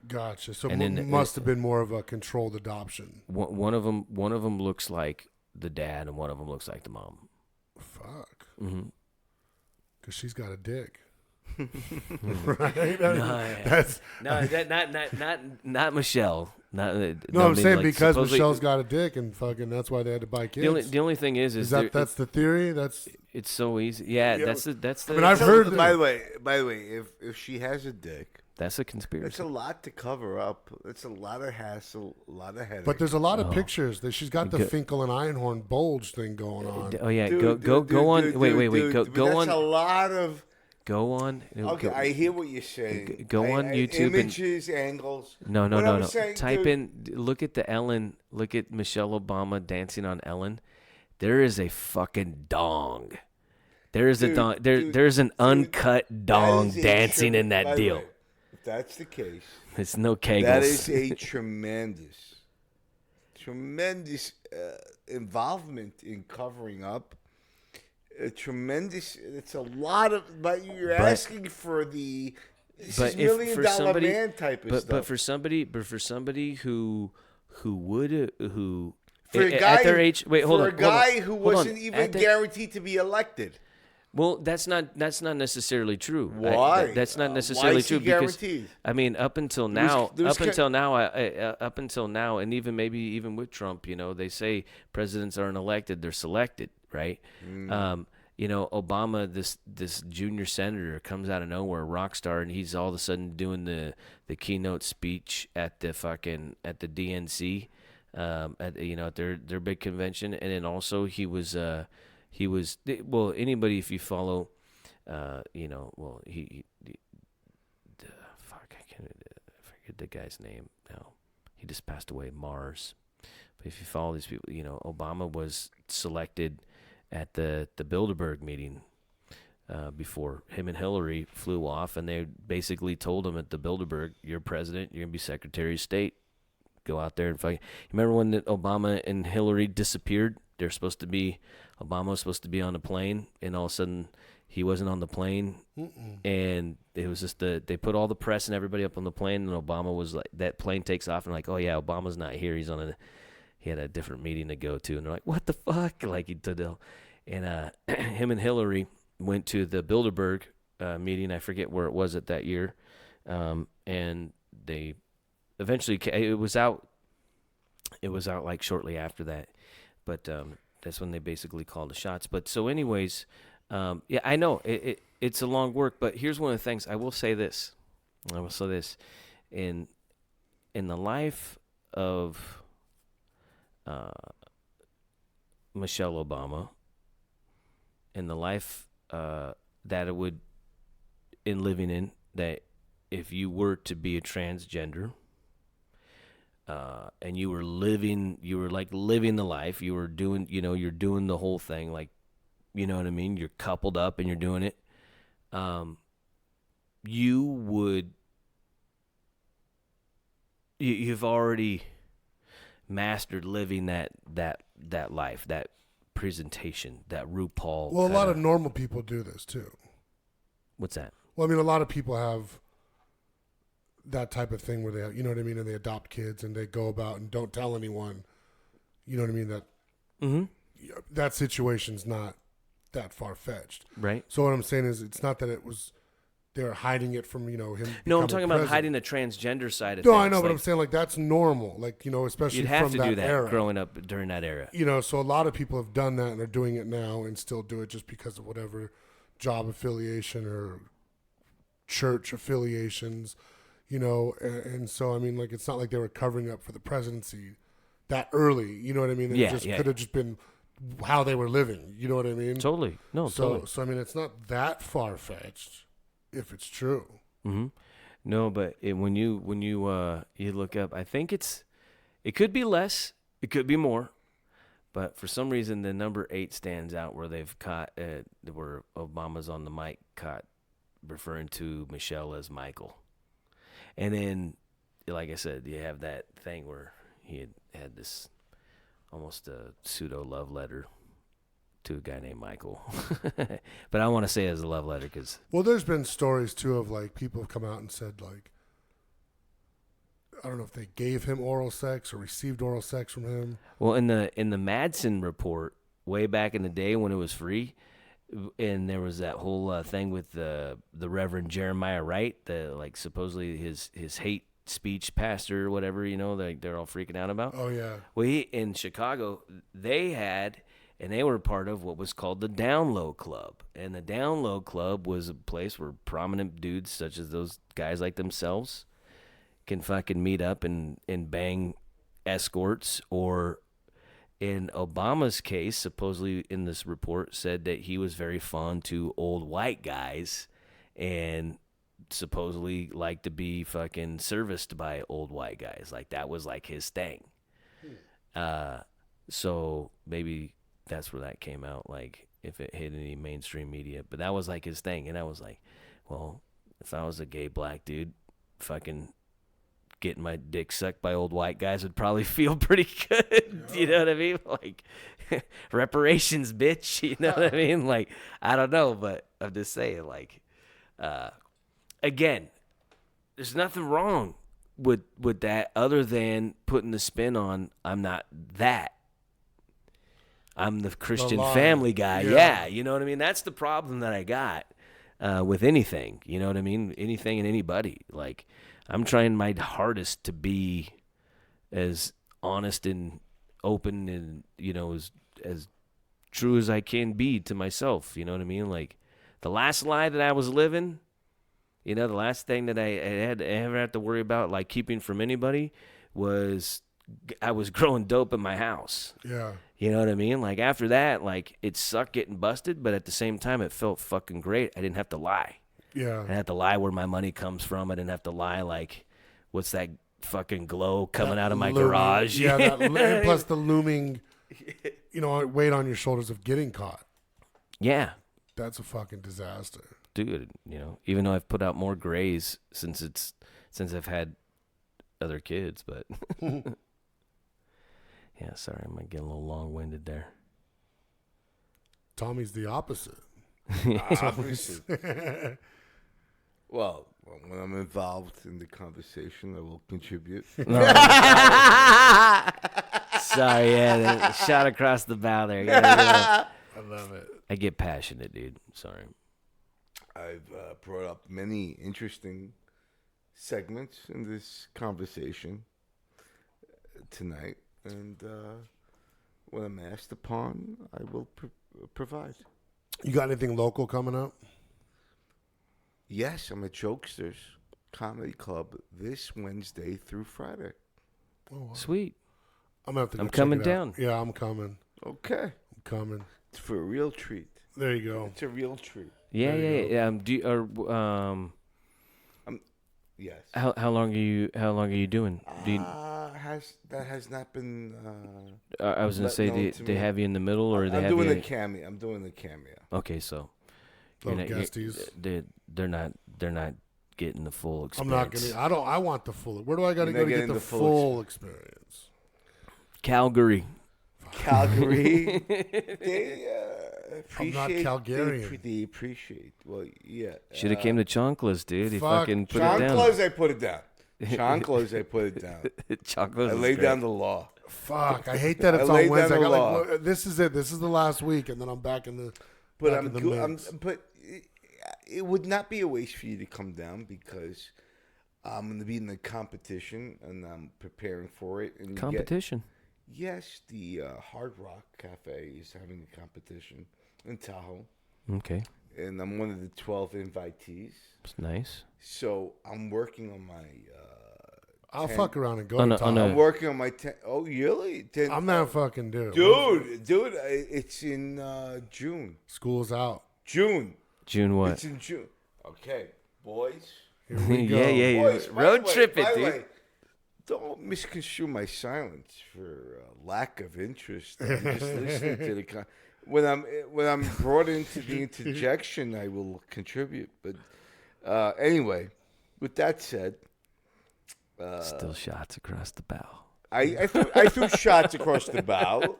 Gotcha. So And then must have been more of a controlled adoption. One of them looks like the dad, and one of them looks like the mom. Fuck. Mm-hmm. Because she's got a dick. Right? No, not Michelle. Not, No, I'm saying like, because supposedly- Michelle's got a dick and fucking that's why they had to buy kids. The only thing is that's the theory? That's it's so easy. Yeah, that's the. I mean, I've heard By the way, if she has a dick, that's a it's conspiracy. a lot to cover up. It's a lot of hassle, a lot of headache. but there's a lot of pictures. She's got the Good. Finkel and Einhorn bulge thing going on. Oh yeah, Dude, go on. dude, Wait, dude, go but go that's on. a lot of. Go on. Okay, I hear what you're saying. Go on YouTube and- Images, angles. No. What I'm saying, Type dude, look at the Ellen. Look at Michelle Obama dancing on Ellen. There is a fucking dong. There is a Dude, dong. dude, There's an uncut that dong is a dancing in by that the deal. way, if that's the case, It's no kegels. that is a tremendous involvement in covering up. It's a lot of, but you're asking for the this is $1 million man type of but, stuff. But for somebody who would for a at guy, their age, wait, hold for on, a guy who hold on. wasn't even guaranteed to be elected. Well, that's not necessarily true. Why? That's not Why necessarily is he true because guaranteed? I mean, up until now, there's up until now, and even maybe even with Trump, they say presidents aren't elected; they're selected, right? Obama, this junior senator, comes out of nowhere, rock star, and he's all of a sudden doing the keynote speech at the DNC, at their big convention, and then also he was anybody if you follow, he I forget the guy's name now. He just passed away, Mars. But if you follow these people, Obama was selected at the Bilderberg meeting before him and Hillary flew off, and they basically told him at the Bilderberg, "You're president. You're gonna be Secretary of State. Go out there and fight." You remember when Obama and Hillary disappeared? Obama was supposed to be on a plane, and all of a sudden he wasn't on the plane. And it was just they put all the press and everybody up on the plane, and Obama was like, that plane takes off, and like, oh yeah, Obama's not here. He had a different meeting to go to, and they're like, what the fuck? Like he did, and him and Hillary went to the Bilderberg meeting. I forget where it was at that year, and they eventually it was out like shortly after that, but that's when they basically called the shots. But so anyways, yeah, I know it's a long work, but here's one of the things I will say this. In the life of Michelle Obama, in the life that it would living in, that if you were to be a transgender, and you were living the life, you were doing, you're doing the whole thing, like, you know what I mean? You're coupled up and you're doing it. You've already mastered living that life, that presentation, that RuPaul. Well, a lot of normal people do this too. What's that? Well, I mean, a lot of people have that type of thing where they, you know what I mean, and they adopt kids and they go about and don't tell anyone. You know what I mean? That that situation's not that far fetched, right? So what I'm saying is, it's not that they were hiding it from him. No, I'm talking about president. hiding the transgender side of No, things. I know, but I'm saying like that's normal. Like especially you'd have from to that do that era. growing up during that era. So a lot of people have done that and are doing it now and still do it just because of whatever job affiliation or church affiliations, and so I mean, like, it's not like they were covering up for the presidency that early. You know what I mean? It could have just been how they were living. You know what I mean? Totally. No. So Totally. I mean, it's not that far fetched if it's true. Mm-hmm. No, but when you you look up, I think it could be less, it could be more, but for some reason the number 8 stands out where they've caught where Obama's on the mic caught referring to Michelle as Michael, and then like I said, you have that thing where he had this almost a pseudo love letter to a guy named Michael. But I want to say it as a love letter because... Well, there's been stories, too, of, like, people have come out and said, like, I don't know if they gave him oral sex or received oral sex from him. Well, in the Madsen report, way back in the day when it was free, and there was that whole thing with the Reverend Jeremiah Wright, like, supposedly his hate speech pastor or whatever, they're all freaking out about. Oh, yeah. Well, in Chicago, they had... And they were part of what was called the Down Low Club. And the Down Low Club was a place where prominent dudes, such as those guys like themselves, can fucking meet up and bang escorts. Or in Obama's case, supposedly in this report, said that he was very fond to old white guys and supposedly liked to be fucking serviced by old white guys. Like, that was like his thing. So maybe... that's where that came out, like, if it hit any mainstream media. But that was, like, his thing. And I was like, well, if I was a gay black dude, fucking getting my dick sucked by old white guys would probably feel pretty good. You know what I mean? Like, reparations, bitch. You know what I mean? Like, I don't know, but I'm just saying, like, again, there's nothing wrong with that other than putting the spin on I'm not that. I'm the Christian family guy. Yeah, you know what I mean? That's the problem that I got with anything. You know what I mean? Anything and anybody. Like, I'm trying my hardest to be as honest and open and, as true as I can be to myself. You know what I mean? Like, the last lie that I was living, the last thing that I ever had to worry about, like, keeping from anybody was I was growing dope in my house. Yeah. You know what I mean? Like, after that, like, it sucked getting busted, but at the same time, it felt fucking great. I didn't have to lie. Yeah. I didn't have to lie where my money comes from. I didn't have to lie, like, what's that fucking glow coming out of my garage? Yeah, and plus the looming, weight on your shoulders of getting caught. Yeah. That's a fucking disaster. Dude, even though I've put out more grays since I've had other kids, but... Yeah, sorry, I might get a little long-winded there. Tommy's the opposite. Well, when I'm involved in the conversation, I will contribute. Sorry, yeah, shot across the bow there. I love it. I get passionate, dude. Sorry. I've brought up many interesting segments in this conversation tonight. And when I'm asked upon, I will provide. You got anything local coming up? Yes, I'm at Jokesters Comedy Club this Wednesday through Friday. Oh, wow. Sweet. I'm gonna have to. I'm coming down. Yeah, I'm coming. Okay. I'm coming. It's for a real treat. There you go. It's a real treat. Yeah. Yes. How long are you doing? That has not been. I was gonna say, they have you in the middle, or they I'm have doing you? the cameo. I'm doing the cameo. Okay, so guesties. They're not getting the full experience. I'm not gonna. I want the full. Where do I got to go to get the full experience? Calgary. They appreciate. I'm not Calgarian. They appreciate. Well, yeah. Should have came to Chonklas, dude. He fucking put it down. Chonklas, I put it down. Chonklas, I put it down. Chonklas. I laid down the law. Fuck, I hate that it's on Wednesday. This is it. This is the last week, and then I'm back in the. But but it would not be a waste for you to come down because I'm going to be in the competition and I'm preparing for it. And competition. Yes, the Hard Rock Cafe is having a competition in Tahoe. Okay. And I'm one of the 12 invitees. It's nice. So I'm working on my... I'll fuck around and go to Tahoe. I'm working on my... Oh, really? I'm not fucking dude. Dude, it's in June. School's out. June what? It's in June. Okay, boys. Here we go. yeah. Boys, Road trip it, by the dude. way, don't misconstrue my silence for lack of interest. I'm just listening to the. When I'm brought into the interjection, I will contribute. But anyway, with that said, Still shots across the bow. I threw shots across the bow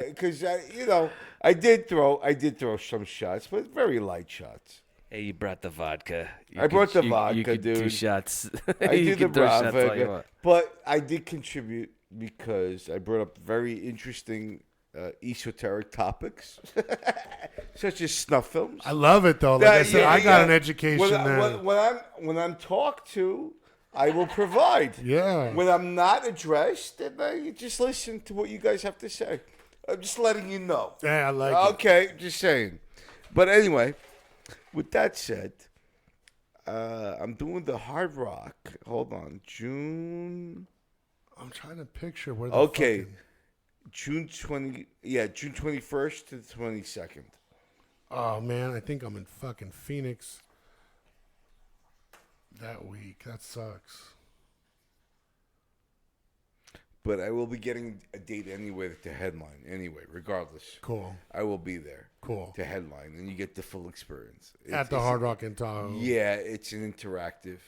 because I did throw some shots, but very light shots. Hey, you brought the vodka. I brought the you vodka, could dude. 2 shots. I You did the can throw shots all you vodka, want. but I did contribute because I brought up very interesting esoteric topics, such as snuff films. I love it though. Like I said, I got an education there. When I'm talked to, I will provide. Yeah. When I'm not addressed, then I just listen to what you guys have to say. I'm just letting you know. Yeah, I like it. Okay, just saying. But anyway, with that said, I'm doing the Hard Rock. Hold on, June. I'm trying to picture where the Okay, fucking... June 21st to the 22nd. Oh, man, I think I'm in fucking Phoenix that week. That sucks. But I will be getting a date anyway to headline. Anyway, regardless. Cool. I will be there. Cool. To headline, and you get the full experience. At the Hard Rock in Tahoe. Yeah, it's an interactive.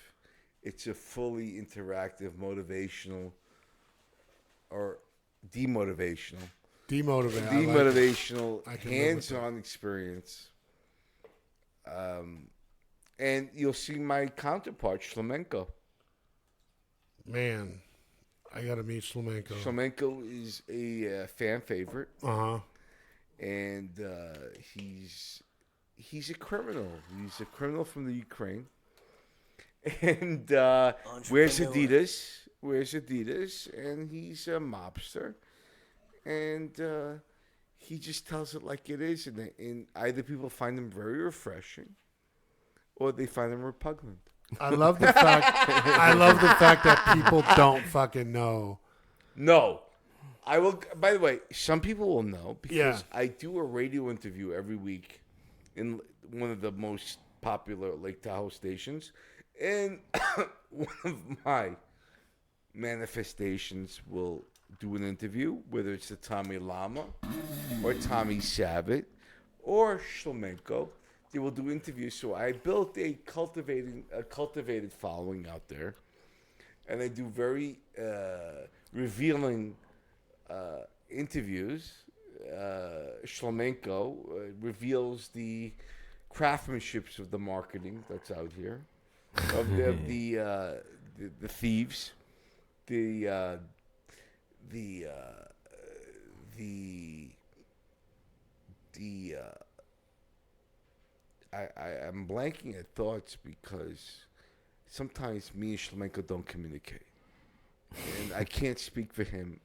It's a fully interactive, motivational, or demotivational. Demotivational, hands-on experience. And you'll see my counterpart, Shlemenko. Man, I got to meet Shlemenko. Shlemenko is a fan favorite. Uh-huh. And he's a criminal. He's a criminal from the Ukraine. And wears Adidas, and he's a mobster. And he just tells it like it is. And either people find him very refreshing, or they find him repugnant. I love the fact that people don't fucking know. No. I will. By the way, some people will know because Yeah. I do a radio interview every week in one of the most popular Lake Tahoe stations, and one of my manifestations will do an interview, whether it's the Tommy Lama or Tommy Savitt or Shlemenko. They will do interviews. So I built a cultivated following out there, and I do very revealing interviews. Shlemenko reveals the craftsmanship of the marketing that's out here, of the thieves, I'm blanking at thoughts because sometimes me and Shlemenko don't communicate, and I can't speak for him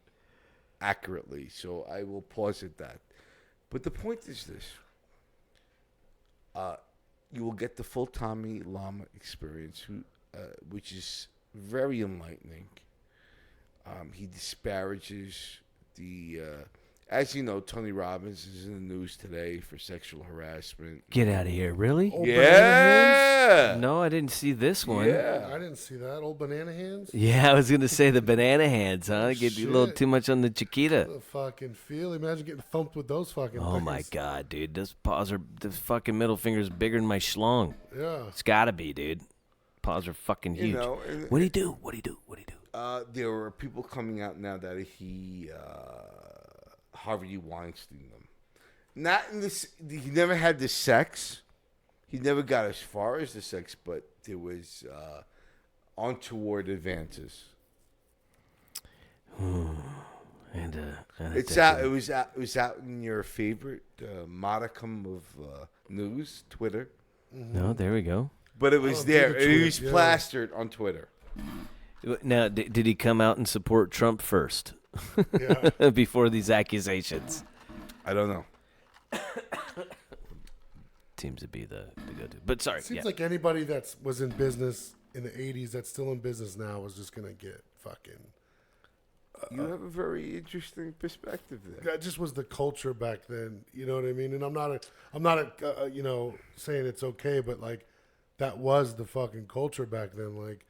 accurately, so I will pause at that. But the point is this: you will get the full Tommy Lama experience, which is very enlightening. He disparages the, as you know, Tony Robbins is in the news today for sexual harassment. Get out of here. Really? Old Yeah. No, I didn't see this one. Yeah. I didn't see that. Old banana hands? Yeah, I was going to say the banana hands, huh? Get a Shit. little too much on the Chiquita. The fucking feel. Imagine getting thumped with those fucking Oh, things. my God, dude. This fucking middle finger's bigger than my schlong. Yeah. It's got to be, dude. Paws are fucking huge. know, What do you do? What do you do? There are people coming out now that he Harvey Weinstein them. Not in this. He never had the sex. He never got as far as the sex, but there was untoward advances. And It's out. It was out in your favorite modicum of news, Twitter. No, there we go. But it was Oh, there. Twitter, It was yeah. plastered on Twitter. Now, did he come out and support Trump first Yeah. before these accusations? I don't know. Seems to be the go-to. But sorry, Seems yeah. like anybody that was in business in the 80s that's still in business now was just going to get fucking... You have a very interesting perspective there. That just was the culture back then. You know what I mean? And I'm not saying it's okay, but like that was the fucking culture back then. Like,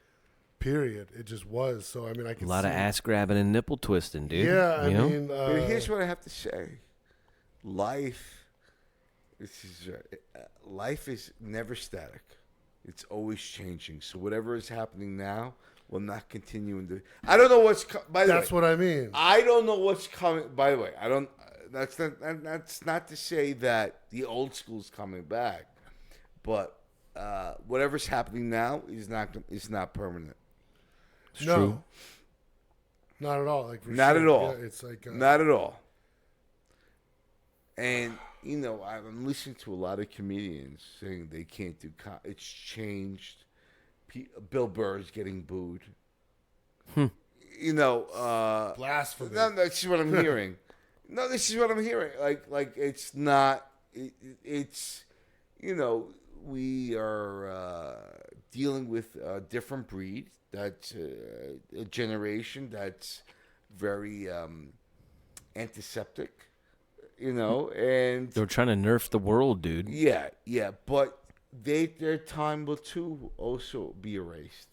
period. It just was. So I mean, I can A lot see of ass grabbing and nipple twisting, dude. Yeah, I you know? mean, But here's what I have to say: life is never static. It's always changing. So whatever is happening now will not continue in the. I don't know what's. By the way, that's what I mean. I don't know what's coming. By the way, I don't. That's not to say that the old school's coming back, but whatever's happening now is not permanent. It's no, true. not at all. Like for Not sure. at all. Yeah, it's like Not at all. And you know, I'm listening to a lot of comedians saying they can't do. It's changed. Bill Burr's getting booed. You know, blasphemy. No, this is what I'm hearing. No, this is what I'm hearing. Like it's not. It's you know, we are dealing with a different breed. That's a generation that's very antiseptic. You know, and They're trying to nerf the world, dude. yeah, but their time will too also be erased.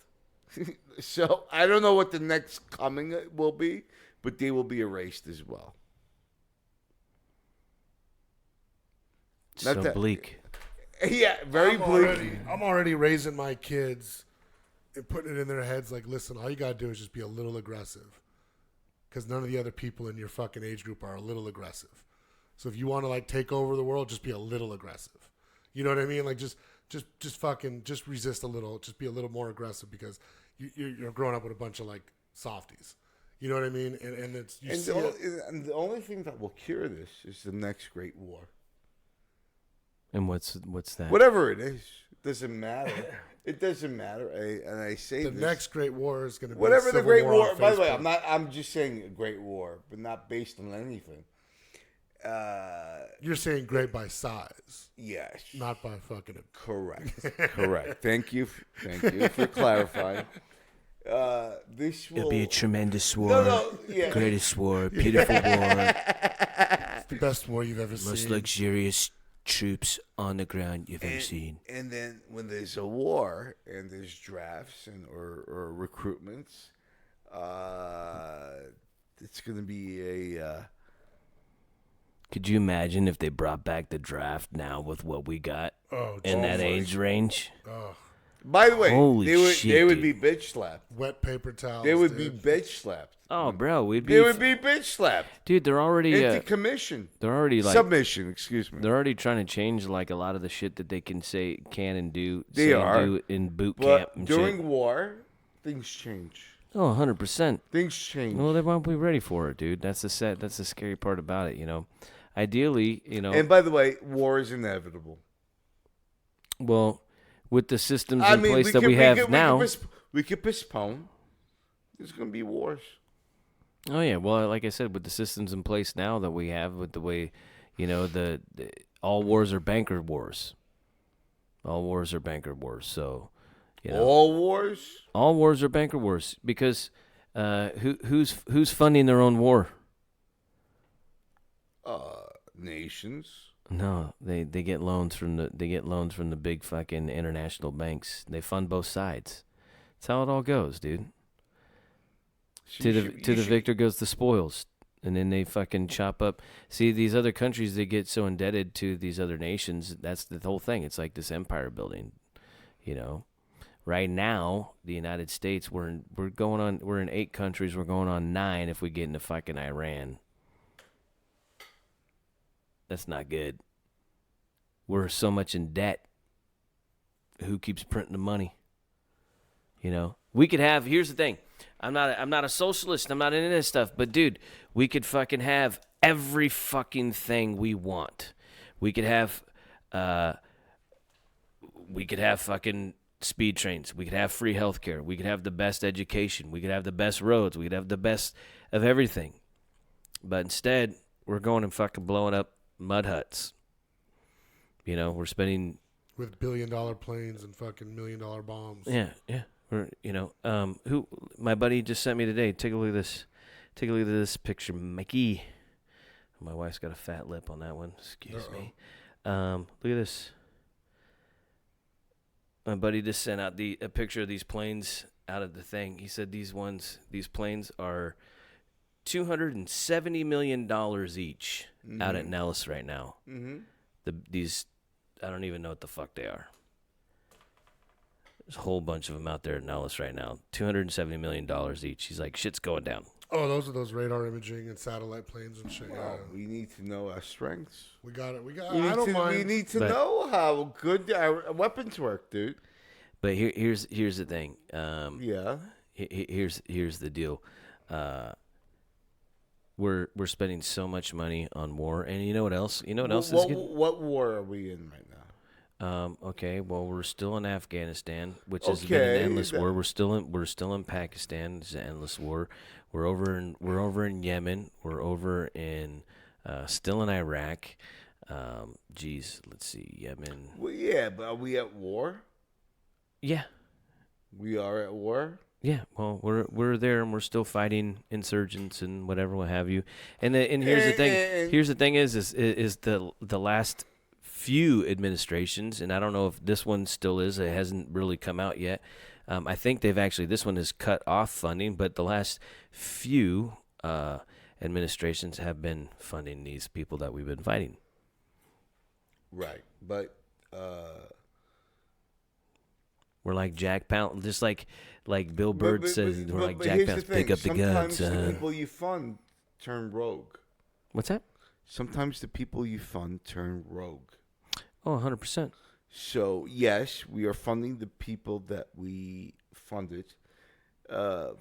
So I don't know what the next coming will be, but they will be erased as well. So Not that- bleak. Yeah, very bleak. I'm already raising my kids and putting it in their heads like, listen, all you got to do is just be a little aggressive. Because none of the other people in your fucking age group are a little aggressive. So if you want to like take over the world, just be a little aggressive. You know what I mean? Like just fucking just resist a little. Just be a little more aggressive because you're growing up with a bunch of like softies. You know what I mean? And it's And the only thing that will cure this is the next great war. And what's that? Whatever it is, it doesn't matter. It doesn't matter. I say the this. next great war is going to be Whatever the Civil great War war. on By the way, Facebook. I'm just saying a great war, but not based on anything. You're saying great by size, Yes. not by fucking it. Correct. Thank you for clarifying. This will It'll be a tremendous war. yeah. Greatest war. Beautiful war. It's the best war you've ever Most seen. luxurious troops on the ground you've ever seen. And then when there's a war and there's drafts or recruitments, it's going to be a. Could you imagine if they brought back the draft now with what we got Oh, in that Jesus. age range? By the way, Holy shit, they would dude. be bitch slapped. Wet paper towels. They would dude. be bitch slapped. Oh, bro, we'd be. They would be bitch slapped. Dude, they're already. Into commission. They're already like. Submission, excuse me. They're already trying to change like a lot of the shit that they can and do. They say and are. do in boot camp But and during shit. war, things change. Oh, 100%. Things change. Well, they won't be ready for it, dude. That's the scary part about it, you know. Ideally, you know. And by the way, war is inevitable. Well, with the systems in place that we have now. We could postpone. There's going to be wars. Oh yeah, well, like I said, with the systems in place now that we have, with the way, you know, the all wars are banker wars. All wars are banker wars. So, you know, All wars? all wars are banker wars because who's funding their own war? Nations. No, they get loans from the big fucking international banks. They fund both sides. That's how it all goes, dude. To the victor goes the spoils, and then they fucking chop up. See, these other countries, they get so indebted to these other nations. That's the whole thing. It's like this empire building, you know. Right now, the United States, we're in 8 countries. We're going on 9 if we get into fucking Iran. That's not good. We're so much in debt. Who keeps printing the money? You know, we could have. Here's the thing. I'm not a socialist. I'm not into this stuff. But dude, we could fucking have every fucking thing we want. We could have fucking speed trains. We could have free healthcare. We could have the best education. We could have the best roads. We could have the best of everything. But instead, we're going and fucking blowing up mud huts. You know, we're spending with $1 billion planes and fucking $1 million bombs. Yeah. We're, you know, who my buddy just sent me today. Take a look at this. Take a look at this picture, Mikey. My wife's got a fat lip on that one. Excuse me. Look at this. My buddy just sent out a picture of these planes out of the thing. He said these planes are $270 million each out at Nellis right now. Mm-hmm. These, I don't even know what the fuck they are. There's a whole bunch of them out there at Nellis right now. $270 million each. He's like, shit's going down. Oh, those are those radar imaging and satellite planes and shit. Well, we need to know our strengths. We got it. I don't mind. We need to know how good our weapons work, dude. But here's the thing. Yeah. Here's the deal. We're spending so much money on war, and you know what else? You know what else is good? What war are we in right now? Okay, well, we're still in Afghanistan, which has been an endless war. We're still in Pakistan. It's an endless war. We're over in Yemen. We're over in still in Iraq. Let's see, Yemen. Well, yeah, but are we at war? Yeah, we are at war. Yeah, well, we're there and we're still fighting insurgents and whatever, what have you. And here's the thing. Here's the thing is the last few administrations, and I don't know if this one still is. It hasn't really come out yet. I think this one has cut off funding, but the last few administrations have been funding these people that we've been fighting. Right, but we're like Jack Palance, just like Bill Bird says, we're like Jack Palance, pick up the guns. Sometimes the people you fund turn rogue. What's that? Sometimes the people you fund turn rogue. Oh, 100%. So, yes, we are funding the people that we funded, but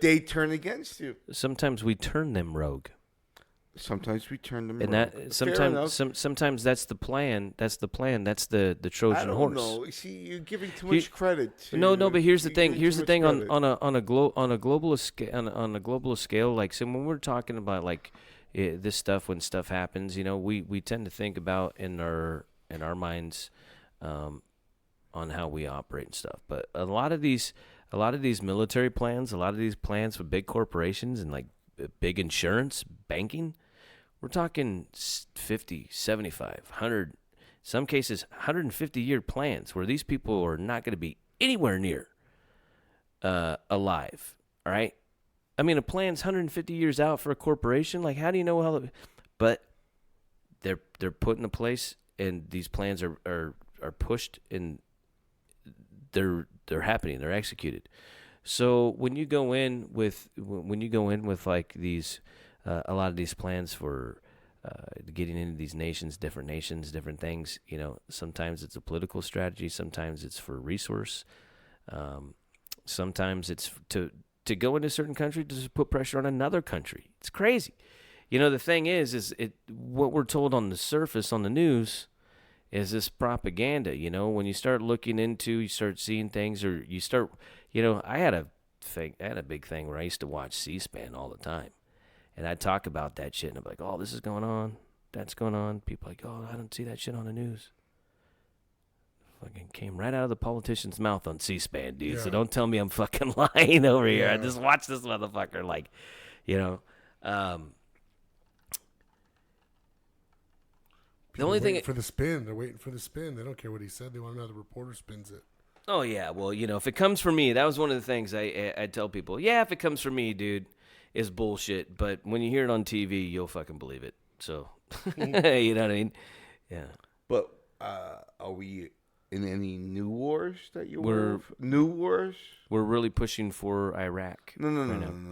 they turn against you. Sometimes we turn them rogue. Sometimes we turn them and rogue. That sometimes that's the plan. That's the plan. That's the Trojan horse. No, see, you're giving too much credit. No, but here's the thing. Here's the thing on a global scale. Like, so when we're talking about like this stuff, when stuff happens, we tend to think about in our minds on how we operate and stuff. But a lot of these military plans, a lot of these plans with big corporations and like big insurance, banking, we're talking 50, 75, 100, some cases 150-year plans where these people are not going to be anywhere near alive, all right? I mean, a plan's 150 years out for a corporation. Like, how do you know how? But they're put into place, and these plans are pushed, and they're happening. They're executed. So when you go in with like these, a lot of these plans for getting into these nations, different things, sometimes it's a political strategy, sometimes it's for resource, sometimes it's to go into a certain country to just put pressure on another country. It's crazy. The thing is what we're told on the surface on the news is this propaganda. When you start looking into, you start seeing things, or you start. I had a big thing where I used to watch C-SPAN all the time, and I'd talk about that shit, and I'm like, oh, this is going on, that's going on. People are like, oh, I don't see that shit on the news. Fucking came right out of the politician's mouth on C-SPAN, dude. Yeah. So don't tell me I'm fucking lying over here. I just watch this motherfucker, the only thing for the spin, they're waiting for the spin. They don't care what he said. They want to know the reporter spins it. Oh, yeah. Well, if it comes from me, that was one of the things I tell people. Yeah, if it comes from me, dude, it's bullshit. But when you hear it on TV, you'll fucking believe it. So, you know what I mean? Yeah. But are we in any new wars that you were? New wars? We're really pushing for Iraq. No.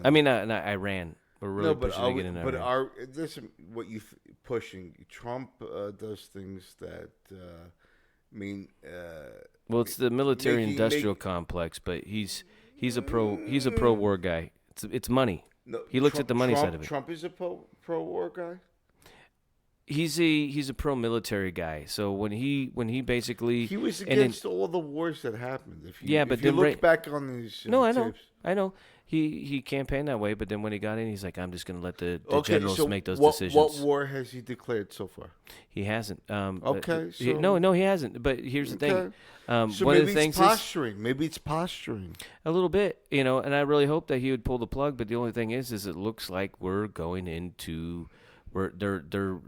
I mean, not Iran. We're really pushing to get in Iran. But this what you pushing? Trump does things that well, it's the military-industrial complex, but he's a pro war guy. It's money. No, he looks at the money side of it. Trump is a pro war guy. He's a pro military guy. So when he basically he was against all the wars that happened. If you look back on these tapes. I know. He campaigned that way, but then when he got in, he's like, I'm just going to let the generals make those decisions. What war has he declared so far? He hasn't. So no, he hasn't. But here's the thing. So one maybe of the things it's posturing. Maybe it's posturing. A little bit, and I really hope that he would pull the plug. But the only thing is it looks like we're going into they're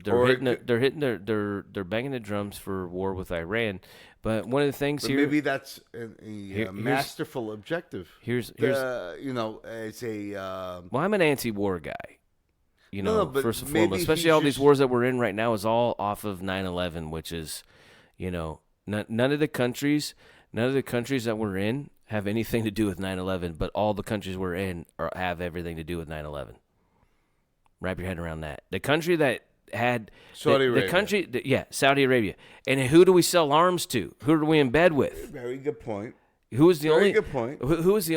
Or hitting it they're banging the drums for war with Iran. But one of the things But here, maybe that's here's- masterful objective. here's It's a well, I'm an anti-war guy. No, but first and maybe foremost, especially he's all these just- wars that we're in right now is all off of 9/11, which is, none of the countries that we're in have anything to do with 9/11, but all the countries we're in have everything to do with 9/11. Wrap your head around that. The country that had Saudi the Arabia. country, Saudi Arabia. And who do we sell arms to? Who are we in bed with? Very good point. Who was the Very only good point. Who was the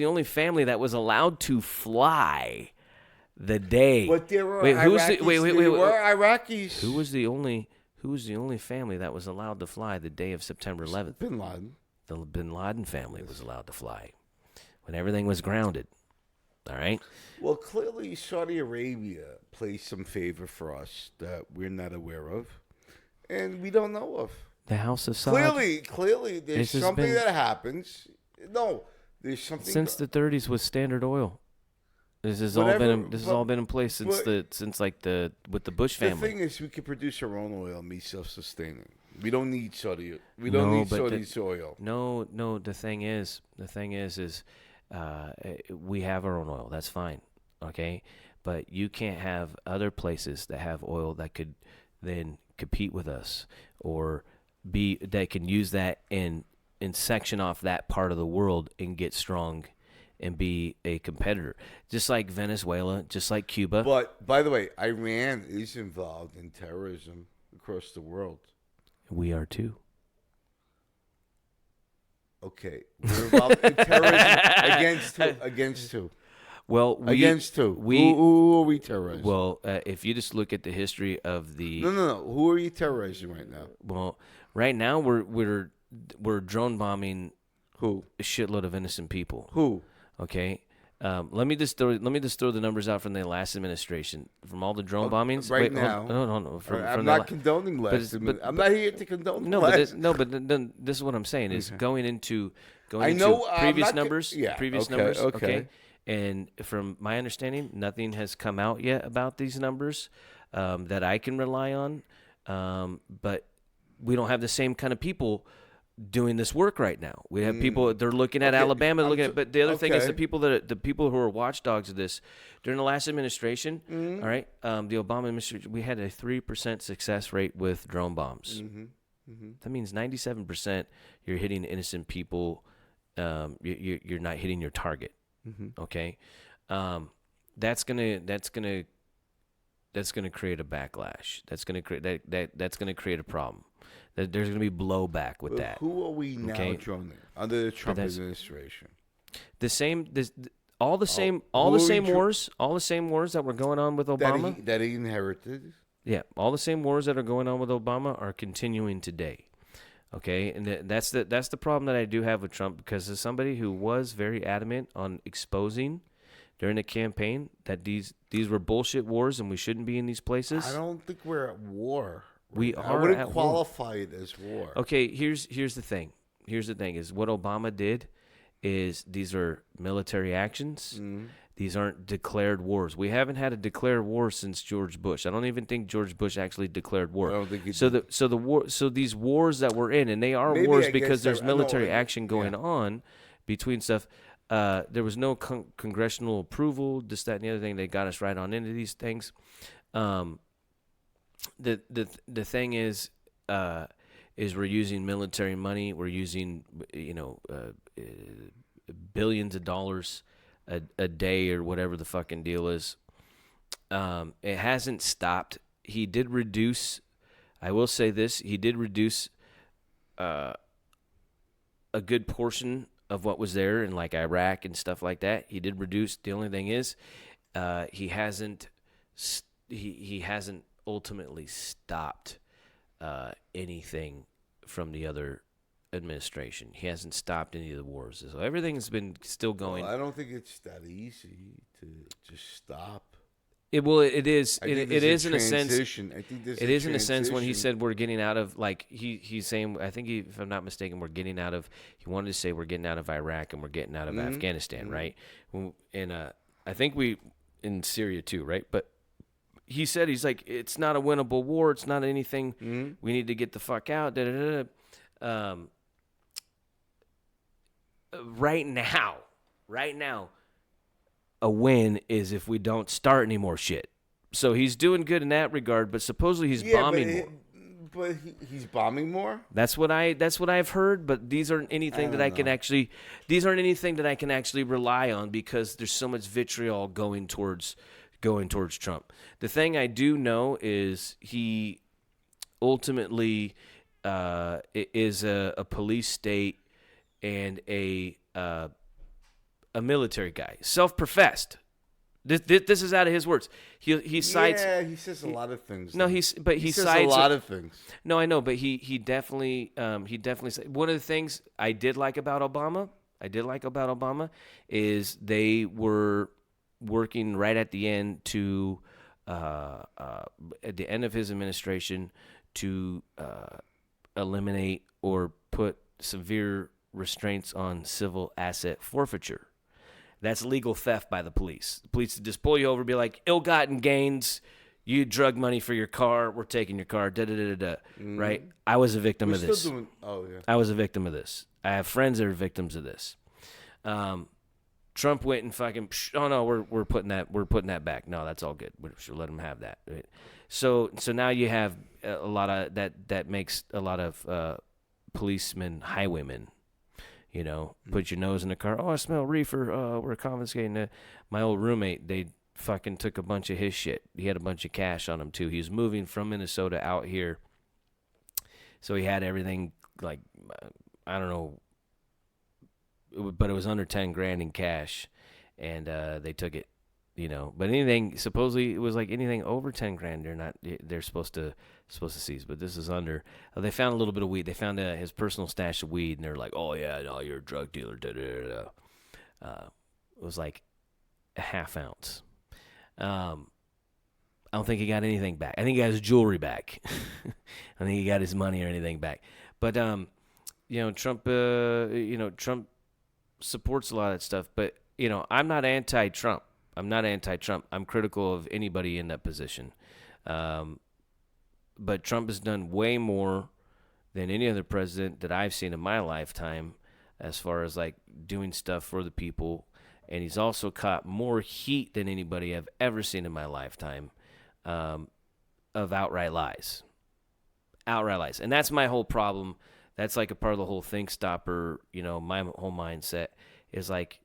only family that was allowed to fly the day? But there were wait, who's Iraqis. the, wait, There were Iraqis. Who was the only family that was allowed to fly the day of September 11th? Bin Laden. The Bin Laden family was allowed to fly when everything was grounded. All right. Well, clearly Saudi Arabia plays some favor for us that we're not aware of, and we don't know of. The House of Saud. Clearly, there's This has something been- that happens. No, there's something Since the 30s with Standard Oil. This has all been in place since with the Bush The family. thing is, we can produce our own oil and be self-sustaining. We don't need Saudi. We No, don't need but Saudi's oil. No. The thing is, we have our own oil. That's fine, okay. But you can't have other places that have oil that could then compete with us, or that can use that and section off that part of the world and get strong and be a competitor, just like Venezuela, just like Cuba. But by the way, Iran is involved in terrorism across the world. We are too. Okay, we're involved in terrorism against who? Against who? Well, Against who? We Who are we terrorizing? well, if you just look at the history of the No. Who are you terrorizing right now? well, right now we're drone bombing Who? a shitload of innocent people. Who? Okay. Let me just throw the numbers out from the last administration, from all the drone bombings. right Wait, now. No. I'm not condoning less. but- I'm not here to condone No, less. but then this is what I'm saying is going into I know, I'm previous not numbers. yeah, Previous okay, numbers. okay. And from my understanding, nothing has come out yet about these numbers that I can rely on. But we don't have the same kind of people doing this work right now. We have people, they're looking at Okay, Alabama, they're looking at, but the other thing is okay. the people who are watchdogs of this during the last administration, all right, the Obama administration, we had a 3% success rate with drone bombs. That means 97% you're hitting innocent people. You're not hitting your target. Okay. That's gonna create a backlash. That's gonna create a problem. There's gonna be blowback with But that. who are we now Okay. droning under the Trump that's- administration? All the same wars that were going on with Obama. That he inherited. Yeah, all the same wars that are going on with Obama are continuing today. Okay, and that's the problem that I do have with Trump, because as somebody who was very adamant on exposing during the campaign that these were bullshit wars and we shouldn't be in these places. I don't think we're at war. We now. are I wouldn't at war. qualify it as war. Okay, here's the thing. Here's the thing is what Obama did is these are military actions. These aren't declared wars. We haven't had a declared war since George Bush. I don't even think George Bush actually declared war. I don't think he so so these wars that we're in, and they are Maybe wars I because guess there's I know, military I- action going on between stuff. There was no congressional approval, this, that, and the other thing. They got us right on into these things. The thing is we're using military money. We're using billions of dollars a day or whatever the fucking deal is. It hasn't stopped. He did reduce. I will say this: he did reduce a good portion of what was there in like Iraq and stuff like that. He did reduce. The only thing is, he hasn't ultimately stopped anything from the other administration. He hasn't stopped any of the wars. So everything's been still going. Well, I don't think it's that easy to just stop. It is. It is in a sense. I think It is in a sense when he said we're getting out of, like, he's saying, I think if I'm not mistaken, we're getting out of, he wanted to say we're getting out of Iraq and we're getting out of Afghanistan, right? And I think we, in Syria too, right? But he said, he's like, it's not a winnable war. It's not anything. We need to get the fuck out. Right now, a win is if we don't start any more shit. So he's doing good in that regard, but supposedly he's bombing more. But he's bombing more. That's what I've heard. But these aren't anything that I can actually. These aren't anything that I can actually rely on because there's so much vitriol going towards Trump. The thing I do know is he ultimately is a police state and a military guy, self-professed. This is out of his words. He cites. Yeah, he says a lot of things. No, he says cites a lot of things. No, I know, but he definitely said one of the things I did like about Obama is they were working right at the end to at the end of his administration to eliminate or put severe restraints on civil asset forfeiture. That's legal theft by the police. The police just pull you over and be like, ill-gotten gains, you drug money for your car, we're taking your car, right? I was a victim of this. I was a victim of this. I have friends that are victims of this. Trump went and fucking, oh no, we're putting that back. No, that's all good. We should let him have that. Right? So now you have a lot of that makes a lot of policemen highwaymen. You know, put your nose in the car. Oh, I smell reefer. We're confiscating it. My old roommate, they fucking took a bunch of his shit. He had a bunch of cash on him, too. He was moving from Minnesota out here. So he had everything, like, I don't know, but it was under 10 grand in cash. And they took it, you know. But anything, supposedly, it was like anything over 10 grand, they're supposed to seize, but this is under. They found a little bit of weed. They found his personal stash of weed, and they're like, "Oh yeah, no, you're a drug dealer." It was like a half ounce. I don't think he got anything back. I think he got his jewelry back. I think he got his money or anything back. But Trump. Trump supports a lot of that stuff. But I'm not anti-Trump. I'm critical of anybody in that position. But Trump has done way more than any other president that I've seen in my lifetime as far as like doing stuff for the people. And he's also caught more heat than anybody I've ever seen in my lifetime of outright lies. And that's my whole problem. That's like a part of the whole ThinkStopper, my whole mindset is like,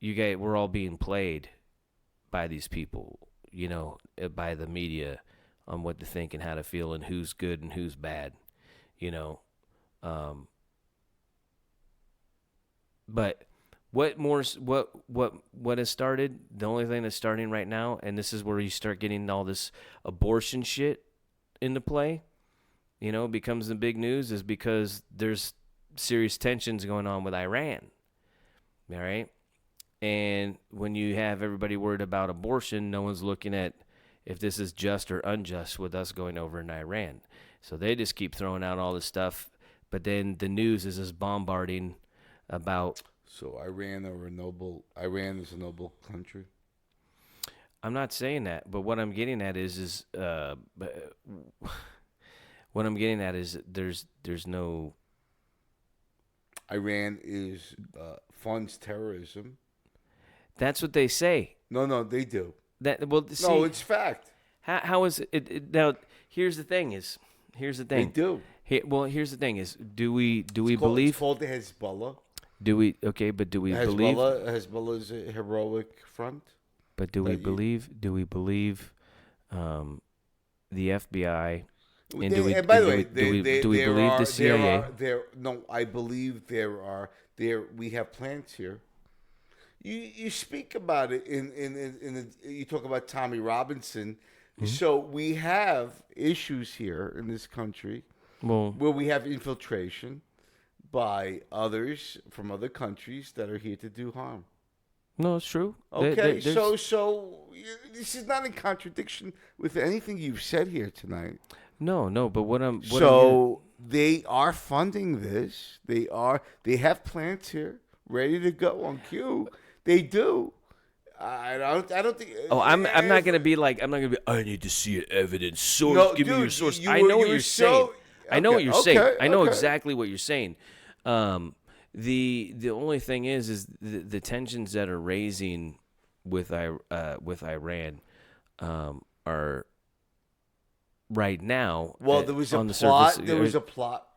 we're all being played by these people, by the media, on what to think and how to feel and who's good and who's bad, But what has started? The only thing that's starting right now, and this is where you start getting all this abortion shit into play, becomes the big news, is because there's serious tensions going on with Iran. All right, and when you have everybody worried about abortion, no one's looking at if this is just or unjust with us going over in Iran. So they just keep throwing out all this stuff, but then the news is just bombarding about. So Iran is a noble country? I'm not saying that, but what I'm getting at is there's no. Iran funds terrorism. That's what they say. No, they do. No, it's fact. How is it now? Here's the thing. They do. Here's the thing: do we believe? It's called the Hezbollah. Do we believe? Hezbollah is a heroic front. But do we believe? The FBI. And by the way, do we believe the CIA? I believe we have plants here. You speak about it you talk about Tommy Robinson. Mm-hmm. So we have issues here in this country where we have infiltration by others from other countries that are here to do harm. No, it's true. Okay, so this is not in contradiction with anything you've said here tonight. No, but they are funding this. They have plants here ready to go on cue. They do. I don't think. Oh, I'm not gonna be like, I'm not gonna be. I need to see evidence. Source, No, give me your dude, source. you I were- know what you were you're so- saying. I know what Okay, you're saying. okay, I know okay. exactly what you're saying. The only thing is the tensions that are raising with Iran are right now. Well, there was a on the plot. surface, There was a plot,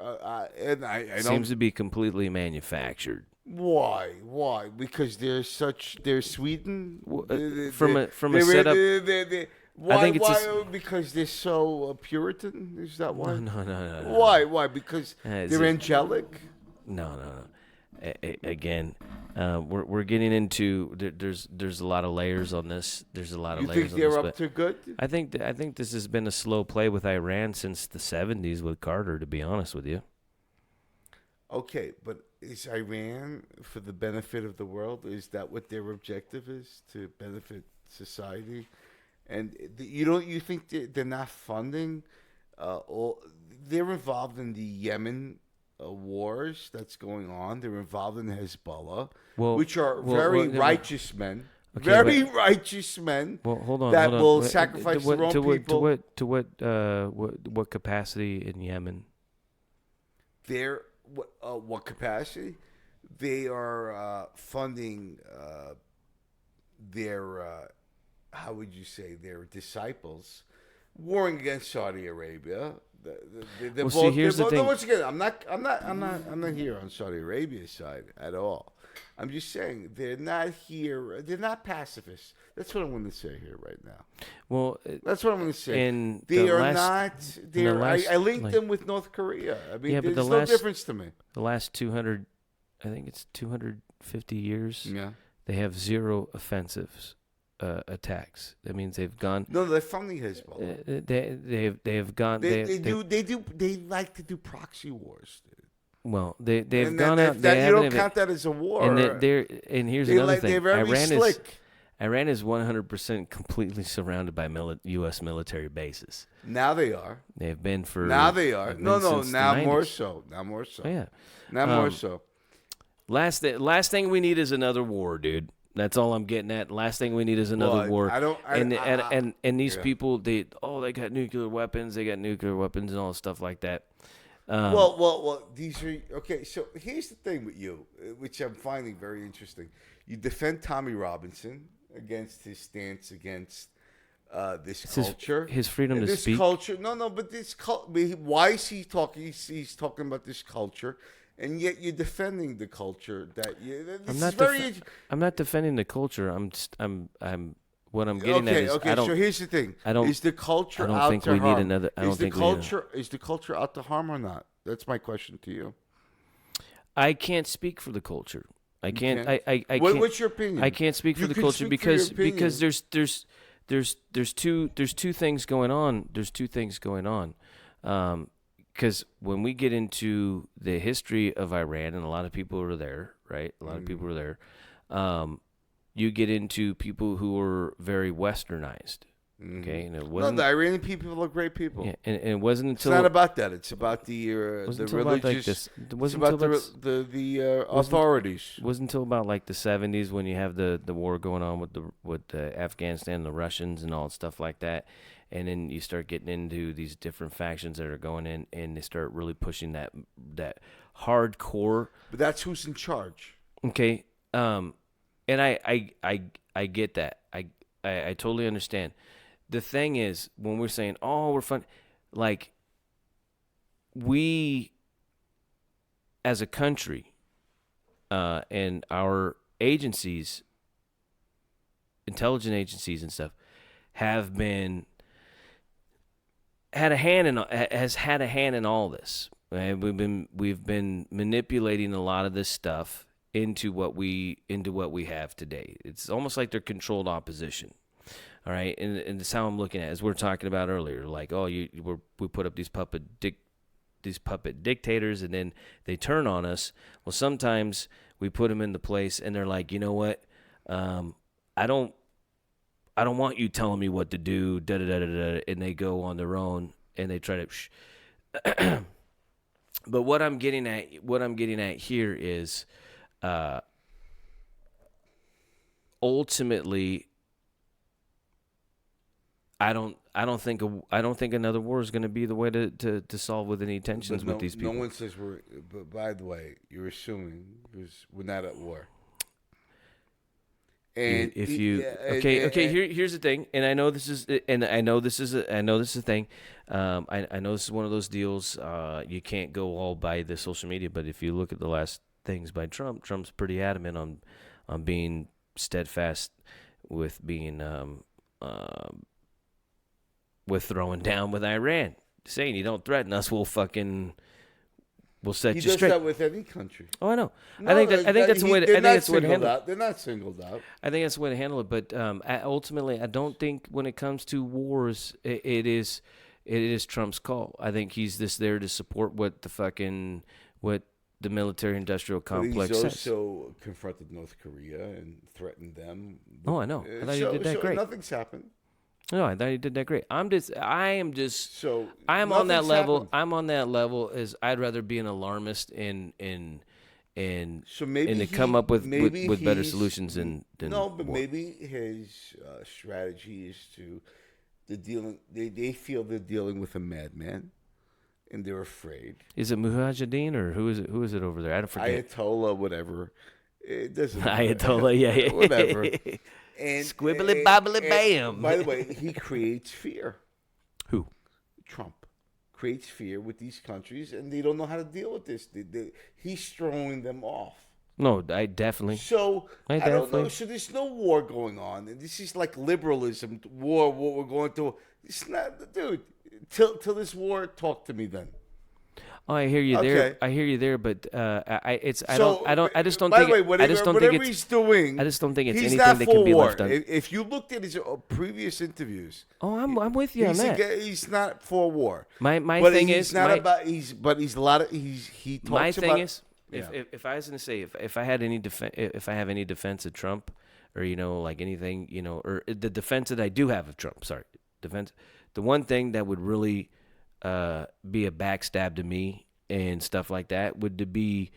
and I don't. seems to be completely manufactured. Why? Why? Because they're Sweden. From a They're- setup. Why? think it's why? Because they're so Puritan. Is that why? No. Why? Why? Because Is they're it- angelic. No. Again, we're getting into there's a lot of layers on this. There's a lot of You layers think on they're this. up But to good? I think this has been a slow play with Iran since the 70s with Carter. To be honest with you, Okay, but is Iran for the benefit of the world? Is that what their objective is, to benefit society? And you think they're not funding? They're involved in the Yemen wars that's going on. They're involved in Hezbollah, which are very righteous men. Okay, Very righteous men. Well, hold on. That hold on. will Wait, sacrifice to what, their own to what, people. What capacity in Yemen? They're what capacity? They are funding their how would you say, their disciples warring against Saudi Arabia. Well, see, here's the thing. Once again, I'm not here on Saudi Arabia's side at all. I'm just saying they're not here. They're not pacifists. That's what I'm going to say here right now. Well, That's what I'm going to say. in They the are last- not. in the They're. last, I linked like- them with North Korea. I mean, Yeah, but there's the no last- difference to me. the last 200, I think it's 250 years. Yeah. They have zero offensives attacks. That means they've gone. No, they're funding Hezbollah. They have gone. They like to do proxy wars. Dude. Well, they've And gone that, out. that, They you haven't don't even- count that as a war. and here's another thing. They're very slick. Iran is 100% completely surrounded by U.S. military bases. Now they are. They've been for. Now they are. they've been No, since the now more 90s. so. Now more so. Oh, yeah. Now more so. Last thing we need is another war, dude. That's all I'm getting at. Last thing we need is another Well, war. I don't- I- and these yeah. people, they got nuclear weapons. They got nuclear weapons and all stuff like that. Well. These are okay. So here's the thing with you, which I'm finding very interesting. You defend Tommy Robinson against his stance against this It's culture, his freedom to this speak. culture. No, but this why is he talking? He's talking about this culture, and yet you're defending the culture. That this I'm is not. very. I'm not defending the culture. What I'm getting at is Okay. I don't. So here's the thing: I don't- is the culture I don't out think to we need harm? another- I don't is the think we need culture is the culture out to harm or not? That's my question to you. I can't speak for the culture. I can't. can't? I What- can't. what's your opinion? I can't speak You for the can culture speak for your because opinion. there's two things going on. There's two things going on. Because when we get into the history of Iran, and a lot of people were there, right? A lot of people were there. You get into people who were very westernized. Okay, and it No, wasn't. the Iranian people are great people. Yeah, and it wasn't It's until not about that. It's about the wasn't the until about, like, religious. this. It It's wasn't about until the authorities. It wasn't until about like the 70s when you have the war going on with Afghanistan, the Russians, and all stuff like that, and then you start getting into these different factions that are going in, and they start really pushing that hardcore. But that's who's in charge. Okay, and I get that. I totally understand. The thing is, when we're saying, "Oh, we're fun," like we, as a country, and our agencies, intelligent agencies and stuff, have had a hand in all this. Right? We've been manipulating a lot of this stuff into what we have today. It's almost like they're controlled opposition. All right, and that's how I'm looking at it, as we're talking about earlier. Like, oh, we put up these puppet dictators, and then they turn on us. Well, sometimes we put them into place, and they're like, you know what? I don't want you telling me what to do. Da da da da da. And they go on their own, and they try to. But what I'm getting at here is, ultimately, I don't think another war is going to be the way to solve with any tensions with these people. No one says we're. But by the way, you're assuming because we're not at war. And here's the thing, and I know this is a thing. I know this is one of those deals. You can't go all by the social media, but if you look at the last things by Trump's pretty adamant on being steadfast with being with throwing down with Iran, saying you don't threaten us, we'll set you straight. He does that with any country. Oh, I know. No, I think that's the way to handle it. They're not singled out. I think that's the way to handle it. But ultimately, I don't think when it comes to wars, it is Trump's call. I think he's just there to support what the military-industrial complex He's says. also confronted North Korea and threatened them. Oh, I know. I thought he did that great. Nothing's happened. No, I thought he did that great. I'm on that nothing's level. happened. I'm on that level as I'd rather be an alarmist and So maybe to come up with better solutions than no, but war. maybe his strategy is they feel they're dealing with a madman, and they're afraid. Is it Mujahideen or who is it? Who is it over there? I don't forget. Ayatollah, whatever. It doesn't matter. Ayatollah, yeah. Whatever. And Squibbly bobbly bam. By the way, he creates fear. Who? Trump creates fear with these countries, and they don't know how to deal with this. He's throwing them off. No, I definitely. So I don't know. So there's no war going on, and this is like liberalism war. What we're going through. It's not, dude. Till this war, talk to me then. Oh, I hear you there. Okay. I hear you there, but I just don't By think. the way, whatever he's doing, I just don't think it's he's anything not that for can be war. left done. If you looked at his previous interviews, I'm with you on that. He's not for war. My but thing he's is not my, about. He talks my about. thing is Yeah. if I was going to say if I had any if I have any defense of Trump or like anything or the defense that I do have of Trump, the one thing that would really be a backstab to me and stuff like that would be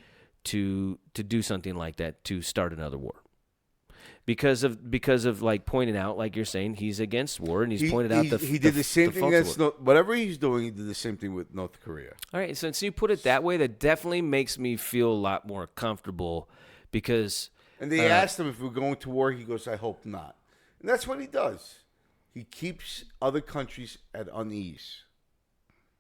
to do something like that, to start another war. Because of like pointing out, like you're saying, he's against war, and he's pointed out he did the same thing. Whatever he's doing, he did the same thing with North Korea. All right, since you put it that way, that definitely makes me feel a lot more comfortable because. And they asked him if we're going to war. He goes, "I hope not." And that's what he does. He keeps other countries at unease.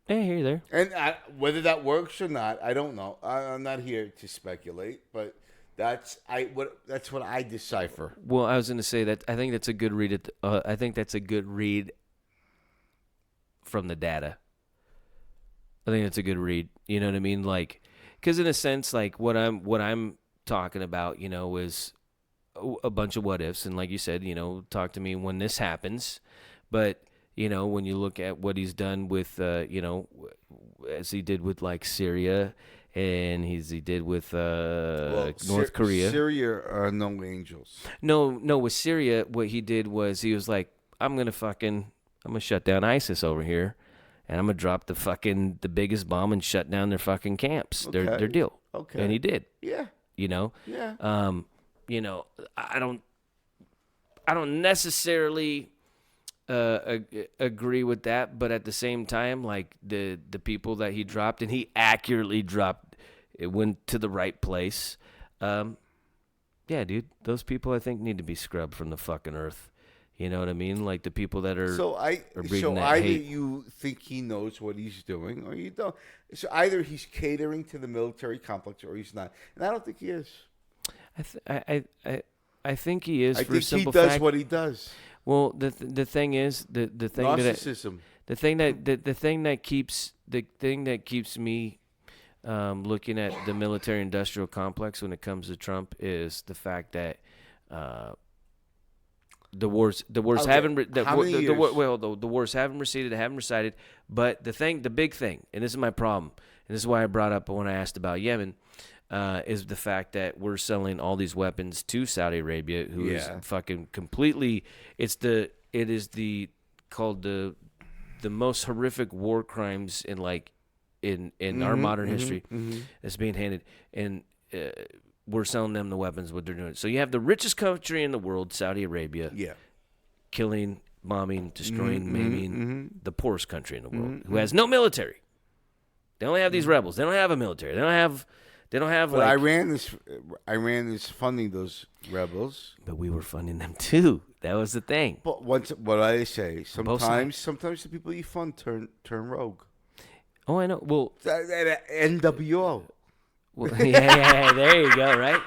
Yeah, here you there. And whether that works or not, I don't know. I'm not here to speculate, but that's what I decipher. Well, I was going to say that I think that's a good read. I think that's a good read from the data. I think that's a good read. You know what I mean? Like, because in a sense, like what I'm talking about, is a bunch of what ifs, and like you said, talk to me when this happens, but. When you look at what he's done with, as he did with like Syria, and he did with North Korea. Syria are no angels. No. With Syria, what he did was he was like, I'm gonna shut down ISIS over here, and I'm gonna drop the biggest bomb and shut down their fucking camps. Okay. Their deal. Okay. And he did. Yeah. Yeah. I don't necessarily. Agree with that, but at the same time, like the people that he dropped, and he accurately dropped, it went to the right place. Yeah, dude, those people I think need to be scrubbed from the fucking earth. You know what I mean? Like the people that are breeding that either hate. you think he knows what he's doing, or you don't. So either he's catering to the military complex, or he's not. And I don't think he is. I think he is. I for think a simple he does fact. what he does. Well, the thing is the thing narcissism. the thing that keeps me looking at the military-industrial complex when it comes to Trump is the fact that the wars haven't the wars haven't receded, but the big thing, and this is my problem, and this is why I brought up when I asked about Yemen. Is the fact that we're selling all these weapons to Saudi Arabia, who is fucking completely. It is called the most horrific war crimes in our modern history that's being handed. And we're selling them the weapons, what they're doing. So you have the richest country in the world, Saudi Arabia, killing, bombing, destroying, maiming the poorest country in the world, who has no military. They only have these rebels. They don't have a military. They don't have But like. Iran is funding those rebels. But we were funding them too. That was the thing. But what I say, Both sides. sometimes the people you fund turn rogue. Oh, I know. Well, NWO. well yeah, there you go, right?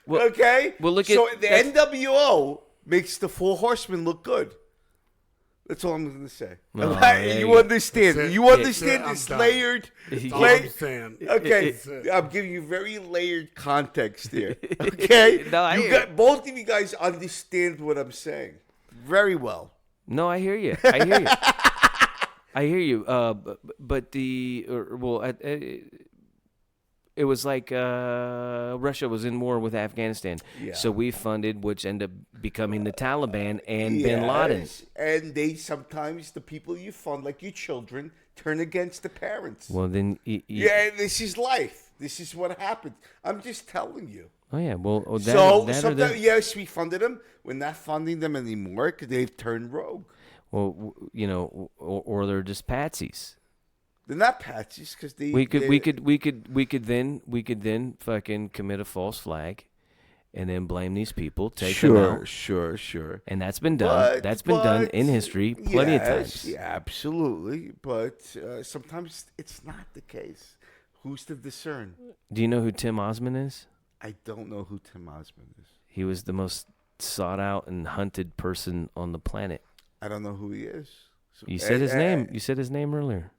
Well, Okay. Well, look so at the NWO makes the Four Horsemen look good. That's all I'm going to say. Oh, there you you understand? That's it. You understand I'm this done. layered? That's all I'm saying. Okay, I'm giving you very layered context here. Okay, No, I hear you. Both of you guys understand what I'm saying very well. No, I hear you. I hear you. I hear you. But it was like Russia was in war with Afghanistan. Yeah. So we funded, which ended up becoming the Taliban and Bin Laden. Yes, and they sometimes the people you fund, like your children, turn against the parents. Well, then. Yeah, this is life. This is what happens. I'm just telling you. Oh yeah. Well, So that or sometimes, yes, we funded them. We're not funding them anymore because they've turned rogue. well, or they're just patsies. They're not patsies because they. We could then fucking commit a false flag, and then blame these people, take them out, Sure. and that's been done. That's been done in history plenty of times. Yeah, absolutely. But sometimes it's not the case. Who's to discern? Do you know who Tim Osman is? I don't know who Tim Osman is. He was the most sought out and hunted person on the planet. I don't know who he is. So, You said his name. You said his name earlier.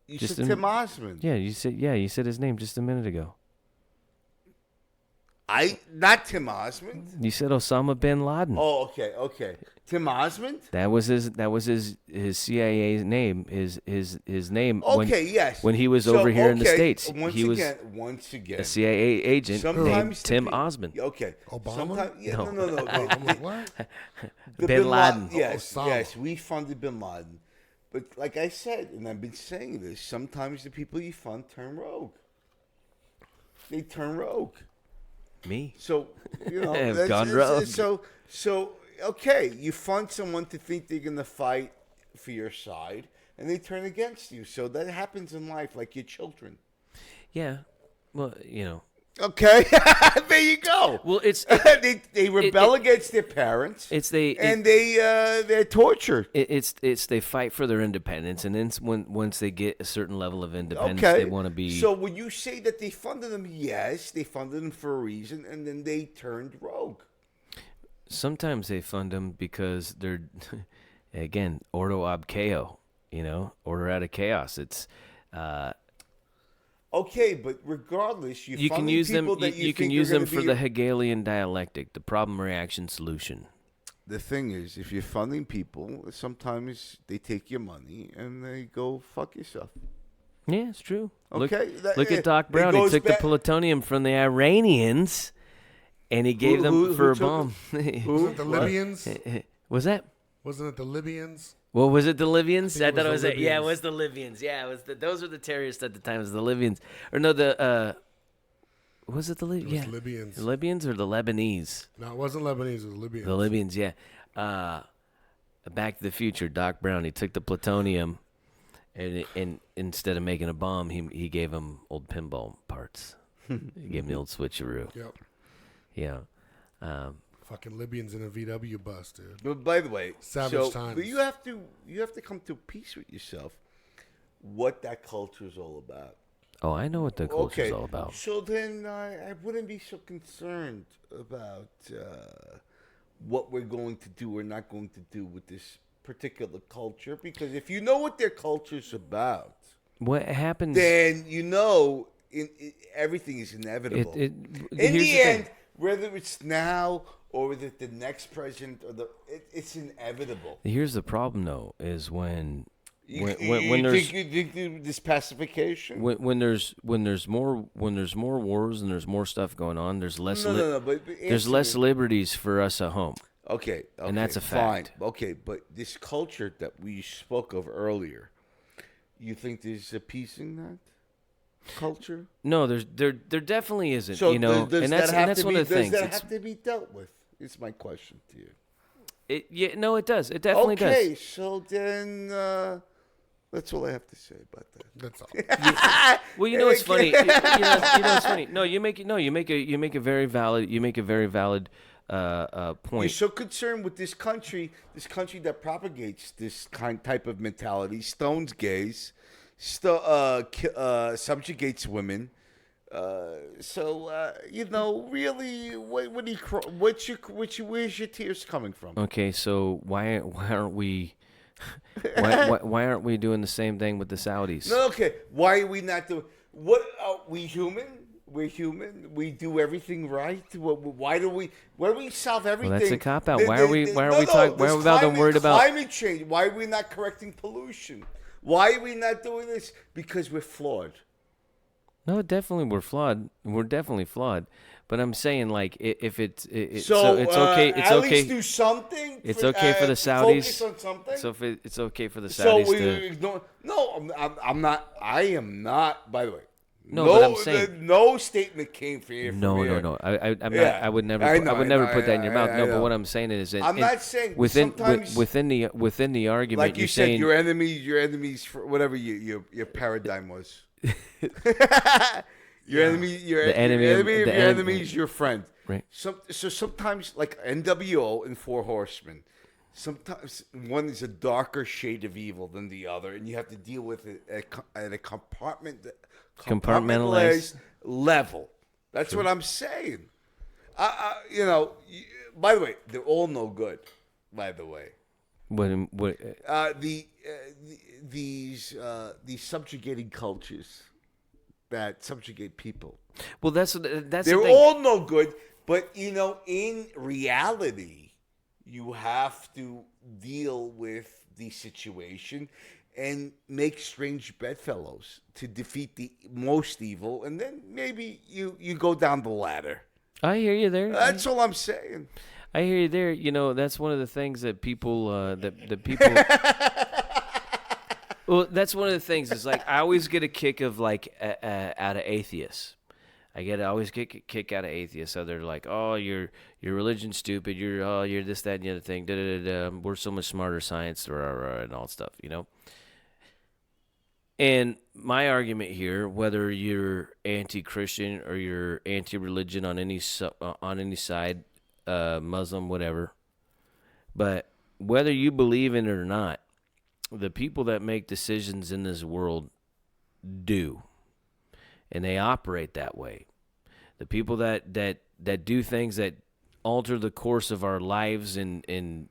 You Just said in- Tim Osman. Yeah, you said his name just a minute ago. Not Tim Osman. You said Osama bin Laden. Oh, okay. Tim Osman. That was his CIA name. His name. Okay, yes. When he was over here in the States, Once was again, a CIA agent named sometimes the Tim pe- Osman. Okay. Obama? Sometimes, yeah, No. no. I'm like, what? The Bin Laden. Yes, Osama. yes, we funded Bin Laden. But like I said, and I've been saying this, sometimes the people you fund turn rogue. They turn rogue. Me. So, Have gone rogue. So okay, you fund someone to think they're going to fight for your side, and they turn against you. So that happens in life, like your children. Yeah. Well, Okay, there you go. Well, it's they rebel against their parents. They're tortured. It's they fight for their independence, and then once they get a certain level of independence, Okay, they want to be. So when you say that they funded them, yes, they funded them for a reason, and then they turned rogue. Sometimes they fund them because they're, again, ordo ab chaos. Order out of chaos. It's. Okay, but regardless, You can use them. You can think use are them gonna for be- the Hegelian dialectic, the problem, reaction, solution. The thing is, if you're funding people, sometimes they take your money and they go fuck yourself. Yeah, it's true. Okay, Look at Doc it Brown. He goes took back- the plutonium from the Iranians, and he gave them for a took it? bomb. Who? The Libyans? Was that? Wasn't it the Libyans? Well, was it the Libyans? I it thought it was was the it. Yeah, it Libyans. was the Libyans. Yeah, it was. Those were the terrorists at the time. It was the Libyans, or no, was it the Libyans? It was Yeah, Libyans. the Libyans or the Lebanese? No, it wasn't Lebanese. It was Libyans. The Libyans, yeah. Back to the Future, Doc Brown. He took the plutonium, and instead of making a bomb, he gave him old pinball parts. He gave him the old switcheroo. Yep. Yeah. Fucking Libyans in a VW bus, dude. But by the way, Savage times. But you have to come to peace with yourself. What that culture is all about. Oh, I know what the culture's Okay, all about. so then I wouldn't be so concerned about what we're going to do or not going to do with this particular culture, because if you know what their culture's about, What happens? then everything is inevitable. In here's the thing. end, whether it's now or whether the next president or it's inevitable. Here's the problem, though, is when You there's think this pacification? when there's more wars and there's more stuff going on, there's less No, but there's answer less me. liberties for us at home. Okay, And that's a fine. fact. Okay, but this culture that we spoke of earlier, you think there's a peace in that? culture? No, there definitely isn't. So You know, does and that have that's to one be, of the does things. that It's, have to be dealt with? Is my question to you. no, it does. It definitely does. Okay, so then that's all I have to say about that. That's all. Well, you know what's funny. You know what's funny. No, you make a very valid You're point. so concerned with this country that propagates this type of mentality, stones gays, subjugates women. Really, where's your tears coming from? Okay, so why aren't we why aren't we doing the same thing with the Saudis? No, okay. Why are we not doing? What are we human? We're human. We do everything right. Why do we solve everything? Well, that's a cop out. Why are we worried about climate change? Why are we not correcting pollution? Why are we not doing this? Because we're flawed. No, definitely we're flawed. We're definitely flawed. But I'm saying, like, if it's So it's okay. It's at okay. least do something. It's okay for the Saudis. Focus on something. So if it's okay for the So Saudis we to. ignore. No, I'm not. I am not. By the way, No, but I'm saying no statement came from here. No. I'm not. Yeah, I would never. I I know, would I never know, put that in your mouth. I No, know. but what I'm saying is that I'm not saying within sometimes, within the argument, like you you're said, saying your enemies for whatever your paradigm was. Your enemy is your friend. Right. So sometimes, like NWO and Four Horsemen, sometimes one is a darker shade of evil than the other, and you have to deal with it at a compartmentalized level. That's what I'm saying. By the way, they're all no good. By the way, what these subjugating cultures that subjugate people. well, that's They're the thing. all no good, but in reality, you have to deal with the situation and make strange bedfellows to defeat the most evil, and then maybe you go down the ladder. I hear you there. That's all I'm saying. I hear you there. You know, that's one of the things that people that people. Well, that's one of the things. Is like I always get a kick of like out of atheists. I always get a kick out of atheists. So they're like, "Oh, your religion's stupid. You're this, that, and the other thing. Da, da, da, da. We're so much smarter, science, and all stuff." You know. And my argument here, whether you're anti-Christian or you're anti-religion on any side, Muslim, whatever, but whether you believe in it or not, the people that make decisions in this world do, and they operate that way. The people that do things that alter the course of our lives in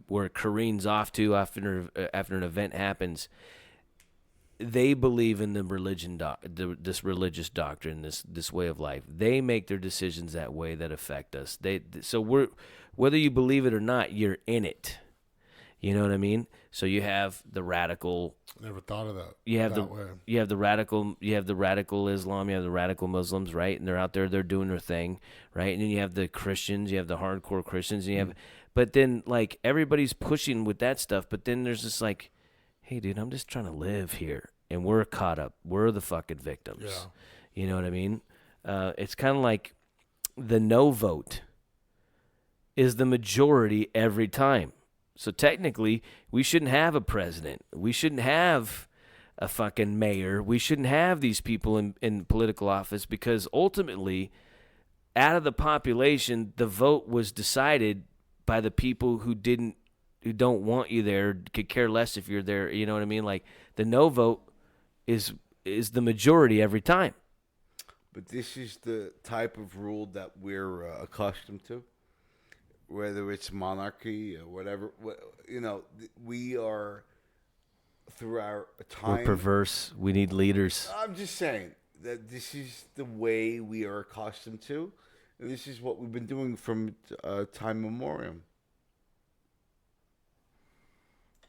where it careens off to after an event happens, they believe in the religion, this religious doctrine, this way of life. They make their decisions that way that affect us. So whether you believe it or not, you're in it. You know what I mean? So you have the radical. Never thought of that. You have that way. you have the radical Islam, you have the radical Muslims, right? And they're out there, they're doing their thing, right? And then you have the Christians, you have the hardcore Christians, and you have, but then like everybody's pushing with that stuff, but then there's this like, hey, dude, I'm just trying to live here, and we're caught up. We're the fucking victims. Yeah. You know what I mean? It's kind of like the no vote is the majority every time. So technically, we shouldn't have a president. We shouldn't have a fucking mayor. We shouldn't have these people in political office, because ultimately, out of the population, the vote was decided by the people who don't want you there, could care less if you're there. You know what I mean? Like the no vote is the majority every time. But this is the type of rule that we're accustomed to. Whether it's monarchy or whatever, we are, through our time. We're perverse. We need leaders. I'm just saying that this is the way we are accustomed to. And this is what we've been doing from time memorial.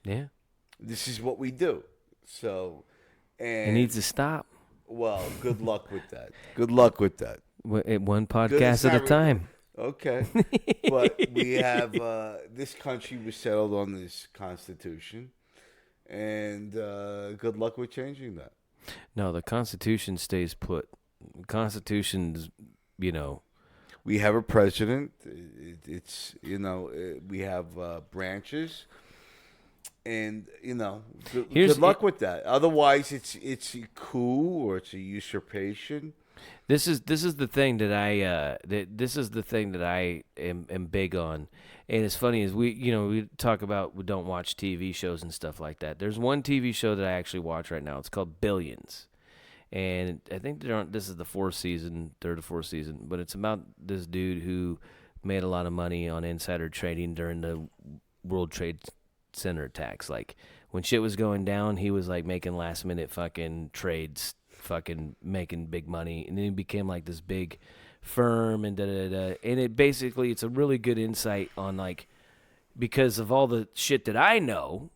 Yeah. This is what we do. So, it needs to stop. Well, good luck with that. Good luck with that. One podcast at a time. Okay. But we have, this country was settled on this Constitution, and good luck with changing that. No, the Constitution stays put. Constitution's, We have a president. It's we have branches, and good luck with that. Otherwise, it's a coup or it's a usurpation. This is the thing that I am big on, and it's funny is we talk about we don't watch TV shows and stuff like that. There's one TV show that I actually watch right now. It's called Billions. And I think this is the third or fourth season, but it's about this dude who made a lot of money on insider trading during the World Trade Center attacks. Like when shit was going down, he was like making last minute fucking trades, fucking making big money, and then he became like this big firm and da-da-da. And it's a really good insight on like, because of all the shit that I know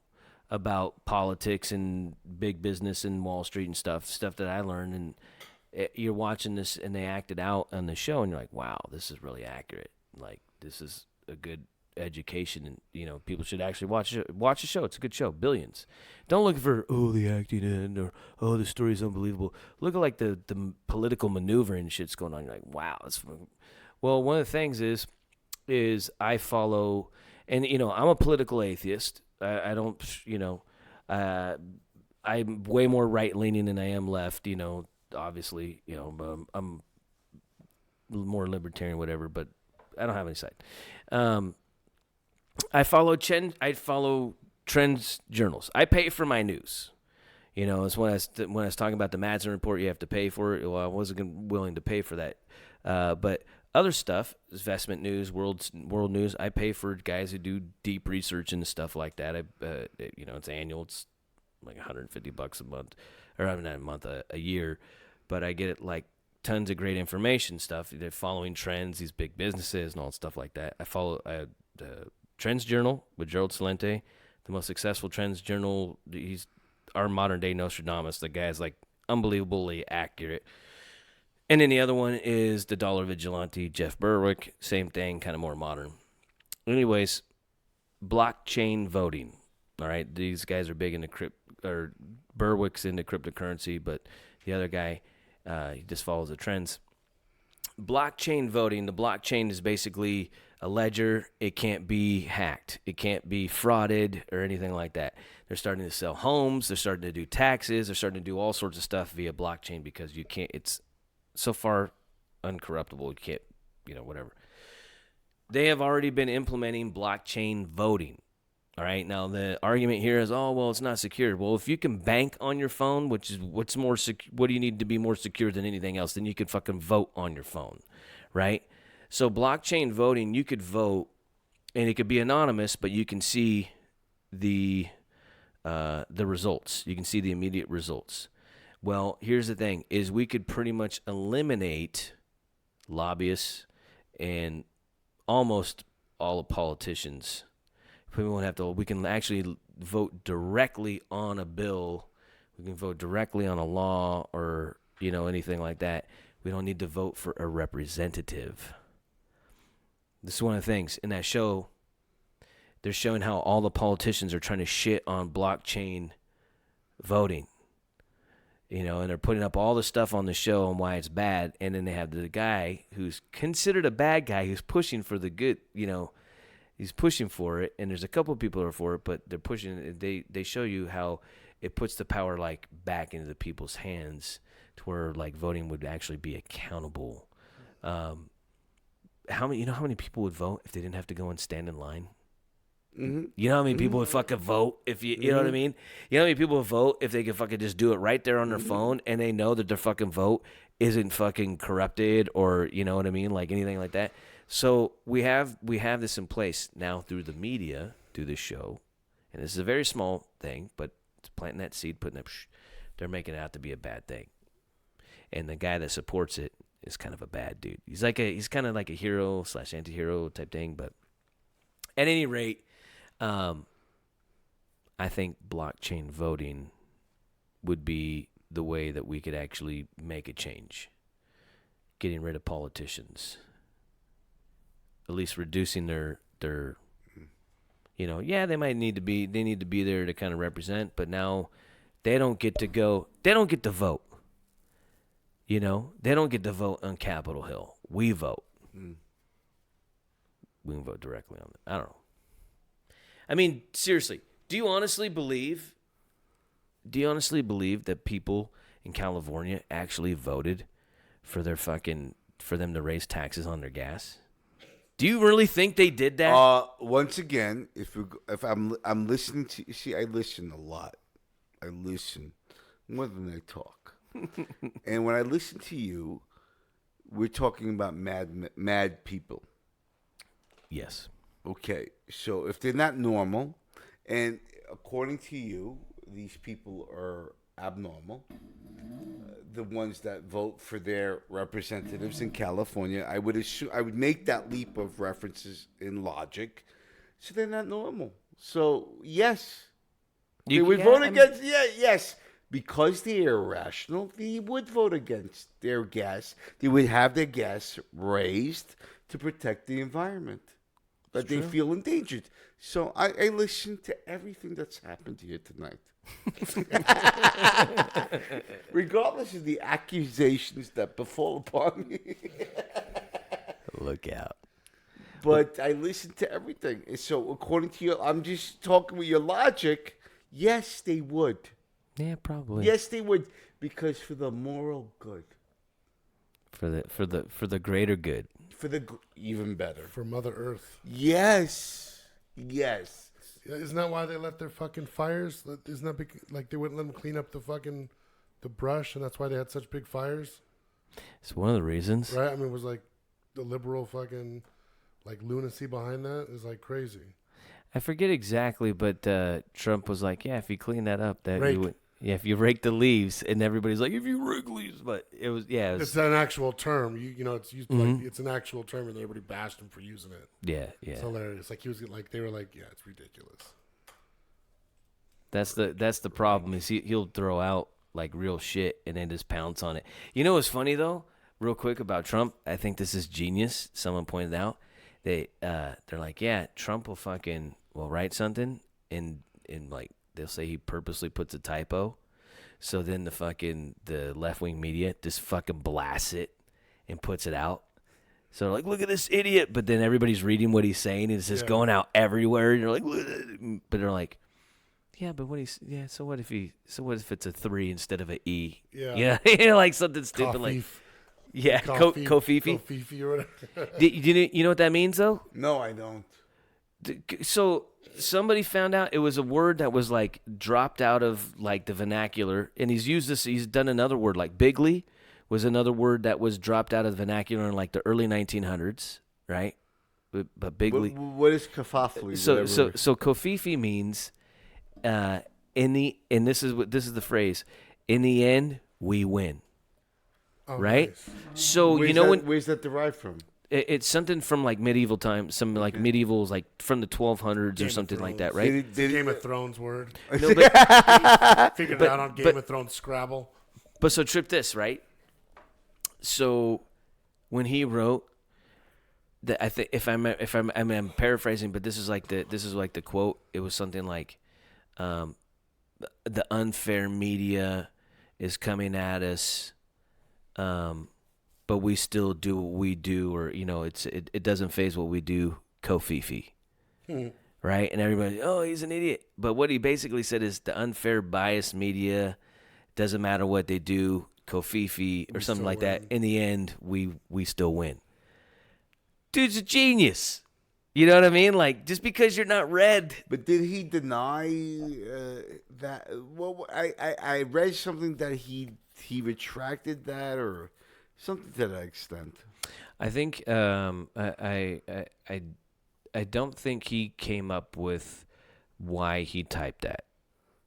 about politics and big business and Wall Street and stuff that I learned, and you're watching this and they act it out on the show and you're like, wow, this is really accurate. Like this is a good education, and people should actually watch the show. It's a good show. Billions. Don't look for the acting end or the story's unbelievable. Look at like the political maneuvering shit's going on. You're like, wow. Well, one of the things is I follow, and I'm a political atheist. I don't, I'm way more right-leaning than I am left, obviously, I'm more libertarian, whatever, but I don't have any side. I follow trends journals. I pay for my news. It's when I was talking about the Madsen report, you have to pay for it. Well, I wasn't willing to pay for that. But other stuff, investment news, world news, I pay for guys who do deep research and stuff like that. It's annual. It's like $150 a month, or not a month, a year. But I get like tons of great information stuff. They're following trends, these big businesses and all stuff like that. I follow the Trends Journal with Gerald Celente, the most successful trends journal. He's our modern day Nostradamus. The guy's like unbelievably accurate. And then the other one is the Dollar Vigilante, Jeff Berwick. Same thing, kind of more modern. Anyways, blockchain voting. All right, these guys are big into Berwick's into cryptocurrency, but the other guy, he just follows the trends. Blockchain voting. The blockchain is basically a ledger. It can't be hacked. It can't be frauded or anything like that. They're starting to sell homes. They're starting to do taxes. They're starting to do all sorts of stuff via blockchain because you can't. It's so far uncorruptible. You can't, whatever. They have already been implementing blockchain voting. All right. Now the argument here is, it's not secure. Well, if you can bank on your phone, which is what do you need to be more secure than anything else? Then you can fucking vote on your phone, right? So blockchain voting, you could vote, and it could be anonymous, but you can see the results. You can see the immediate results. Well, here's the thing: is we could pretty much eliminate lobbyists and almost all the politicians. We won't have to. We can actually vote directly on a bill. We can vote directly on a law or anything like that. We don't need to vote for a representative. This is one of the things in that show. They're showing how all the politicians are trying to shit on blockchain voting. And they're putting up all the stuff on the show and why it's bad. And then they have the guy who's considered a bad guy who's pushing for the good, he's pushing for it. And there's a couple of people who are for it, but they're pushing. They show you how it puts the power like back into the people's hands to where like voting would actually be accountable. How many people would vote if they didn't have to go and stand in line? Mm-hmm. You know how many people would fucking vote if you know what I mean? You know how many people would vote if they could fucking just do it right there on their phone and they know that their fucking vote isn't fucking corrupted or you know what I mean, like anything like that. So we have this in place now through the media, through this show, and this is a very small thing, but it's planting that seed, putting it. They're making it out to be a bad thing, and the guy that supports it is kind of a bad dude. He's kind of like a hero / anti-hero type thing, but at any rate. I think blockchain voting would be the way that we could actually make a change. Getting rid of politicians. At least reducing their they need to be there to kind of represent, but now they don't get to go. They don't get to vote. You know, they don't get to vote on Capitol Hill. We vote. We can vote directly on it. I don't know. I mean, seriously, do you honestly believe that people in California actually voted for for them to raise taxes on their gas? Do you really think they did that? Once again, if I'm listening to, see, I listen a lot. I listen more than I talk. And when I listen to you, we're talking about mad people. Yes. Okay, so if they're not normal, and according to you, these people are abnormal, the ones that vote for their representatives in California, I would make that leap of references in logic, so they're not normal. So yes, they would vote against. Yes, because they're irrational, they would vote against their gas. They would have their gas raised to protect the environment. But they feel endangered. So I listen to everything that's happened here tonight. Regardless of the accusations that befall upon me. Look out. But I listen to everything. And so according to you, I'm just talking with your logic. Yes, they would. Yeah, probably. Yes, they would. Because for the moral good. For the greater good. For the even better. For Mother Earth. Yes. Yes. Isn't that why they let their fucking fires? Isn't that like they wouldn't let them clean up the brush, and that's why they had such big fires? It's one of the reasons. Right? I mean, it was like the liberal fucking like lunacy behind that is like crazy. I forget exactly, but Trump was like, "Yeah, if you clean that up, that Rake. you would." Yeah, if you rake the leaves, and everybody's like, if you rake leaves, but it was, It's an actual term. You know, it's used like it's an actual term, and everybody bashed him for using it. Yeah. It's hilarious. Like they were like, yeah, it's ridiculous. That's the problem is he'll throw out like real shit and then just pounce on it. You know what's funny though? Real quick about Trump, I think this is genius. Someone pointed out they're like, yeah, Trump will write something and like. They'll say he purposely puts a typo, so then the left-wing media just fucking blasts it and puts it out. So like, look at this idiot, but then everybody's reading what he's saying, and it's just going out everywhere. And you're like, but they're like, yeah, but so what if it's a 3 instead of an E? Yeah, like something stupid like, yeah, Kofifi. Kofifi or whatever. You know what that means though? No, I don't. So somebody found out it was a word that was like dropped out of like the vernacular, and he's done another word like bigly was another word that was dropped out of the vernacular in like the early 1900s, right? But bigly. What is kerfuffle? So kofifi means and this is the phrase, in the end we win. Oh, right? Nice. So where's that derived from? It's something from like medieval times, some like medievals, like from the 1200s or something like that, right? Game of Thrones word. No, but, Figured it out on Game of Thrones Scrabble. But so trip this, right? So when he wrote that, I think I'm paraphrasing, but this is like the quote. It was something like, "The unfair media is coming at us." But we still do what we do, or it doesn't phase what we do. Kofifi, right? And everybody, oh, he's an idiot. But what he basically said is the unfair, biased media doesn't matter what they do. Kofifi or something like that. In the end, we still win. Dude's a genius. You know what I mean? Like just because you're not red. But did he deny that? Well, I read something that he retracted that or. Something to that extent. I think I don't think he came up with why he typed that.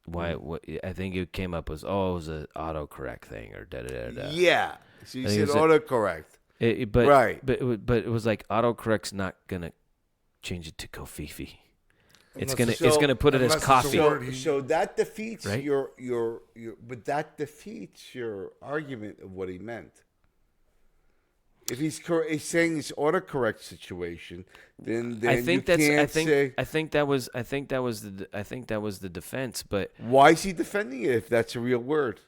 What I think it came up was it was an autocorrect thing or da da da da. Yeah, so you said autocorrect. Right, but it was like autocorrect's not gonna change it to Kofifi. It's gonna put it as coffee. So that defeats right? but that defeats your argument of what he meant. If he's saying it's autocorrect situation, then I think you that's. can't say. I think that was the defense. But Why is he defending it if that's a real word?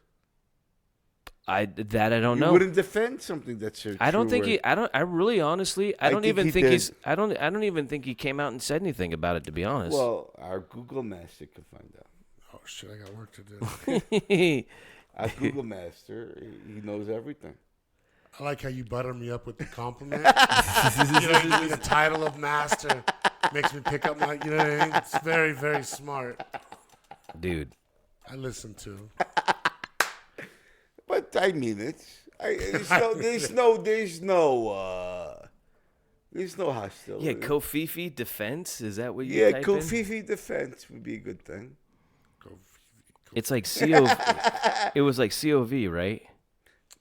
I don't You know. wouldn't defend something that's a I don't true think word. he. I don't. I really, honestly, I don't think even he think did. he's. I don't even think he came out and said anything about it. To be honest. Well, our Google Master can find out. Oh shit, I got work to do. Our Google Master, he knows everything. I like how you butter me up with the compliment. You know, the title of master makes me pick up my. You know what I mean? It's very, very smart. Dude. I listen to. But I mean it. There's no hostility. Yeah, Kofifi defense. Is that what you? Yeah, type in? Kofifi defense would be a good thing. It's like COV. It was like COV, right?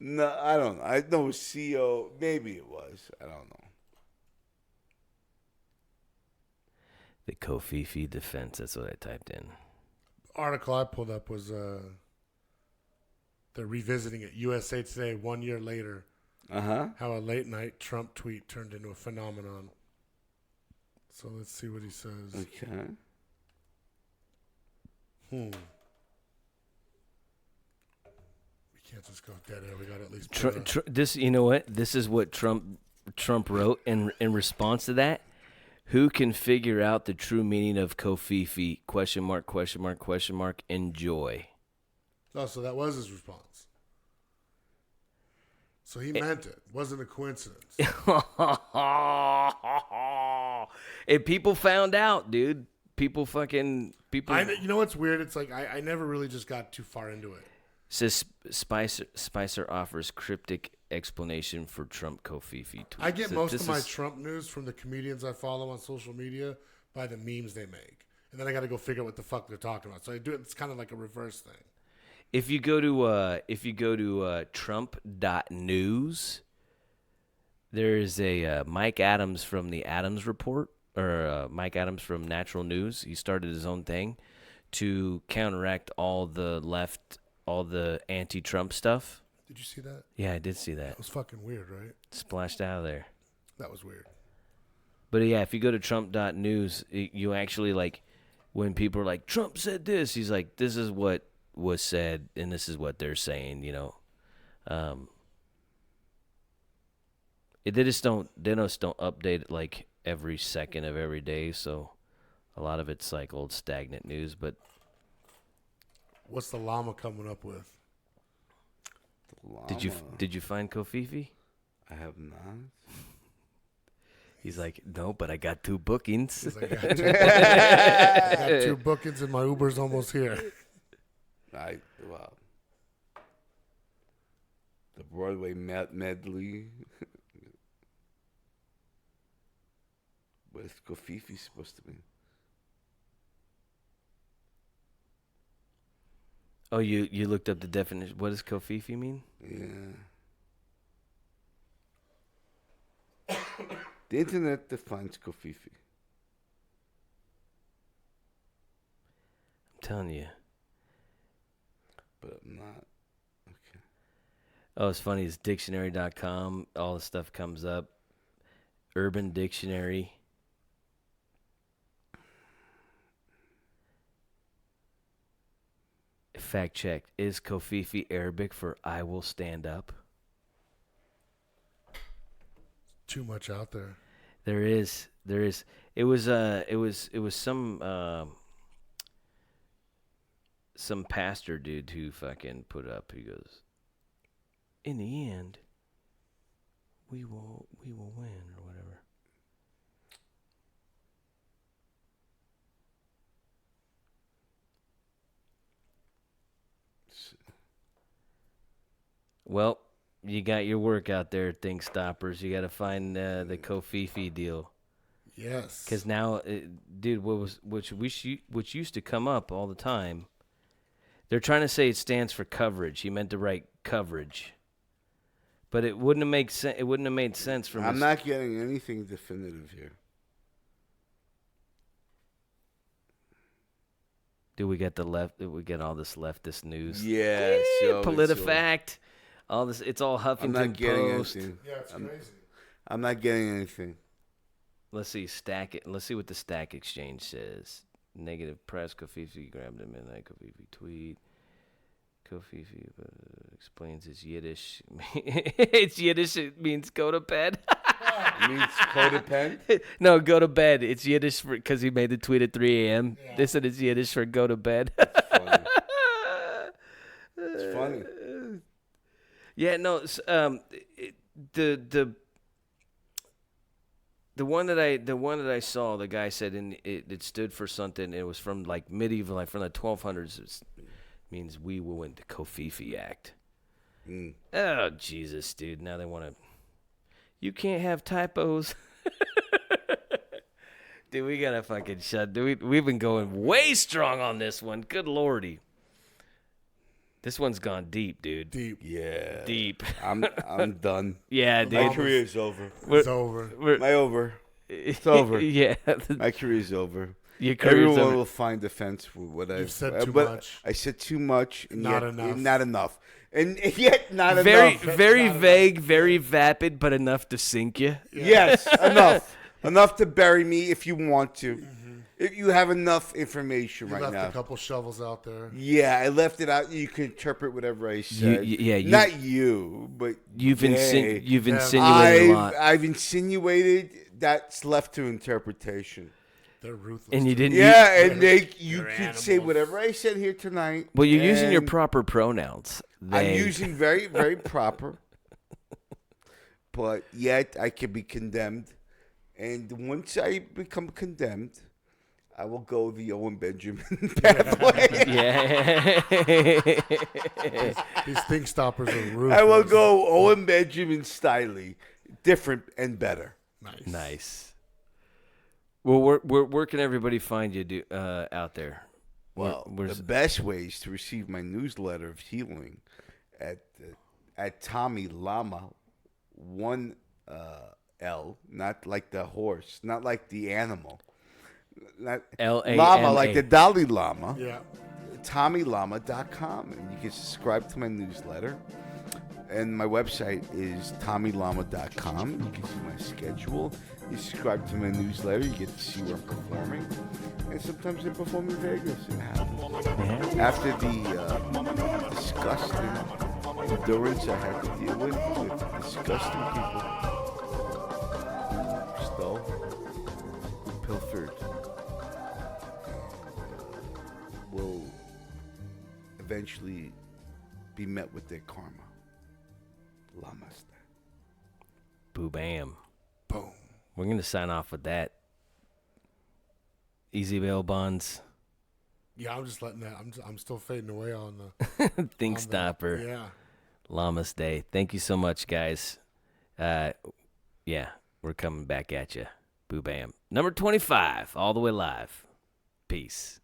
No, I don't know. I know CO. Maybe it was. I don't know. The Kofifi defense. That's what I typed in. Article I pulled up was they're revisiting it. USA Today 1 year later. How a late night Trump tweet turned into a phenomenon. So let's see what he says. Okay. We can't just go dead air. We got to at least. This, you know what? This is what Trump wrote in response to that. Who can figure out the true meaning of Kofifi? ? Enjoy. Oh, so that was his response. So he meant it. Wasn't a coincidence. And people found out, dude. People. You know what's weird? It's like I never really just got too far into it. Says Spicer offers cryptic explanation for Trump Kofifi tweet. I get most of my Trump news from the comedians I follow on social media by the memes they make. And then I got to go figure out what the fuck they're talking about. So I do it. It's kind of like a reverse thing. If you go to Trump.news, there's a Mike Adams from the Adams Report, or Mike Adams from Natural News. He started his own thing to counteract all the anti-Trump stuff. Did you see that? Yeah, I did see that. That was fucking weird, right? Splashed out of there. That was weird. But yeah, if you go to Trump.news, you actually, like, when people are like, Trump said this, he's like, this is what was said, and this is what they're saying, you know. They just don't update it like every second of every day, so a lot of it's like old stagnant news. But what's the llama coming up with? Did you find Kofifi? I have not. He's like, no, but I got 2 bookings. He's like, I got 2 bookings and my Uber's almost here. The Broadway medley. What's Kofifi supposed to mean? Oh, you looked up the definition. What does Kofifi mean? Yeah. The internet defines Kofifi. I'm telling you. But I'm not. Okay. Oh, it's funny. It's dictionary.com. All the stuff comes up. Urban Dictionary. Fact check. Is Kofifi Arabic for I will stand up? Too much out there. There is. It was some pastor dude who fucking put up. He goes, in the end, we will win, or whatever. Well, you got your work out there, ThinkStoppers. You got to find the Kofifi deal. Yes. Because now, dude, which used to come up all the time. They're trying to say it stands for coverage. He meant to write coverage, but it wouldn't have made sense. It wouldn't have made sense from. I'm not getting anything definitive here. Dude, we got the left. We get all this leftist news. Yeah, PolitiFact. All this, it's all Huffington I'm not getting Post. anything. Yeah, it's crazy. I'm not getting anything. Let's see, stack it. Let's see what the Stack Exchange says. Negative press. Kofifi grabbed him midnight. Kofifi tweet. Kofifi explains his Yiddish. It's Yiddish. It means go to bed. It means codependent. No, go to bed. It's Yiddish because he made the tweet at 3 a.m. Yeah. They said it's Yiddish for go to bed. Funny. It's funny. Yeah, no. The one that I saw, the guy said it stood for something. It was from like medieval, like from the 1200s. It means we will win the Kofifi Act. Oh Jesus, dude! Now they want to. You can't have typos. Dude, we gotta fucking shut. Dude, we've been going way strong on this one. Good lordy. This one's gone deep, dude. Deep. Yeah. Deep. I'm done. Yeah, My dude. career is over. It's over. It's over. Yeah. My career is over. Your career's Everyone over. will find offense for what I've said too but much. I said too much. And Not yet, enough. Not enough. And yet not Very, enough. very not vague, very vapid, but enough to sink you. Yes, enough. Enough to bury me if you want to. If you have enough information You right left now. a couple shovels out there. Yeah, I left it out. You can interpret whatever I said. Not you, but You've they. you've insinuated a lot, I've insinuated that's left to interpretation. They're ruthless. and you didn't. Yeah, and you They're could say animals. whatever I said here tonight. Well, you're using your and proper pronouns. I'm They. using very, very proper, but yet I can be condemned. And once I become condemned, I will go the Owen Benjamin pathway. Yeah. These ThinkStoppers are ruthless. I will go Owen Benjamin styley, different and better. Nice. Well, where can everybody find you out there? Well, Where's the best way is to receive my newsletter of healing at Tommy Lama, 1 L, not like the horse, not like the animal. Not Lama. Lama, like the Dalai Lama. Yeah. TommyLama.com, and you can subscribe to my newsletter. And my website is TommyLama.com. You can see my schedule. You subscribe to my newsletter, you get to see where I'm performing. And sometimes I perform in Vegas. It happens. After the disgusting endurance I had to deal with disgusting people who stole, who pilfered, will eventually be met with their karma. Namaste. Boo bam. Boom. We're gonna sign off with that. Easy bail bonds. Yeah, I'm just letting that. I'm still fading away on the ThinkStopper. Yeah. Llamas Day. Thank you so much, guys. Yeah, we're coming back at you. Boo bam. Number 25, all the way live. Peace.